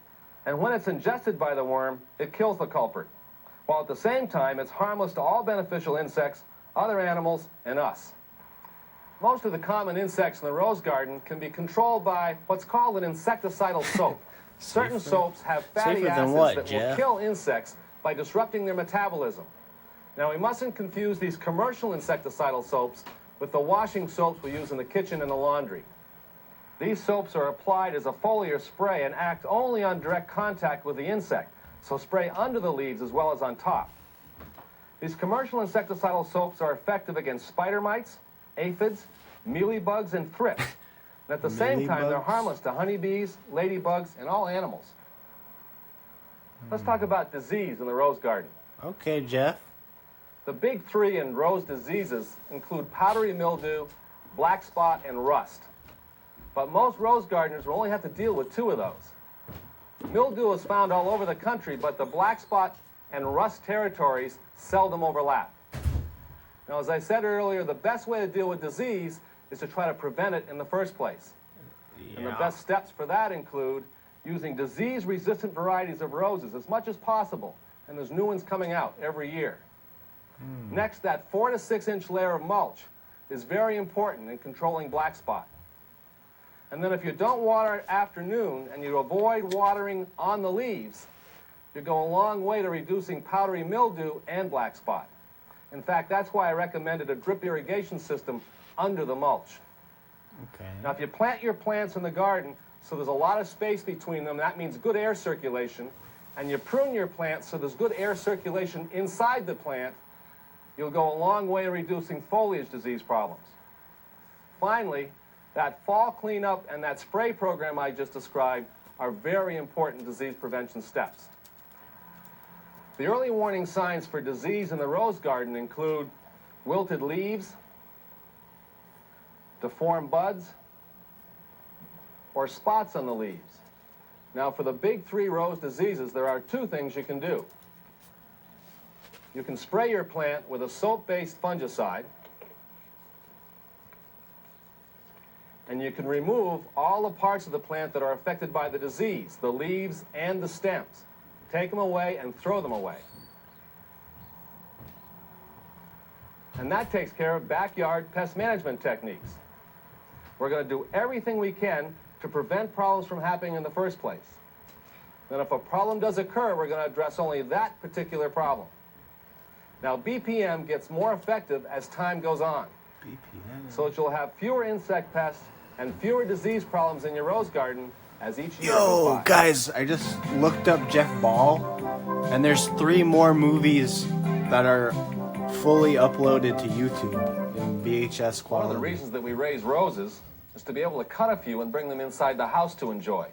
And when it's ingested by the worm, it kills the culprit. While at the same time, it's harmless to all beneficial insects, other animals, and us. Most of the common insects in the rose garden can be controlled by what's called an insecticidal soap. Certain soaps have fatty acids that will kill insects by disrupting their metabolism. Now, we mustn't confuse these commercial insecticidal soaps with the washing soaps we use in the kitchen and the laundry. These soaps are applied as a foliar spray and act only on direct contact with the insect, so spray under the leaves as well as on top. These commercial insecticidal soaps are effective against spider mites, aphids, mealybugs, and thrips. And at the same time, they're harmless to honeybees, ladybugs, and all animals. Let's talk about disease in the rose garden. Okay, Jeff. The big three in rose diseases include powdery mildew, black spot, and rust. But most rose gardeners will only have to deal with 2 of those. Mildew is found all over the country, but the black spot and rust territories seldom overlap. Now, as I said earlier, the best way to deal with disease is to try to prevent it in the first place. And the best steps for that include using disease-resistant varieties of roses as much as possible, and there's new ones coming out every year. Next, that 4 to 6 inch layer of mulch is very important in controlling black spot. And then if you don't water at afternoon and you avoid watering on the leaves, you go a long way to reducing powdery mildew and black spot. In fact, that's why I recommended a drip irrigation system under the mulch. Okay. Now, if you plant your plants in the garden so there's a lot of space between them, that means good air circulation, and you prune your plants so there's good air circulation inside the plant, you'll go a long way in reducing foliage disease problems. Finally, that fall cleanup and that spray program I just described are very important disease prevention steps. The early warning signs for disease in the rose garden include wilted leaves, deformed buds, or spots on the leaves. Now, for the big 3 rose diseases, there are 2 things you can do. You can spray your plant with a soap-based fungicide, and you can remove all the parts of the plant that are affected by the disease, the leaves and the stems. Take them away and throw them away. And that takes care of backyard pest management techniques. We're going to do everything we can to prevent problems from happening in the first place. Then if a problem does occur, we're going to address only that particular problem. Now, BPM gets more effective as time goes on. BPM. So that you'll have fewer insect pests and fewer disease problems in your rose garden as each year goes by. Yo, guys, I just looked up Jeff Ball, and there's 3 more movies that are fully uploaded to YouTube in VHS quality. One of the reasons that we raise roses is to be able to cut a few and bring them inside the house to enjoy.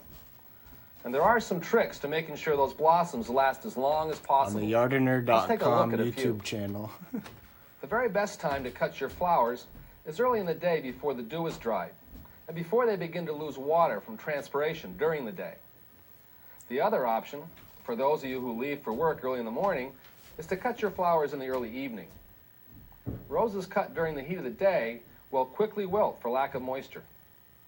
And there are some tricks to making sure those blossoms last as long as possible. On the Yardening.com YouTube YouTube channel. The very best time to cut your flowers is early in the day before the dew is dried, and before they begin to lose water from transpiration during the day. The other option, for those of you who leave for work early in the morning, is to cut your flowers in the early evening. Roses cut during the heat of the day will quickly wilt for lack of moisture.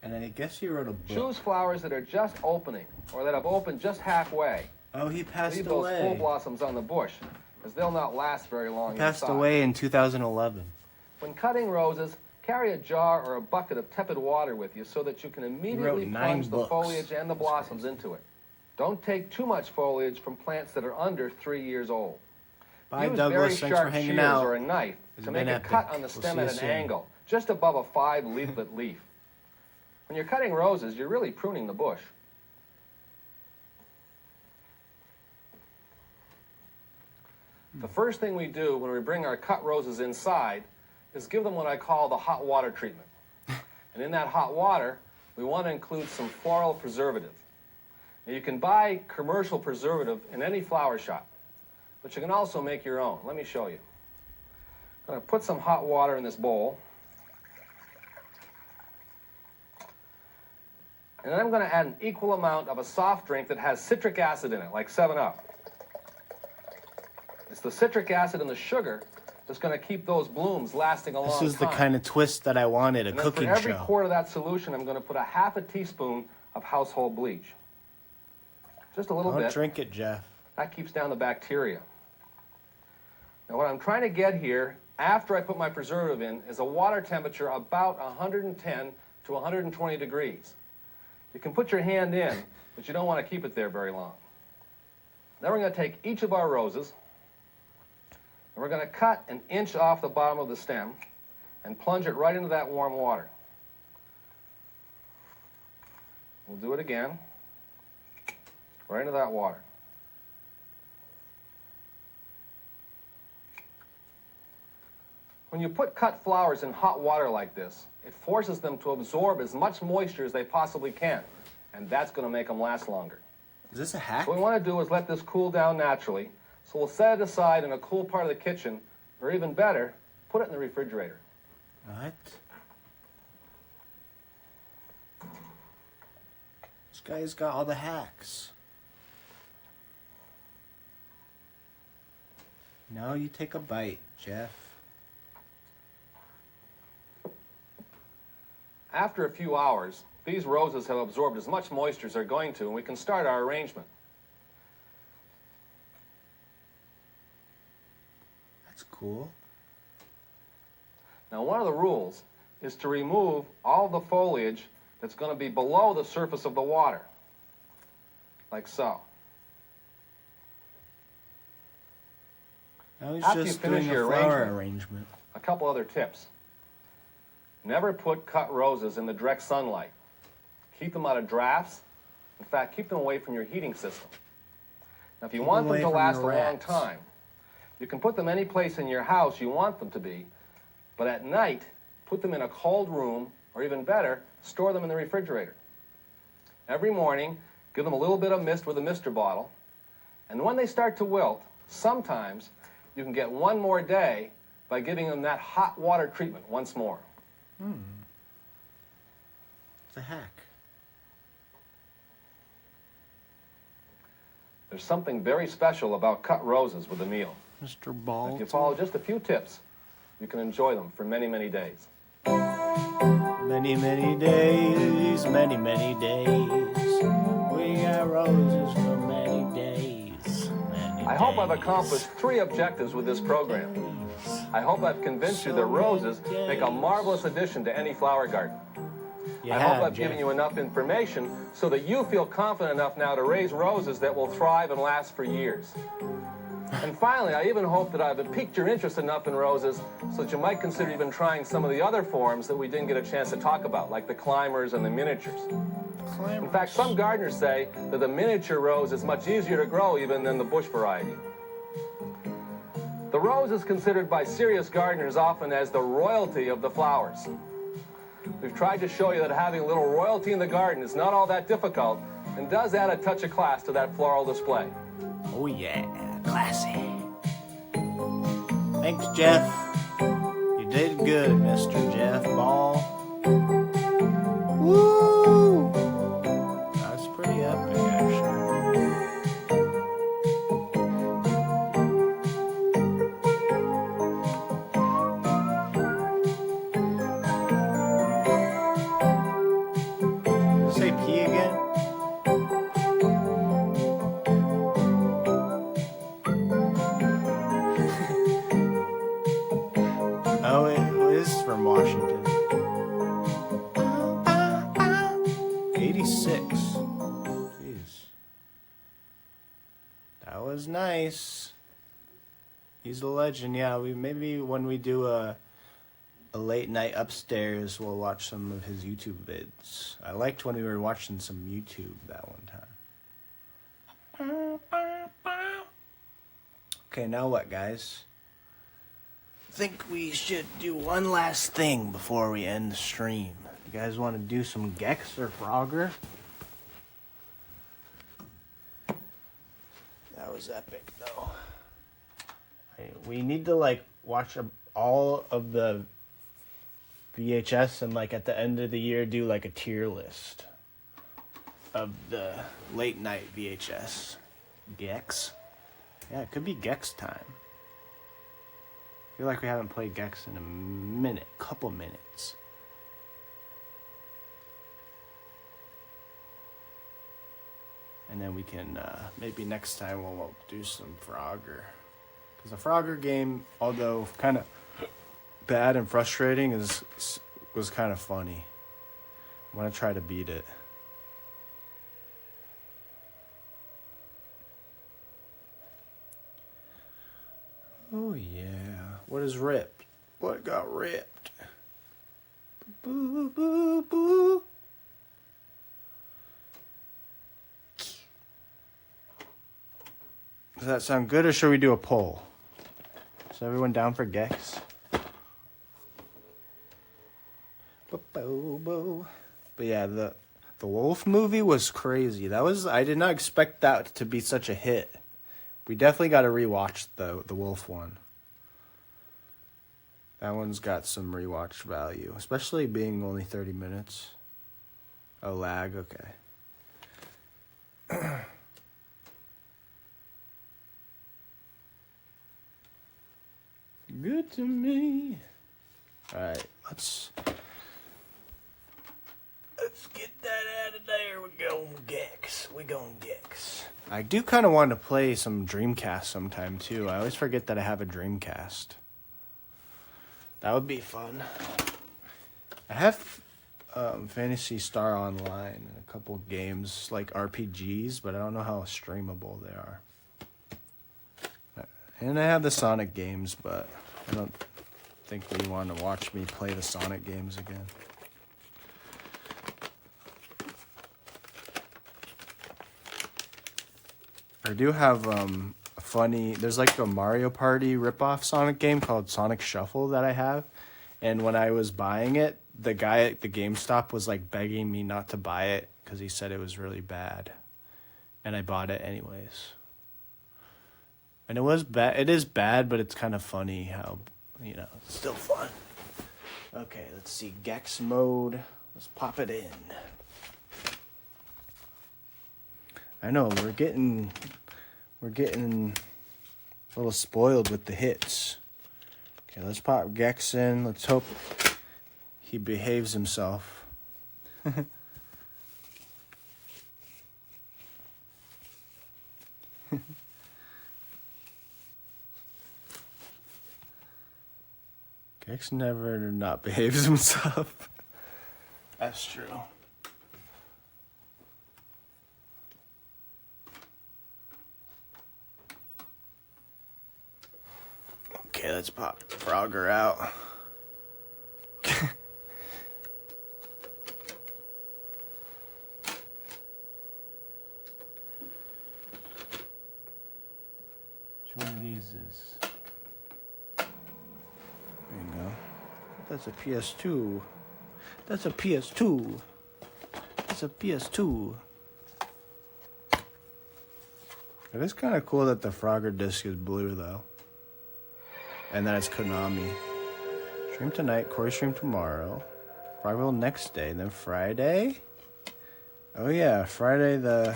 And I guess you wrote a book. Choose flowers that are just opening, or that have opened just halfway. Oh, he passed Leave away. those full blossoms on the bush, as they'll not last very long. He passed inside. away in 2011. When cutting roses, carry a jar or a bucket of tepid water with you so that you can immediately plunge the foliage and the blossoms into it. Don't take too much foliage from plants that are under 3 years old. Bye, Use Douglas. very Thanks sharp for hanging shears out. or a knife It's to been make a epic. cut on the We'll stem see at you an soon. angle, just above a 5-leaflet leaf. When you're cutting roses, you're really pruning the bush. The first thing we do when we bring our cut roses inside is give them what I call the hot water treatment. And in that hot water, we want to include some floral preservative. Now, you can buy commercial preservative in any flower shop, but you can also make your own. Let me show you. I'm going to put some hot water in this bowl. And then I'm going to add an equal amount of a soft drink that has citric acid in it, like 7-Up. It's the citric acid and the sugar that's going to keep those blooms lasting a long time. This is the kind of twist that I wanted, a cooking for every show. quart of that solution, I'm going to put a half a teaspoon of household bleach. Just a little bit. Don't drink it, Jeff. That keeps down the bacteria. Now, what I'm trying to get here, after I put my preservative in, is a water temperature about 110 to 120 degrees. You can put your hand in, but you don't want to keep it there very long. Now we're going to take each of our roses, and we're going to cut an inch off the bottom of the stem and plunge it right into that warm water. We'll do it again, right into that water. When you put cut flowers in hot water like this, it forces them to absorb as much moisture as they possibly can, and that's going to make them last longer. Is this a hack? What we want to do is let this cool down naturally, so we'll set it aside in a cool part of the kitchen, or even better, put it in the refrigerator. What? This guy's got all the hacks. Now you take a bite, Jeff. After a few hours, these roses have absorbed as much moisture as they're going to, and we can start our arrangement. That's cool. Now, one of the rules is to remove all the foliage that's going to be below the surface of the water, like so. Now he's After you just finish doing a your flower arrangement. A couple other tips. Never put cut roses in the direct sunlight. Keep them out of drafts. In fact, keep them away from your heating system. Now, if you want them to last a long time, you can put them any place in your house you want them to be, but at night, put them in a cold room, or even better, store them in the refrigerator. Every morning, Give them a little bit of mist with a mister bottle. And when they start to wilt, sometimes you can get one more day by giving them that hot water treatment once more. It's a hack. There's something very special about cut roses with a meal. Mr. Ball. If you follow just a few tips, you can enjoy them for many, many days. Many, many days, many, many days. We got roses for many days. I hope I've accomplished 3 objectives with this program. I hope I've convinced you that roses make a marvelous addition to any flower garden. I hope I've given you enough information so that you feel confident enough now to raise roses that will thrive and last for years. And finally, I even hope that I've piqued your interest enough in roses so that you might consider even trying some of the other forms that we didn't get a chance to talk about, like the climbers and the miniatures. In fact, some gardeners say that the miniature rose is much easier to grow even than the bush variety. The rose is considered by serious gardeners often as the royalty of the flowers. We've tried to show you that having a little royalty in the garden is not all that difficult and does add a touch of class to that floral display. Oh yeah, classy. Thanks, Jeff. You did good, Mr. Jeff Ball. Woo! That's pretty epic, actually. Say P again? Oh, it is from Washington. 86. Jeez. That was nice. He's a legend. Yeah, maybe when we do a late night upstairs, we'll watch some of his YouTube vids. I liked when we were watching some YouTube that one time. Okay, now what, guys? I think we should do one last thing before we end the stream. You guys want to do some Gex or Frogger? That was epic, though. We need to, like, watch all of the VHS and, like, at the end of the year do, like, a tier list of the late night VHS. Gex? Yeah, it could be Gex time. I feel like we haven't played Gex in a couple minutes. And then we can, maybe next time we'll do some Frogger. Because the Frogger game, although kind of bad and frustrating, was kind of funny. I want to try to beat it. Oh yeah. What is ripped? What got ripped? Boo boo boo. Does that sound good, or should we do a poll? Is everyone down for Gex? But yeah, the Wolf movie was crazy. I did not expect that to be such a hit. We definitely got to rewatch the Wolf one. That one's got some rewatch value, especially being only 30 minutes. Oh, lag, okay. Good to me. Alright, let's get that out of there. We're going Gex. I do kind of want to play some Dreamcast sometime too. I always forget that I have a Dreamcast. That would be fun. I have Phantasy Star Online and a couple games like RPGs, but I don't know how streamable they are. And I have the Sonic games, but I don't think we want to watch me play the Sonic games again. I do have there's like a Mario Party ripoff Sonic game called Sonic Shuffle that I have. And when I was buying it, the guy at the GameStop was like begging me not to buy it because he said it was really bad. and I bought it anyways. And it was bad. It is bad, but it's kind of funny how, you know, it's still fun. Okay, let's see. Gex mode. Let's pop it in. I know we're getting a little spoiled with the hits. Okay, let's pop Gex in. Let's hope he behaves himself. Gex never not behaves himself. That's true. Okay, let's pop Frogger out. Which one of these is? There you go. That's a PS2. That's a PS2. That's a PS2. It is kind of cool that the Frogger disc is blue, though. And then it's Konami. Stream tonight, Corey stream tomorrow. Frogville next day, then Friday? Oh yeah, Friday the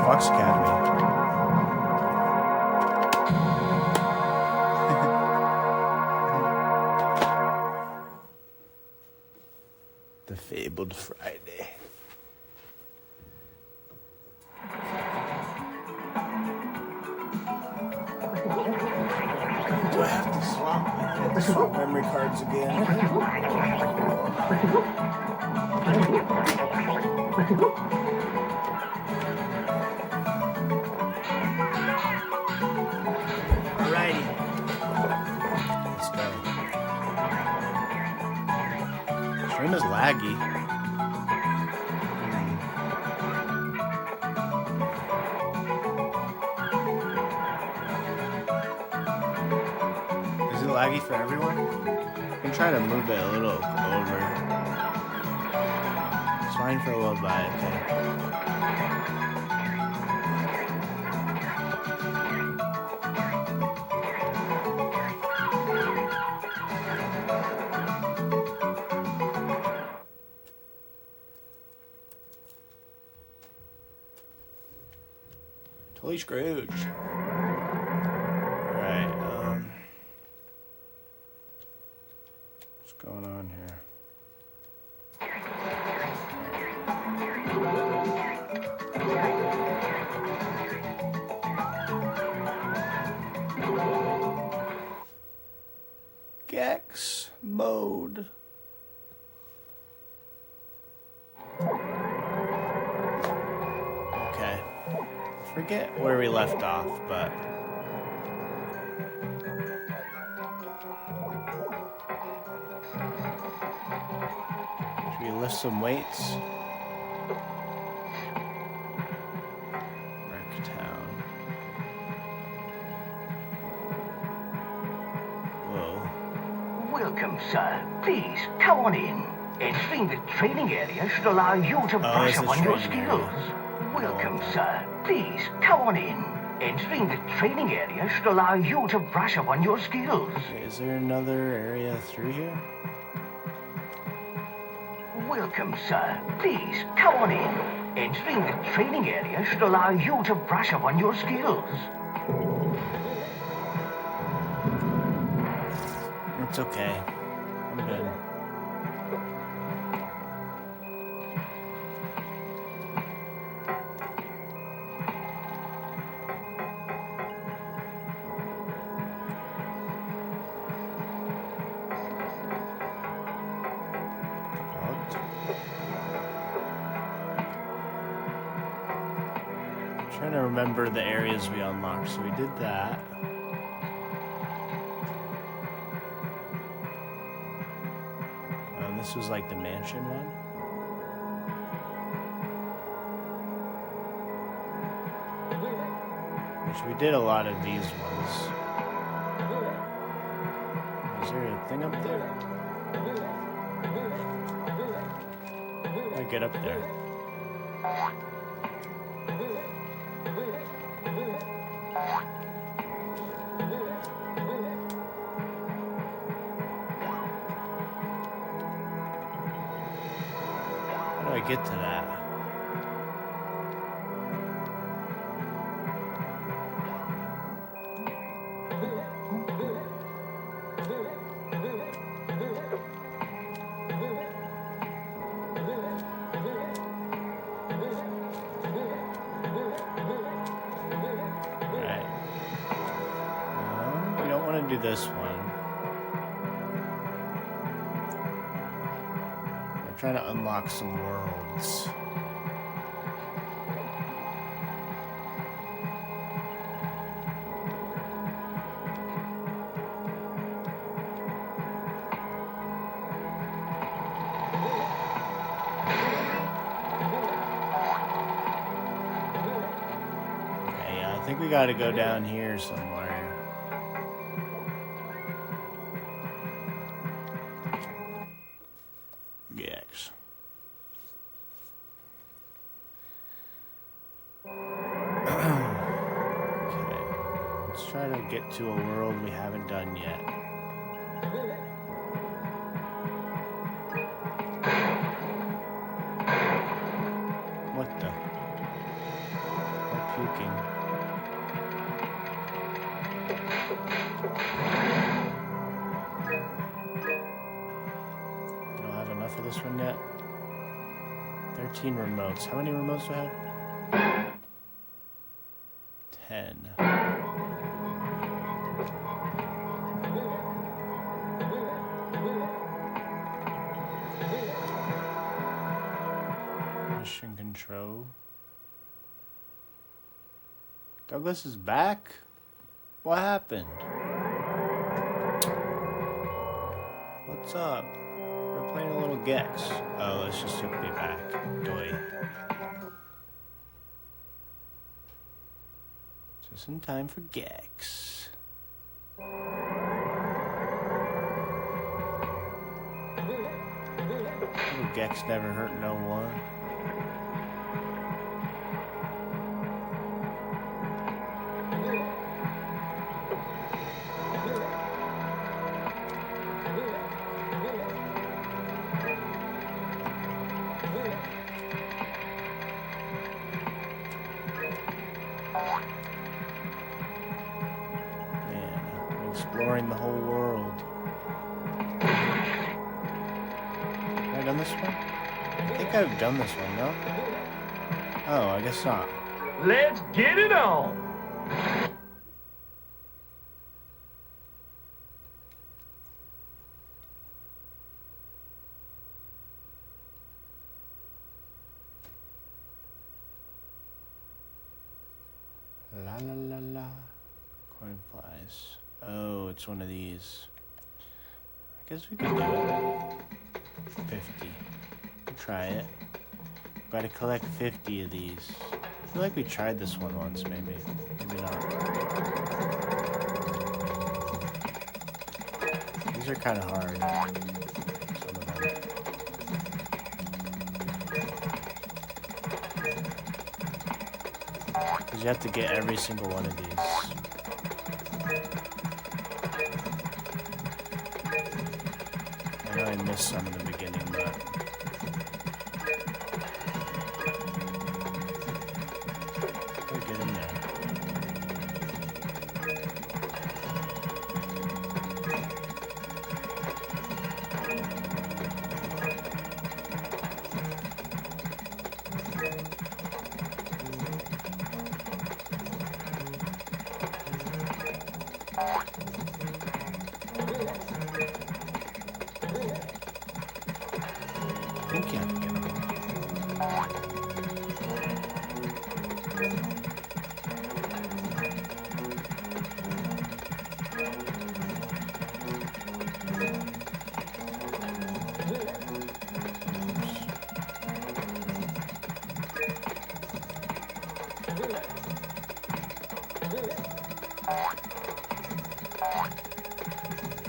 Fox Academy. The fabled Friday. Do I have to swap? I have to swap memory cards again. Alrighty. Let's go. Stream is laggy. Is it laggy for everyone? I can try to move it a little over. It's fine for a little bit, okay. Totally Scrooge. Alright, what's going on here? Gex mode. Okay. Forget where we left off, but should we lift some weights? Wrecktown. Whoa. Welcome, sir. Please, come on in. Entering the training area should allow you to brush up on your skills. Welcome, sir. Please, come on in. Entering the training area should allow you to brush up on your skills. Okay, is there another area through here? Welcome, sir. Please, come on in. Entering the training area should allow you to brush up on your skills. It's okay. I'm good. Trying to remember the areas we unlocked. So we did that. And this was like the mansion one. Which we did a lot of these ones. Is there a thing up there? How do I get up there? How do I get to that? Do this one. We're trying to unlock some worlds. Okay, I think we gotta go down here somewhere. Gex. Okay, let's try to get to a world we haven't done yet. What the? I'm puking. For this one yet? 13 remotes. How many remotes do I have? 10. Mission control. Douglas is back? What happened? What's up? Playing a little Gex. Oh, this just took me back. Doy. Just in time for Gex. Little Gex never hurt no one. Exploring the whole world. Have I done this one? I think I've done this one, no? Oh, I guess not. Let's get it on! La la la la. Coin flies. Oh, it's one of these. I guess we could do it. 50. We'll try it. Gotta collect 50 of these. I feel like we tried this one once, maybe. Maybe not. These are kind of hard. Some of them. Because you have to get every single one of these. I know I missed some in the beginning, but... we'll get in there.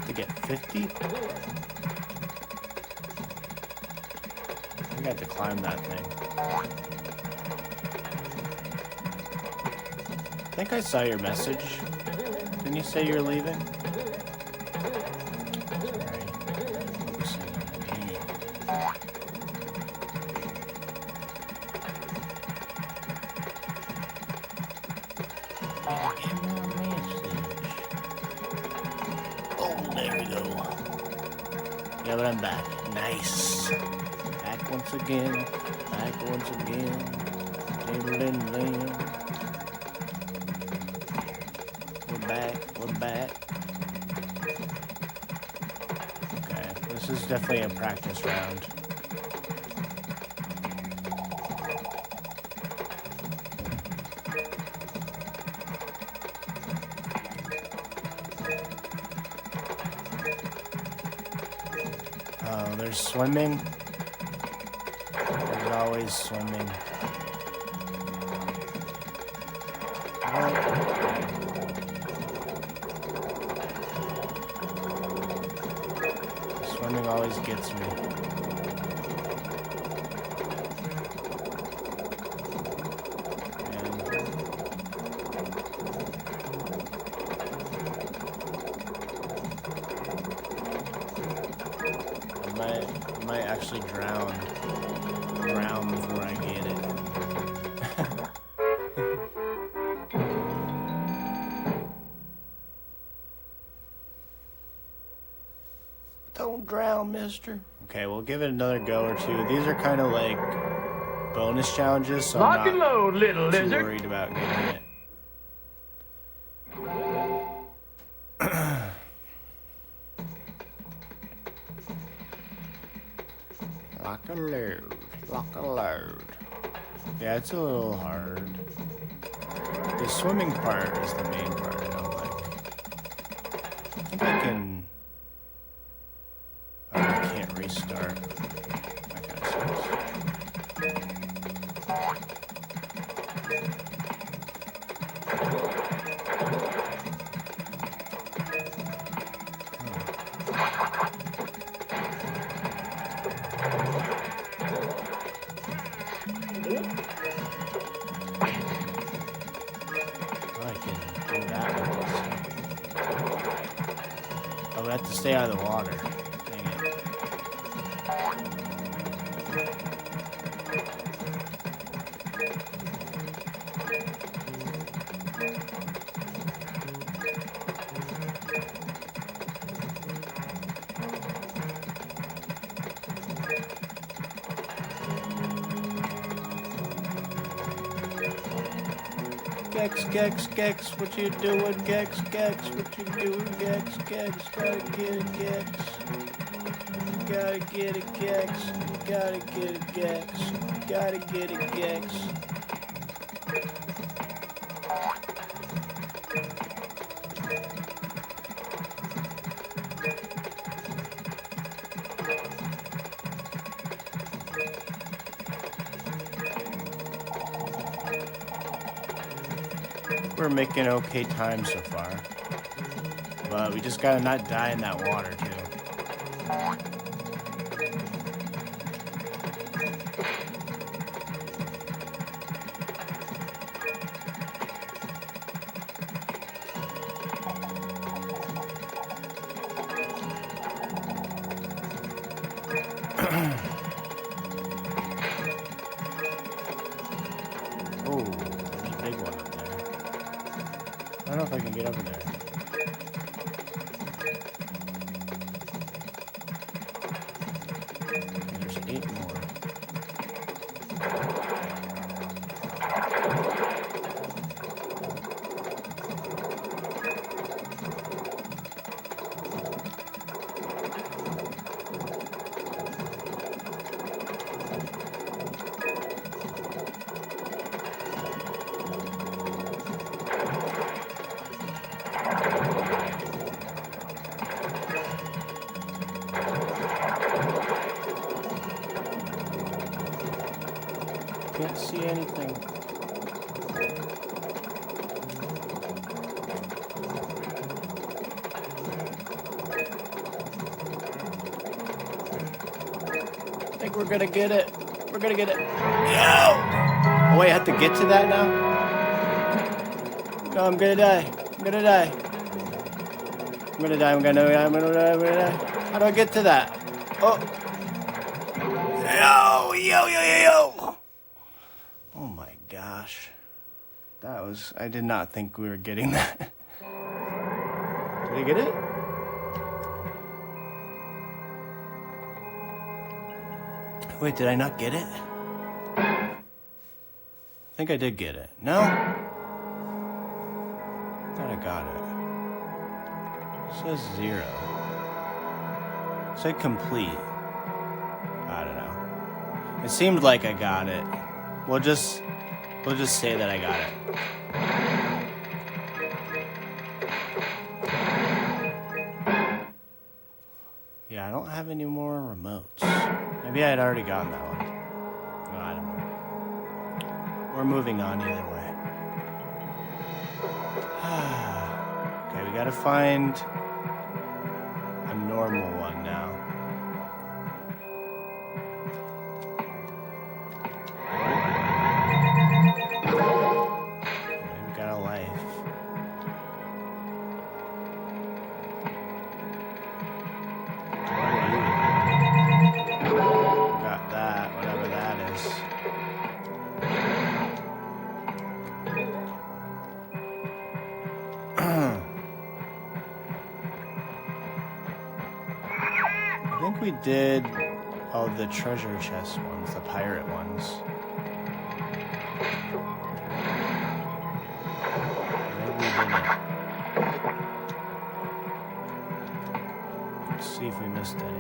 To get 50? I think I have to climb that thing. think I saw your message. Didn't you say you're leaving? Yeah, but I'm back. Nice. Back once again. Back once again. Table and lamb. We're back. We're back. Okay, this is definitely a practice round. Oh, there's swimming. There's always swimming. Swimming always gets me. I might actually drown before I get it. Don't drown, mister. Okay, we'll give it another go or two. These are kind of like bonus challenges, so Lock I'm and load, little not too lizard. worried about getting it. Lock and load, lock and load. Yeah, it's a little hard. The swimming part is the main part I don't like. I think I can... Oh, I can't restart. That kind of sucks. I have to stay out of the water. Dang it. Gex, Gex, Gex, what you doing, Gex, Gex, what you doing, Gex, Gex, gotta get it, Gex. Gotta get it, Gex, gotta get it, Gex, gotta get it, Gex. We're making okay time so far. But we just gotta not die in that water, too. Oh, there's a big one up there. I don't know if I can get over there. There's 8 more. Can't see anything. I think we're gonna get it. We're gonna get it. Yo! Oh wait, I have to get to that now? No, I'm gonna die. I'm gonna die. I'm gonna die. I'm gonna die. I'm gonna die. I'm gonna die. How do I get to that? Oh. Yo. Oh my gosh. That was... I did not think we were getting that. Did I get it? Wait, did I not get it? I think I did get it. No? I thought I got it. It says 0. It said complete. I don't know. It seemed like I got it. We'll just say that I got it. Yeah, I don't have any more remotes. Maybe I had already gotten that one. No, I don't know. We're moving on either way. Okay, we gotta find a normal one now. We've got a life. Got that, whatever that is. I think we did all the treasure chest ones, the pirate ones. Maybe we didn't. Let's see if we missed any.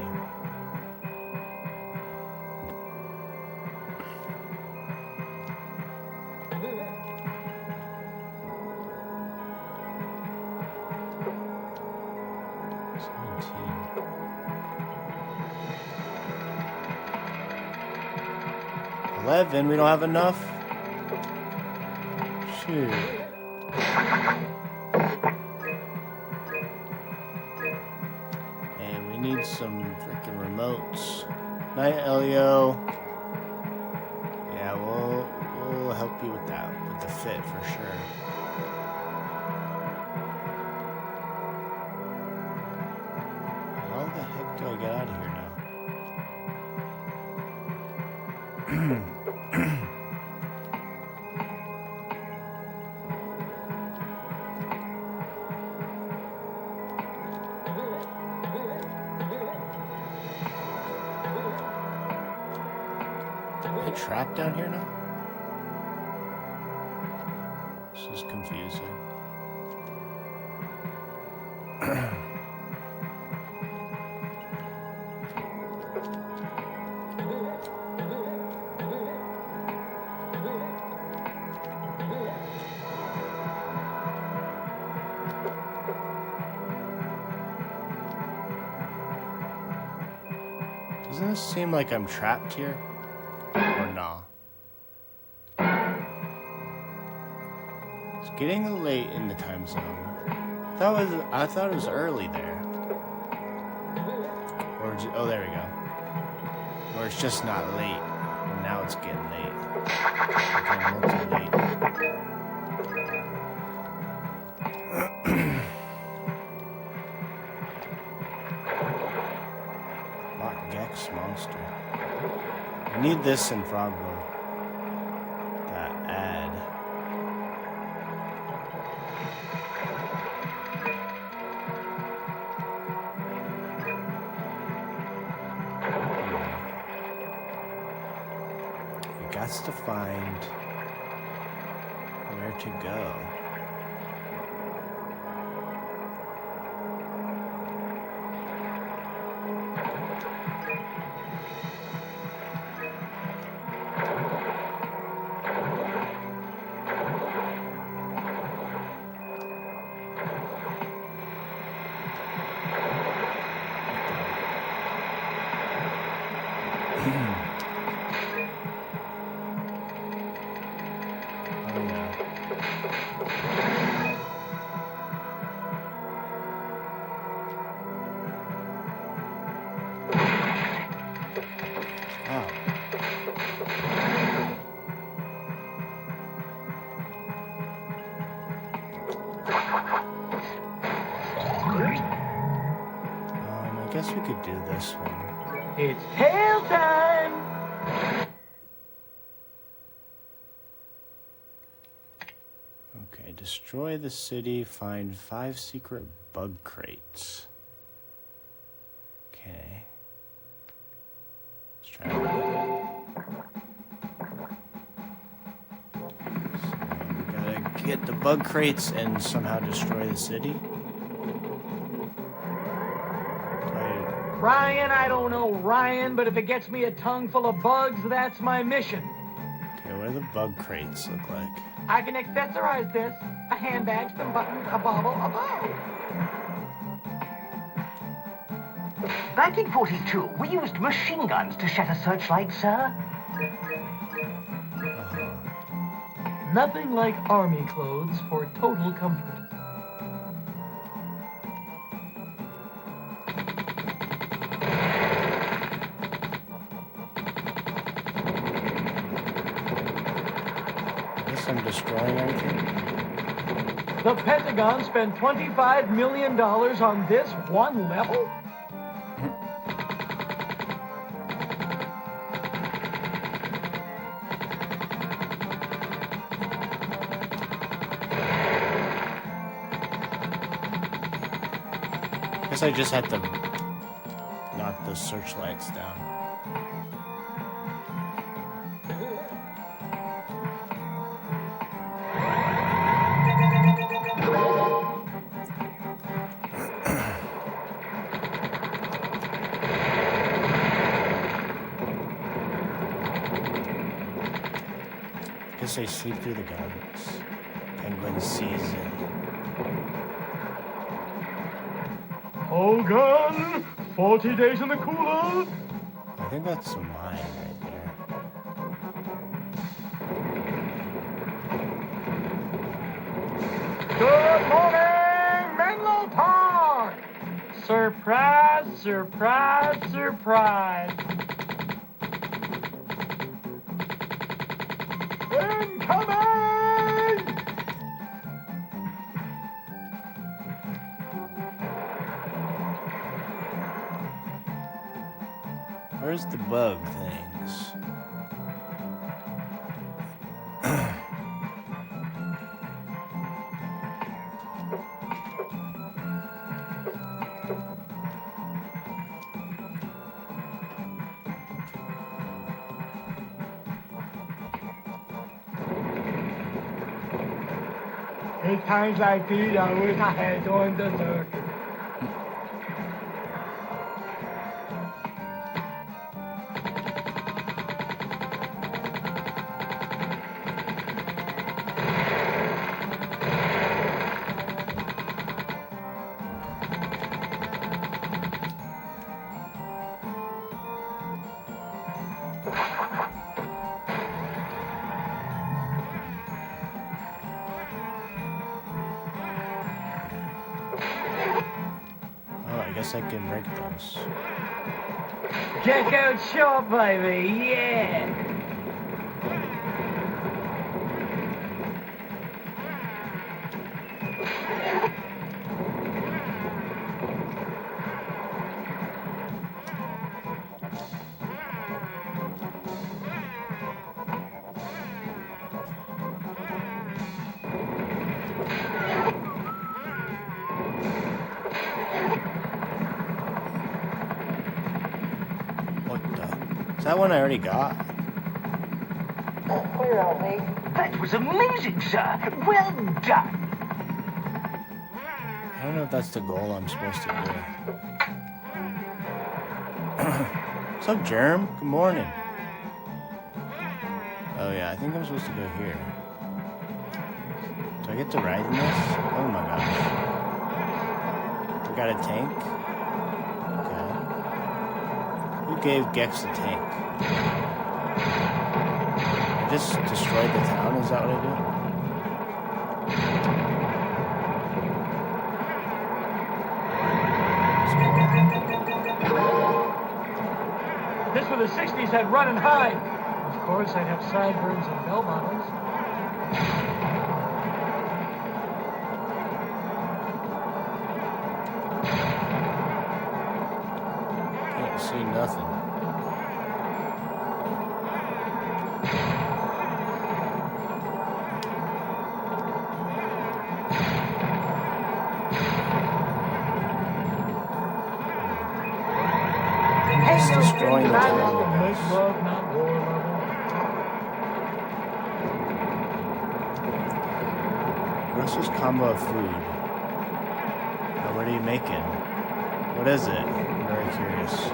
We don't have enough? Shoot. And we need some freaking remotes. Night, Elio. Yeah, we'll help you with that, with the fit for sure. How the heck do I get out of here now? Trapped down here now? This is confusing. Doesn't this seem like I'm trapped here? Or nah? It's getting late in the time zone. I thought it was early there. Or oh, there we go. Or it's just not late. And now it's getting late. Okay, I'm a little too late. Gex monster. I need this in Frogville. That ad. We got to find where to go. guess we could do this one. It's tail time! Okay, destroy the city, find 5 secret bug crates. Okay. Let's try that. So we gotta get the bug crates and somehow destroy the city. Ryan, I don't know Ryan, but if it gets me a tongue full of bugs, that's my mission. Okay, what do the bug crates look like? I can accessorize this. A handbag, some buttons, a bauble, a bow. Back in 42, we used machine guns to shatter searchlights, sir. Nothing like army clothes for total comfort. I'm destroying everything. The Pentagon spent $25 million on this one level? Guess I just had to knock the searchlights down. Guess I sleep through the guns. Penguin season. Hogan, 40 days in the cooler. I think that's a mine right there. Good morning, Menlo Park! Surprise, surprise, surprise. Incoming! Where's the bug things? In times like these, I wish I had joined the circus. I can break those. Check out short, baby, yeah! Is that one I already got? Clear out, Lee. That was amazing, sir. Well done. I don't know if that's the goal I'm supposed to do. What's up, Germ? Good morning. Oh yeah, I think I'm supposed to go here. Do I get to ride in this? Oh my gosh. We got a tank? Okay. Who gave Gex the tank? I just destroyed the town, is that what I do? This for the 60s had run and hide. Of course, I'd have sideburns and bell bottoms. Just destroying the town, I guess. Love, not war level. Grossest combo of food. Now, what are you making? What is it? I'm very curious.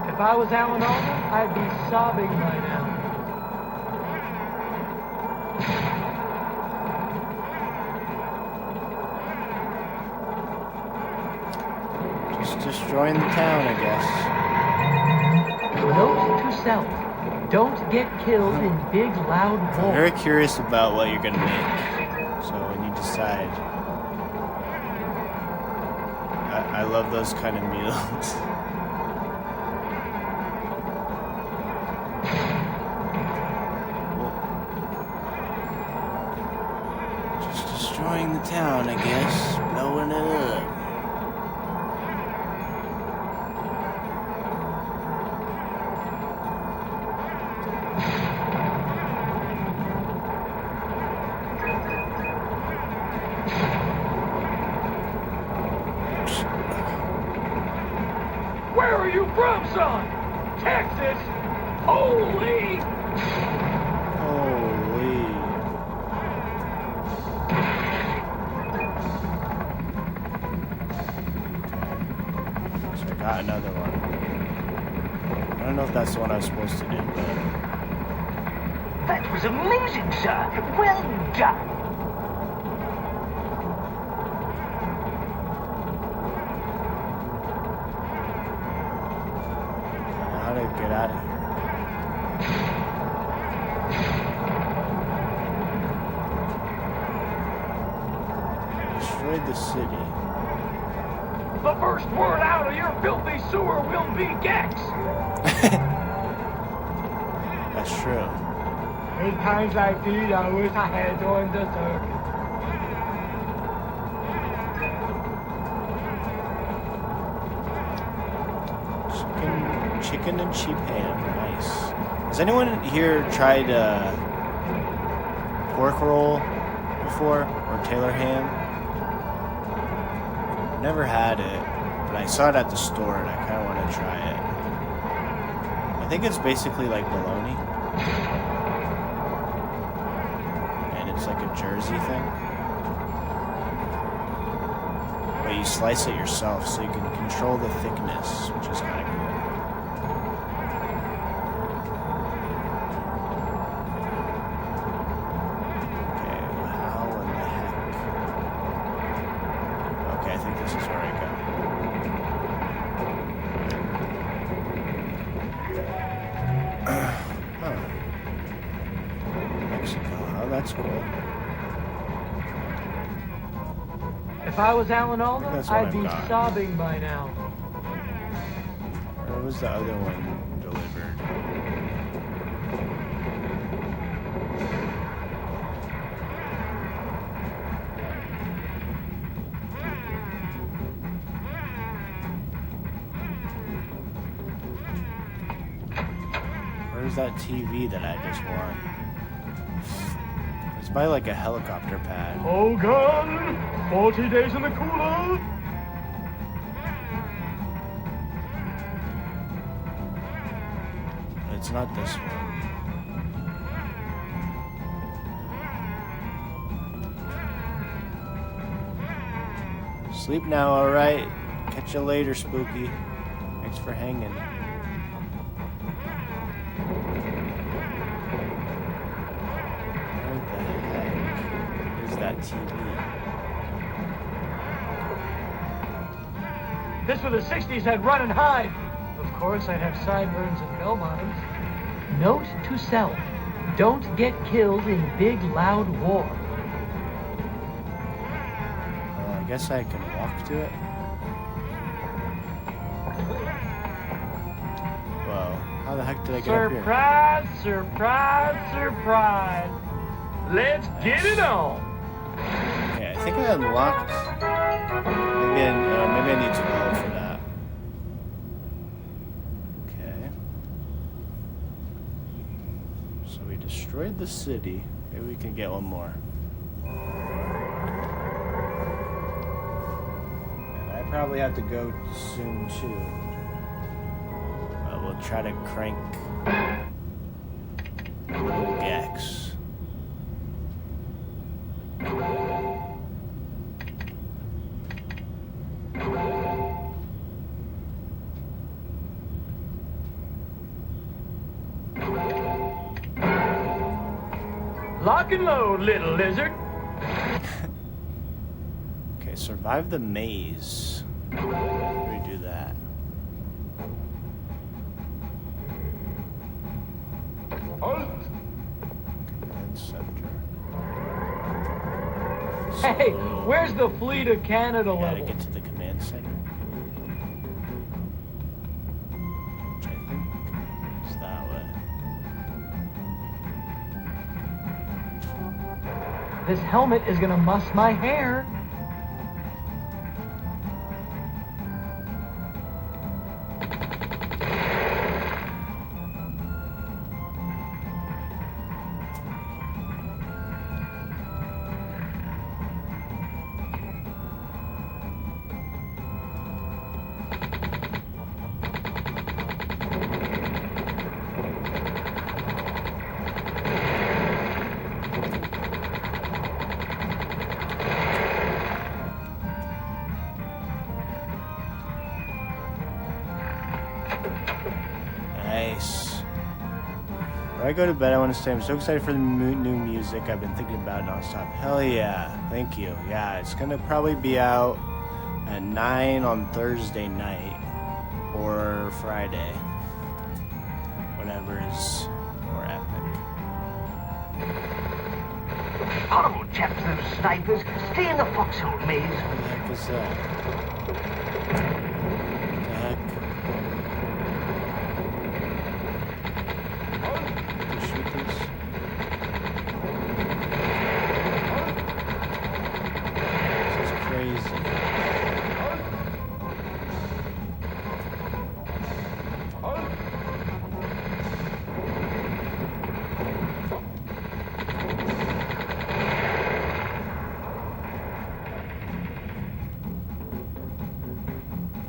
If I was Alan Alda, I'd be sobbing by now. Just destroying the town, I guess. Note to self: don't get killed in big, loud I'm war. very curious about what you're gonna make. So when you decide, I love those kind of meals. Just destroying the town, I guess. Blowing it up. Where are you from, son? Texas? Holy! Holy. So I got another one. I don't know if that's the one I was supposed to do, but That was amazing, sir. Well done. how to get out of here. I destroyed the city. The first word out of your filthy sewer will be Gex. That's true. In times like these, I wish I had joined the circus. Chicken and cheap ham. Nice. Has anyone here tried pork roll before? Or Taylor ham? I've never had it, but I saw it at the store and I kind of want to try it. I think it's basically like bologna. And it's like a Jersey thing. But you slice it yourself so you can control the thickness, which is kind of cool. If I was Alan Alda, That's what I'd I've be got. sobbing by now. Where was the other one delivered? Where's that TV that I just won? It's by like a helicopter pad. Hogan, 40 days in the cooler. It's not this one. Sleep now, alright? Catch you later, Spooky. Thanks for hanging. Where the heck is that TV? This for the 60s, I'd run and hide. Of course, I'd have sideburns and bell bottoms. Note to self. Don't get killed in big, loud war. I guess I can walk to it. Whoa. How the heck did I get up here? Surprise, surprise, surprise. Let's get it on. Okay, I think I unlocked... Maybe I need to roll for that. Okay. So we destroyed the city. Maybe we can get one more. I probably have to go soon too. We'll try to crank Gex. Lock and load, little lizard. Okay, survive the maze. How do we do that? Command center. Hey, where's the fleet of Canada Gotta level? get to the command center. Which I think is that way. This helmet is gonna muss my hair. Nice. When I go to bed, I want to say I'm so excited for the new music. I've been thinking about it nonstop. Hell yeah. Thank you. Yeah, it's going to probably be out at 9 on Thursday night or Friday. Whatever is more epic. Horrible chaps, those snipers. Stay in the foxhole maze. What the heck is that? What the heck? Shoot this? This is crazy.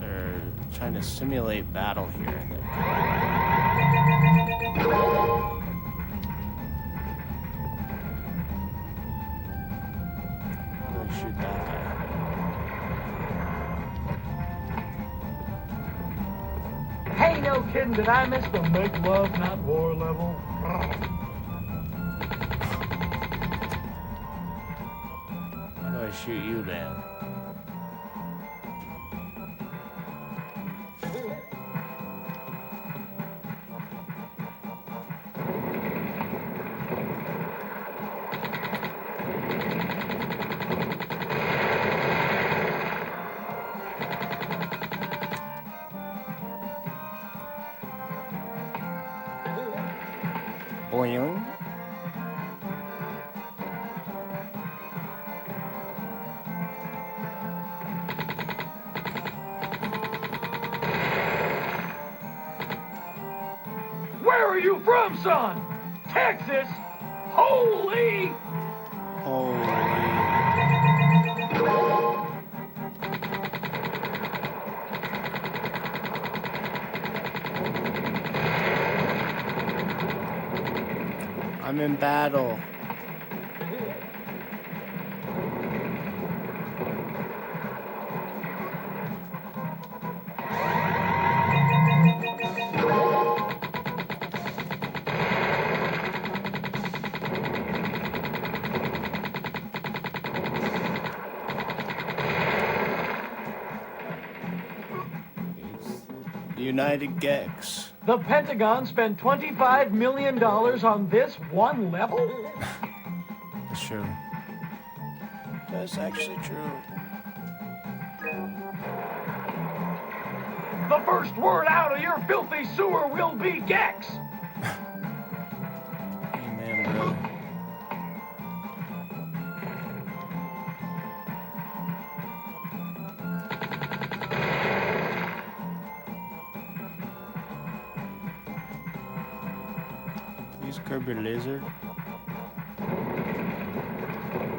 They're trying to simulate battle here, I think. Shoot that guy. Hey, no kidding, did I miss the make love, not war level? How do I shoot you, man? Boing. Where are you from, son? Texas? Holy! I'm in battle. United Gex. The Pentagon spent $25 million on this one level? That's true. That's actually true. The first word out of your filthy sewer will be Gex. Amen, bro. Please curb your laser.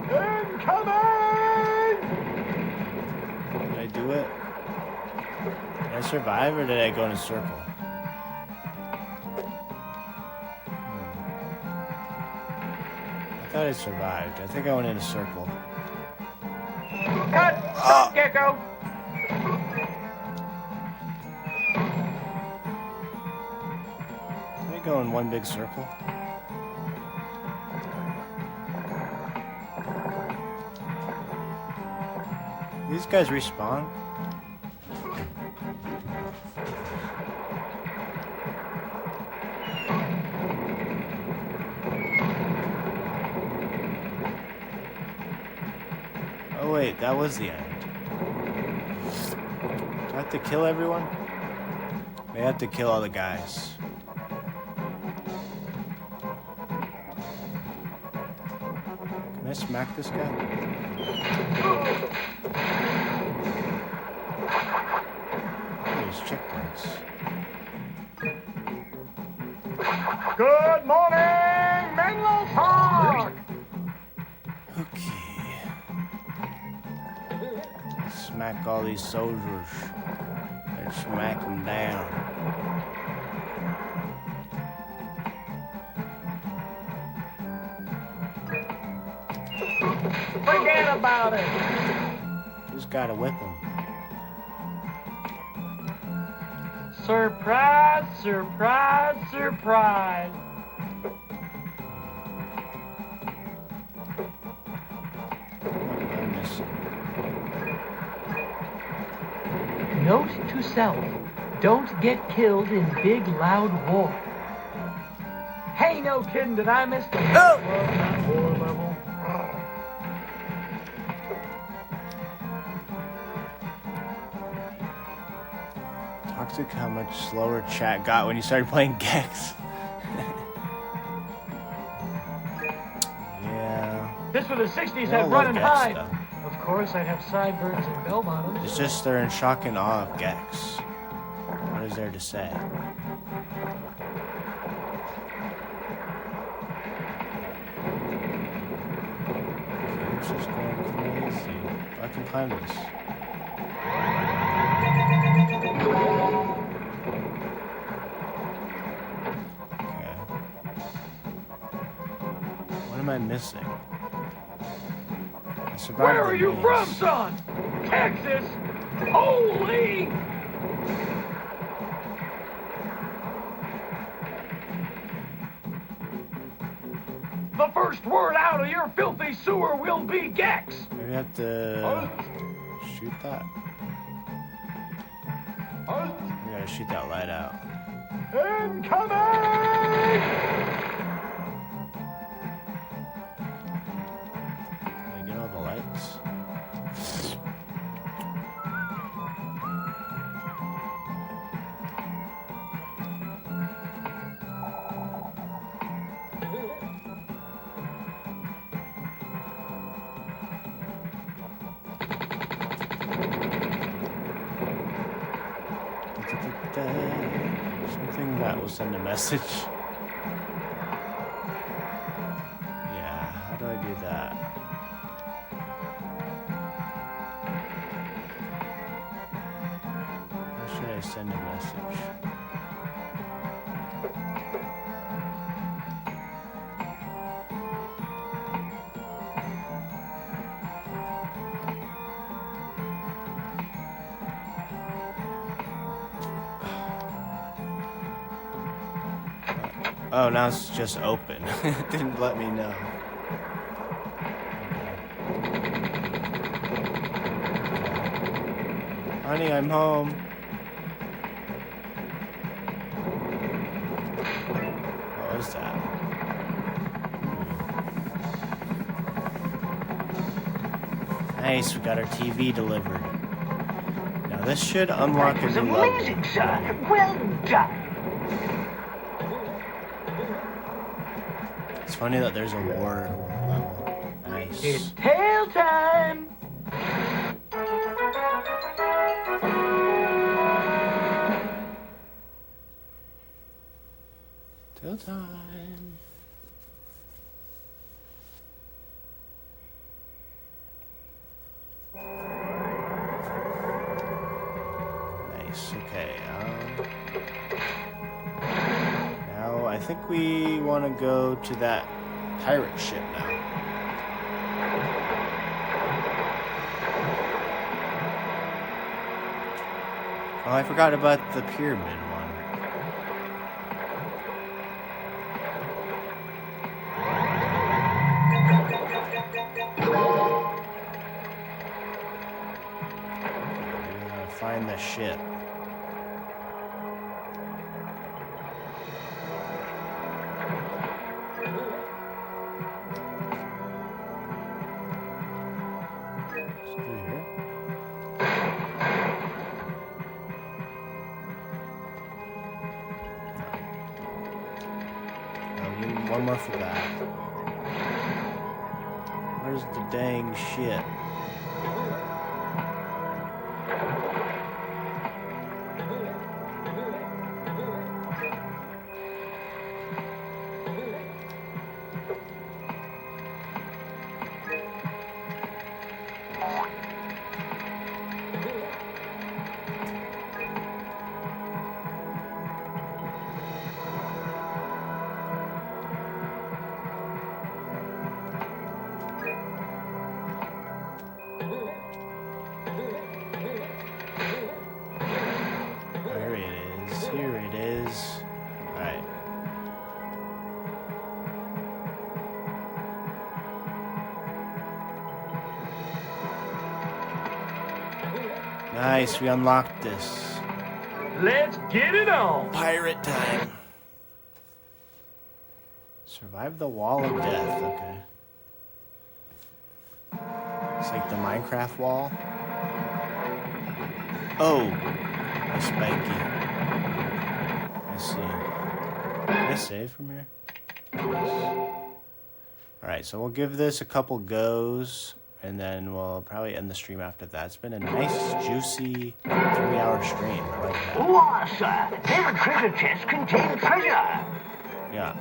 Incoming! Did I do it? Did I survive or did I go in a circle? I thought I survived. I think I went in a circle. Cut! Stop, Gecko! Did I go in one big circle? These guys respawn? Oh wait, that was the end. Do I have to kill everyone? I have to kill all the guys. Can I smack this guy? These checkpoints. Good morning, Menlo Park! Okay. Smack all these soldiers. And smack them down. Forget about it! Just gotta whip them. Surprise, surprise, surprise! Note to self, don't get killed in big loud war. Hey, no kidding, did I miss the war level? Toxic how much slower chat got when you started playing Gex. Yeah. This for the 60s They all had love run and Gex hide. stuff. Of course, I'd have sideburns and bell bottoms. It's just they're in shock and awe of Gex. What is there to say? It's just going crazy. I can climb this. Okay. What am I missing? I survived Where the are you maze. from, son? Texas? Holy! The first word out of your filthy sewer will be Gex. Maybe I have to shoot that. We gotta shoot that light out. Incoming! Can I get all the lights? Something that will send a message. Yeah, how do I do that? How should I send a message? Oh, now it's just open. It didn't let me know. Honey, I'm home. Nice, we got our TV delivered. Now this should unlock a new level. Amazing, sir. Well done. It's funny that there's a war level. Nice. It's tail time. Tail time. Nice, okay. Now I think we want to go to that pirate ship now. Oh, I forgot about the pyramid one. We gotta find the ship. One more for that. Where's the dang shit? Here it is. Alright. Nice, we unlocked this. Let's get it on. Pirate time. Survive the wall of death, okay. It's like the Minecraft wall. Oh, a spiky. Let's see. Can I save from here? Alright, so we'll give this a couple goes, and then we'll probably end the stream after that. It's been a nice, juicy 3-hour stream. I like that. Why, sir, every treasure chest contains treasure. Yeah.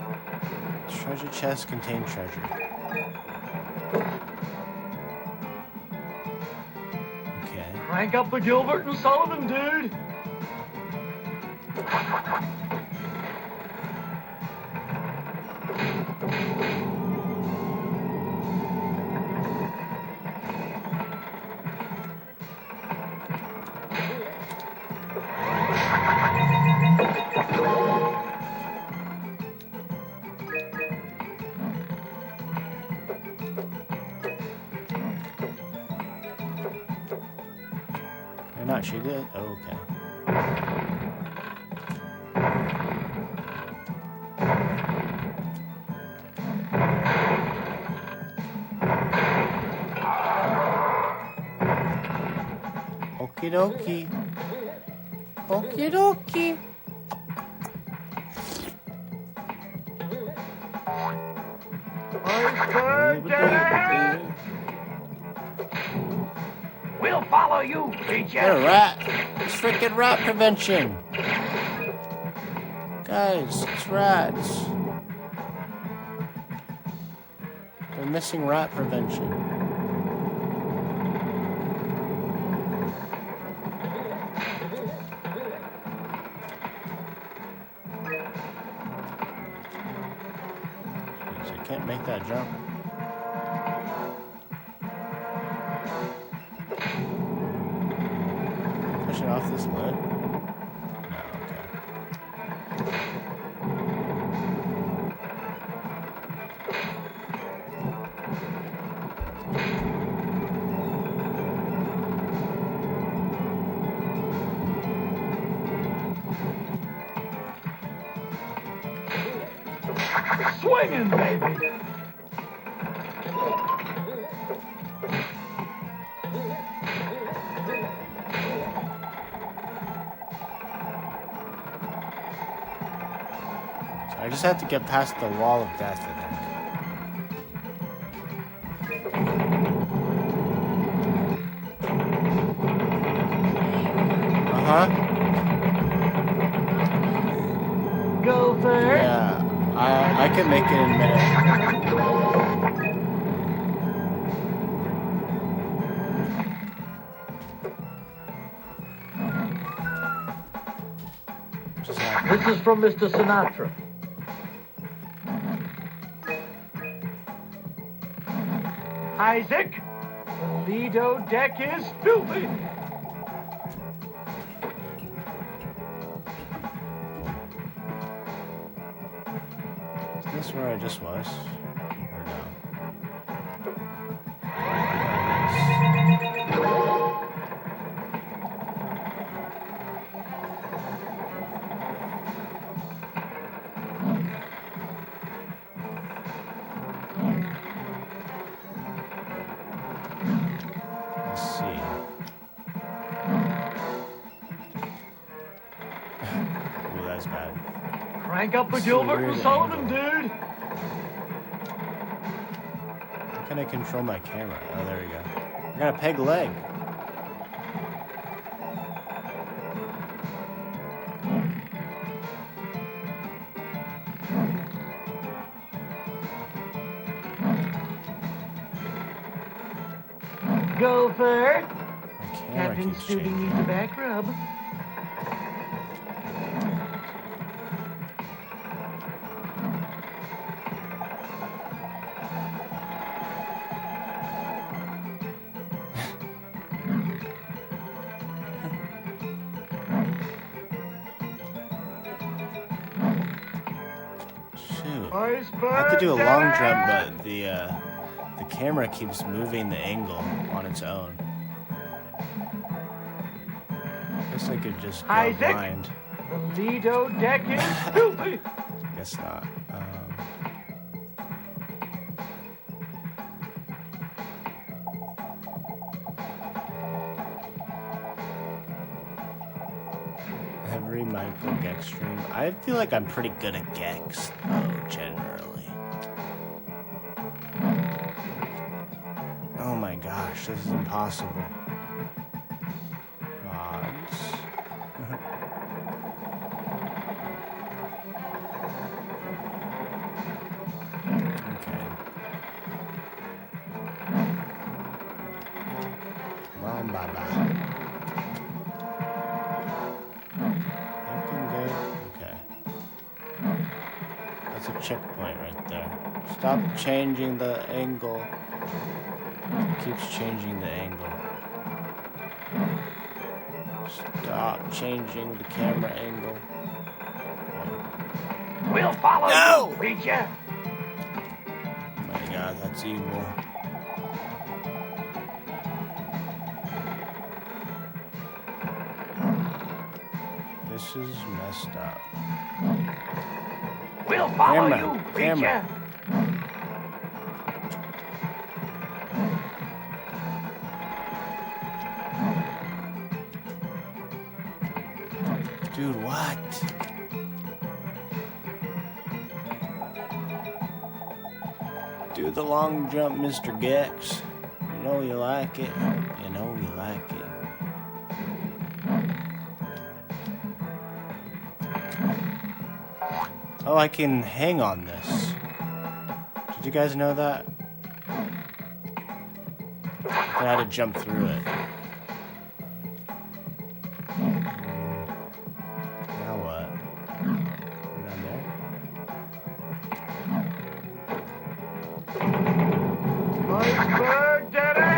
Treasure chests contain treasure. Okay. Crank up the Gilbert and Sullivan, dude. Or not, she did? Oh, okay. Okie dokie. Okie dokie. We'll follow you, creature. They're rat. It's freaking rat prevention. Guys, it's rats. They're missing rat prevention. Jeez, I can't make that jump. Push it off this lid? No, okay. Swinging, baby. I just have to get past the wall of death, I think. Uh-huh. Go for it. Yeah, I can make it in a minute. This is from Mr. Sinatra. Isaac, the Lido deck is filthy. Is this where I just was? Or no? Let's see. Ooh, that's bad. Crank up the Gilbert and Sullivan, dude. How can I control my camera? Oh, there we go. I got a peg leg. Go for it. My camera Captain keeps Stubing changing. needs a back rub. Shoot. I have to do a long jump, but the camera keeps moving the angle on its own. Guess I could just go Isaac, blind. the Lido deck is filthy. Guess not. Every Michael Gex stream. I feel like I'm pretty good at Gex, though, generally. Oh my gosh, this is impossible. VODS. Okay. Come on, Baba. Okay. That's a checkpoint right there. Stop changing the angle. It keeps changing the angle. Stop changing the camera angle. We'll follow No! you, creature. Oh my god, that's evil. This is messed up. We'll follow Camera, you, creature. camera. Dude, what? Do the long jump, Mr. Gex. You know you like it. You know you like it. Oh, I can hang on this. Did you guys know that? I had to jump through it. Now what? Put it on there. Iceberg did it!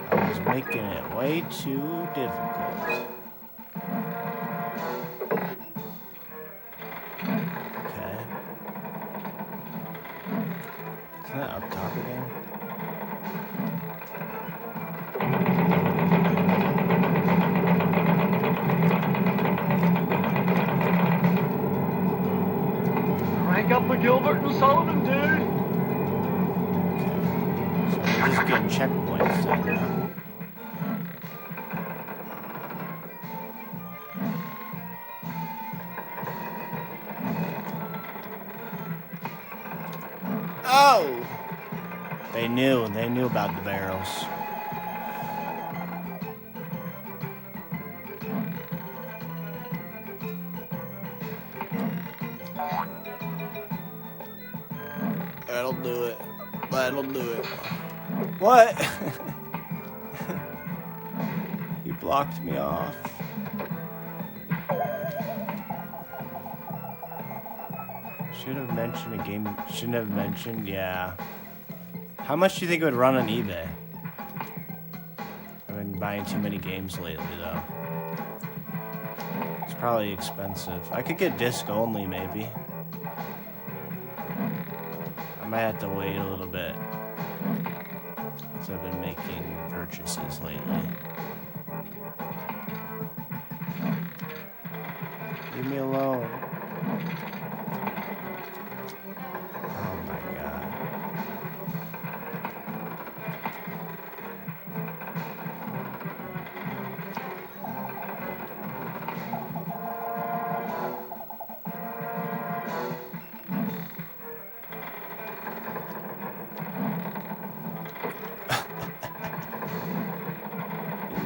I was making it way too difficult. Okay. Isn't that up top again? Sullivan, dude. So we're just getting checkpoints then, huh? Oh! They knew about the barrels. That'll do it. That'll do it. What? He blocked me off. Should have mentioned a game. Shouldn't have mentioned, yeah. How much do you think it would run on eBay? I've been buying too many games lately, though. It's probably expensive. I could get disc only, maybe. I might have to wait a little bit. Because I've been making purchases lately. Leave me alone. Oh my god.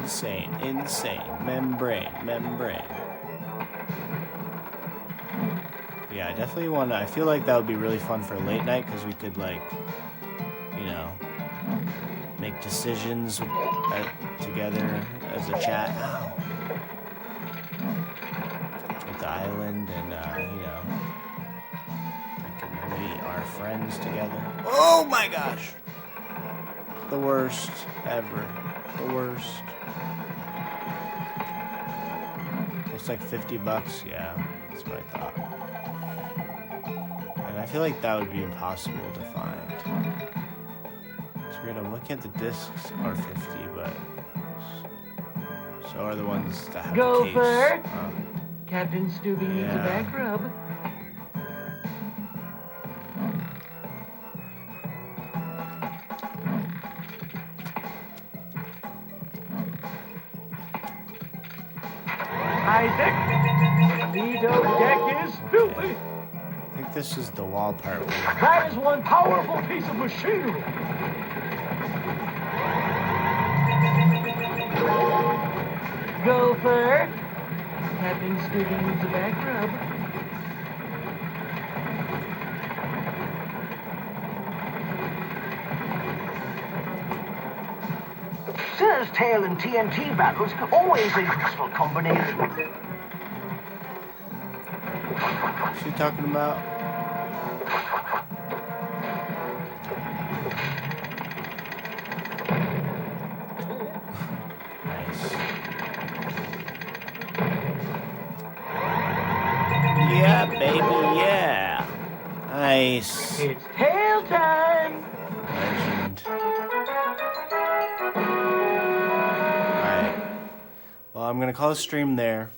Insane. Membrane. Yeah, I definitely want to. I feel like that would be really fun for late night because we could, like, you know, make decisions together as a chat. Ow. With the island and, you know, we can meet our friends together. Oh my gosh! The worst ever. The worst. It's like $50, yeah, that's what I thought. And I feel like that would be impossible to find. It's weird, I'm looking at the discs are 50, but so are the ones that have the case. Gopher! Captain Stubby needs a back rub. Isaac, Lido deck is filthy. I think this is the wall part. That is one powerful piece of machinery. Gopher, Captain Stubby needs a back rub. Sir's tail and TNT barrels, always a useful combination. What's she talking about? Nice. Yeah, baby, yeah. Nice. It's tail time. Legend. Well, I'm going to call the stream there.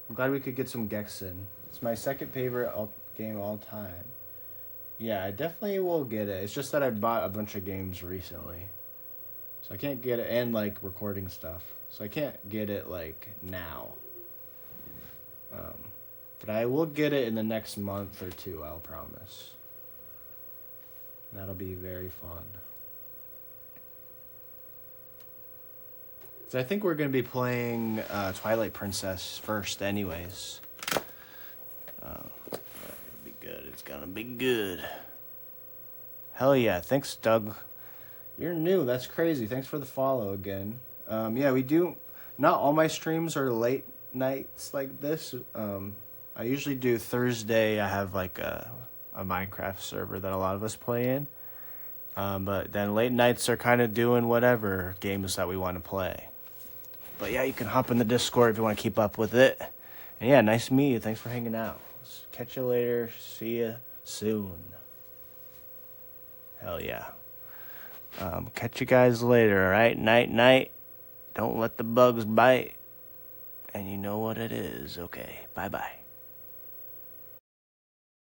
I'm glad we could get some Gex in. It's my second favorite game of all time. Yeah, I definitely will get it. It's just that I bought a bunch of games recently. So I can't get it, and, like, recording stuff. So I can't get it, like, now. But I will get it in the next month or two, I'll promise. That'll be very fun. So I think we're going to be playing Twilight Princess first anyways. It'll be good. It's going to be good. Hell yeah. Thanks, Doug. You're new. That's crazy. Thanks for the follow again. Yeah, we do. Not all my streams are late nights like this. I usually do Thursday. I have like a Minecraft server that a lot of us play in. But then late nights are kind of doing whatever games that we want to play. But yeah, you can hop in the Discord if you want to keep up with it. And yeah, nice to meet you. Thanks for hanging out. Catch you later. See you soon. Hell yeah. Catch you guys later, alright? Night. Don't let the bugs bite. And you know what it is. Okay, bye-bye.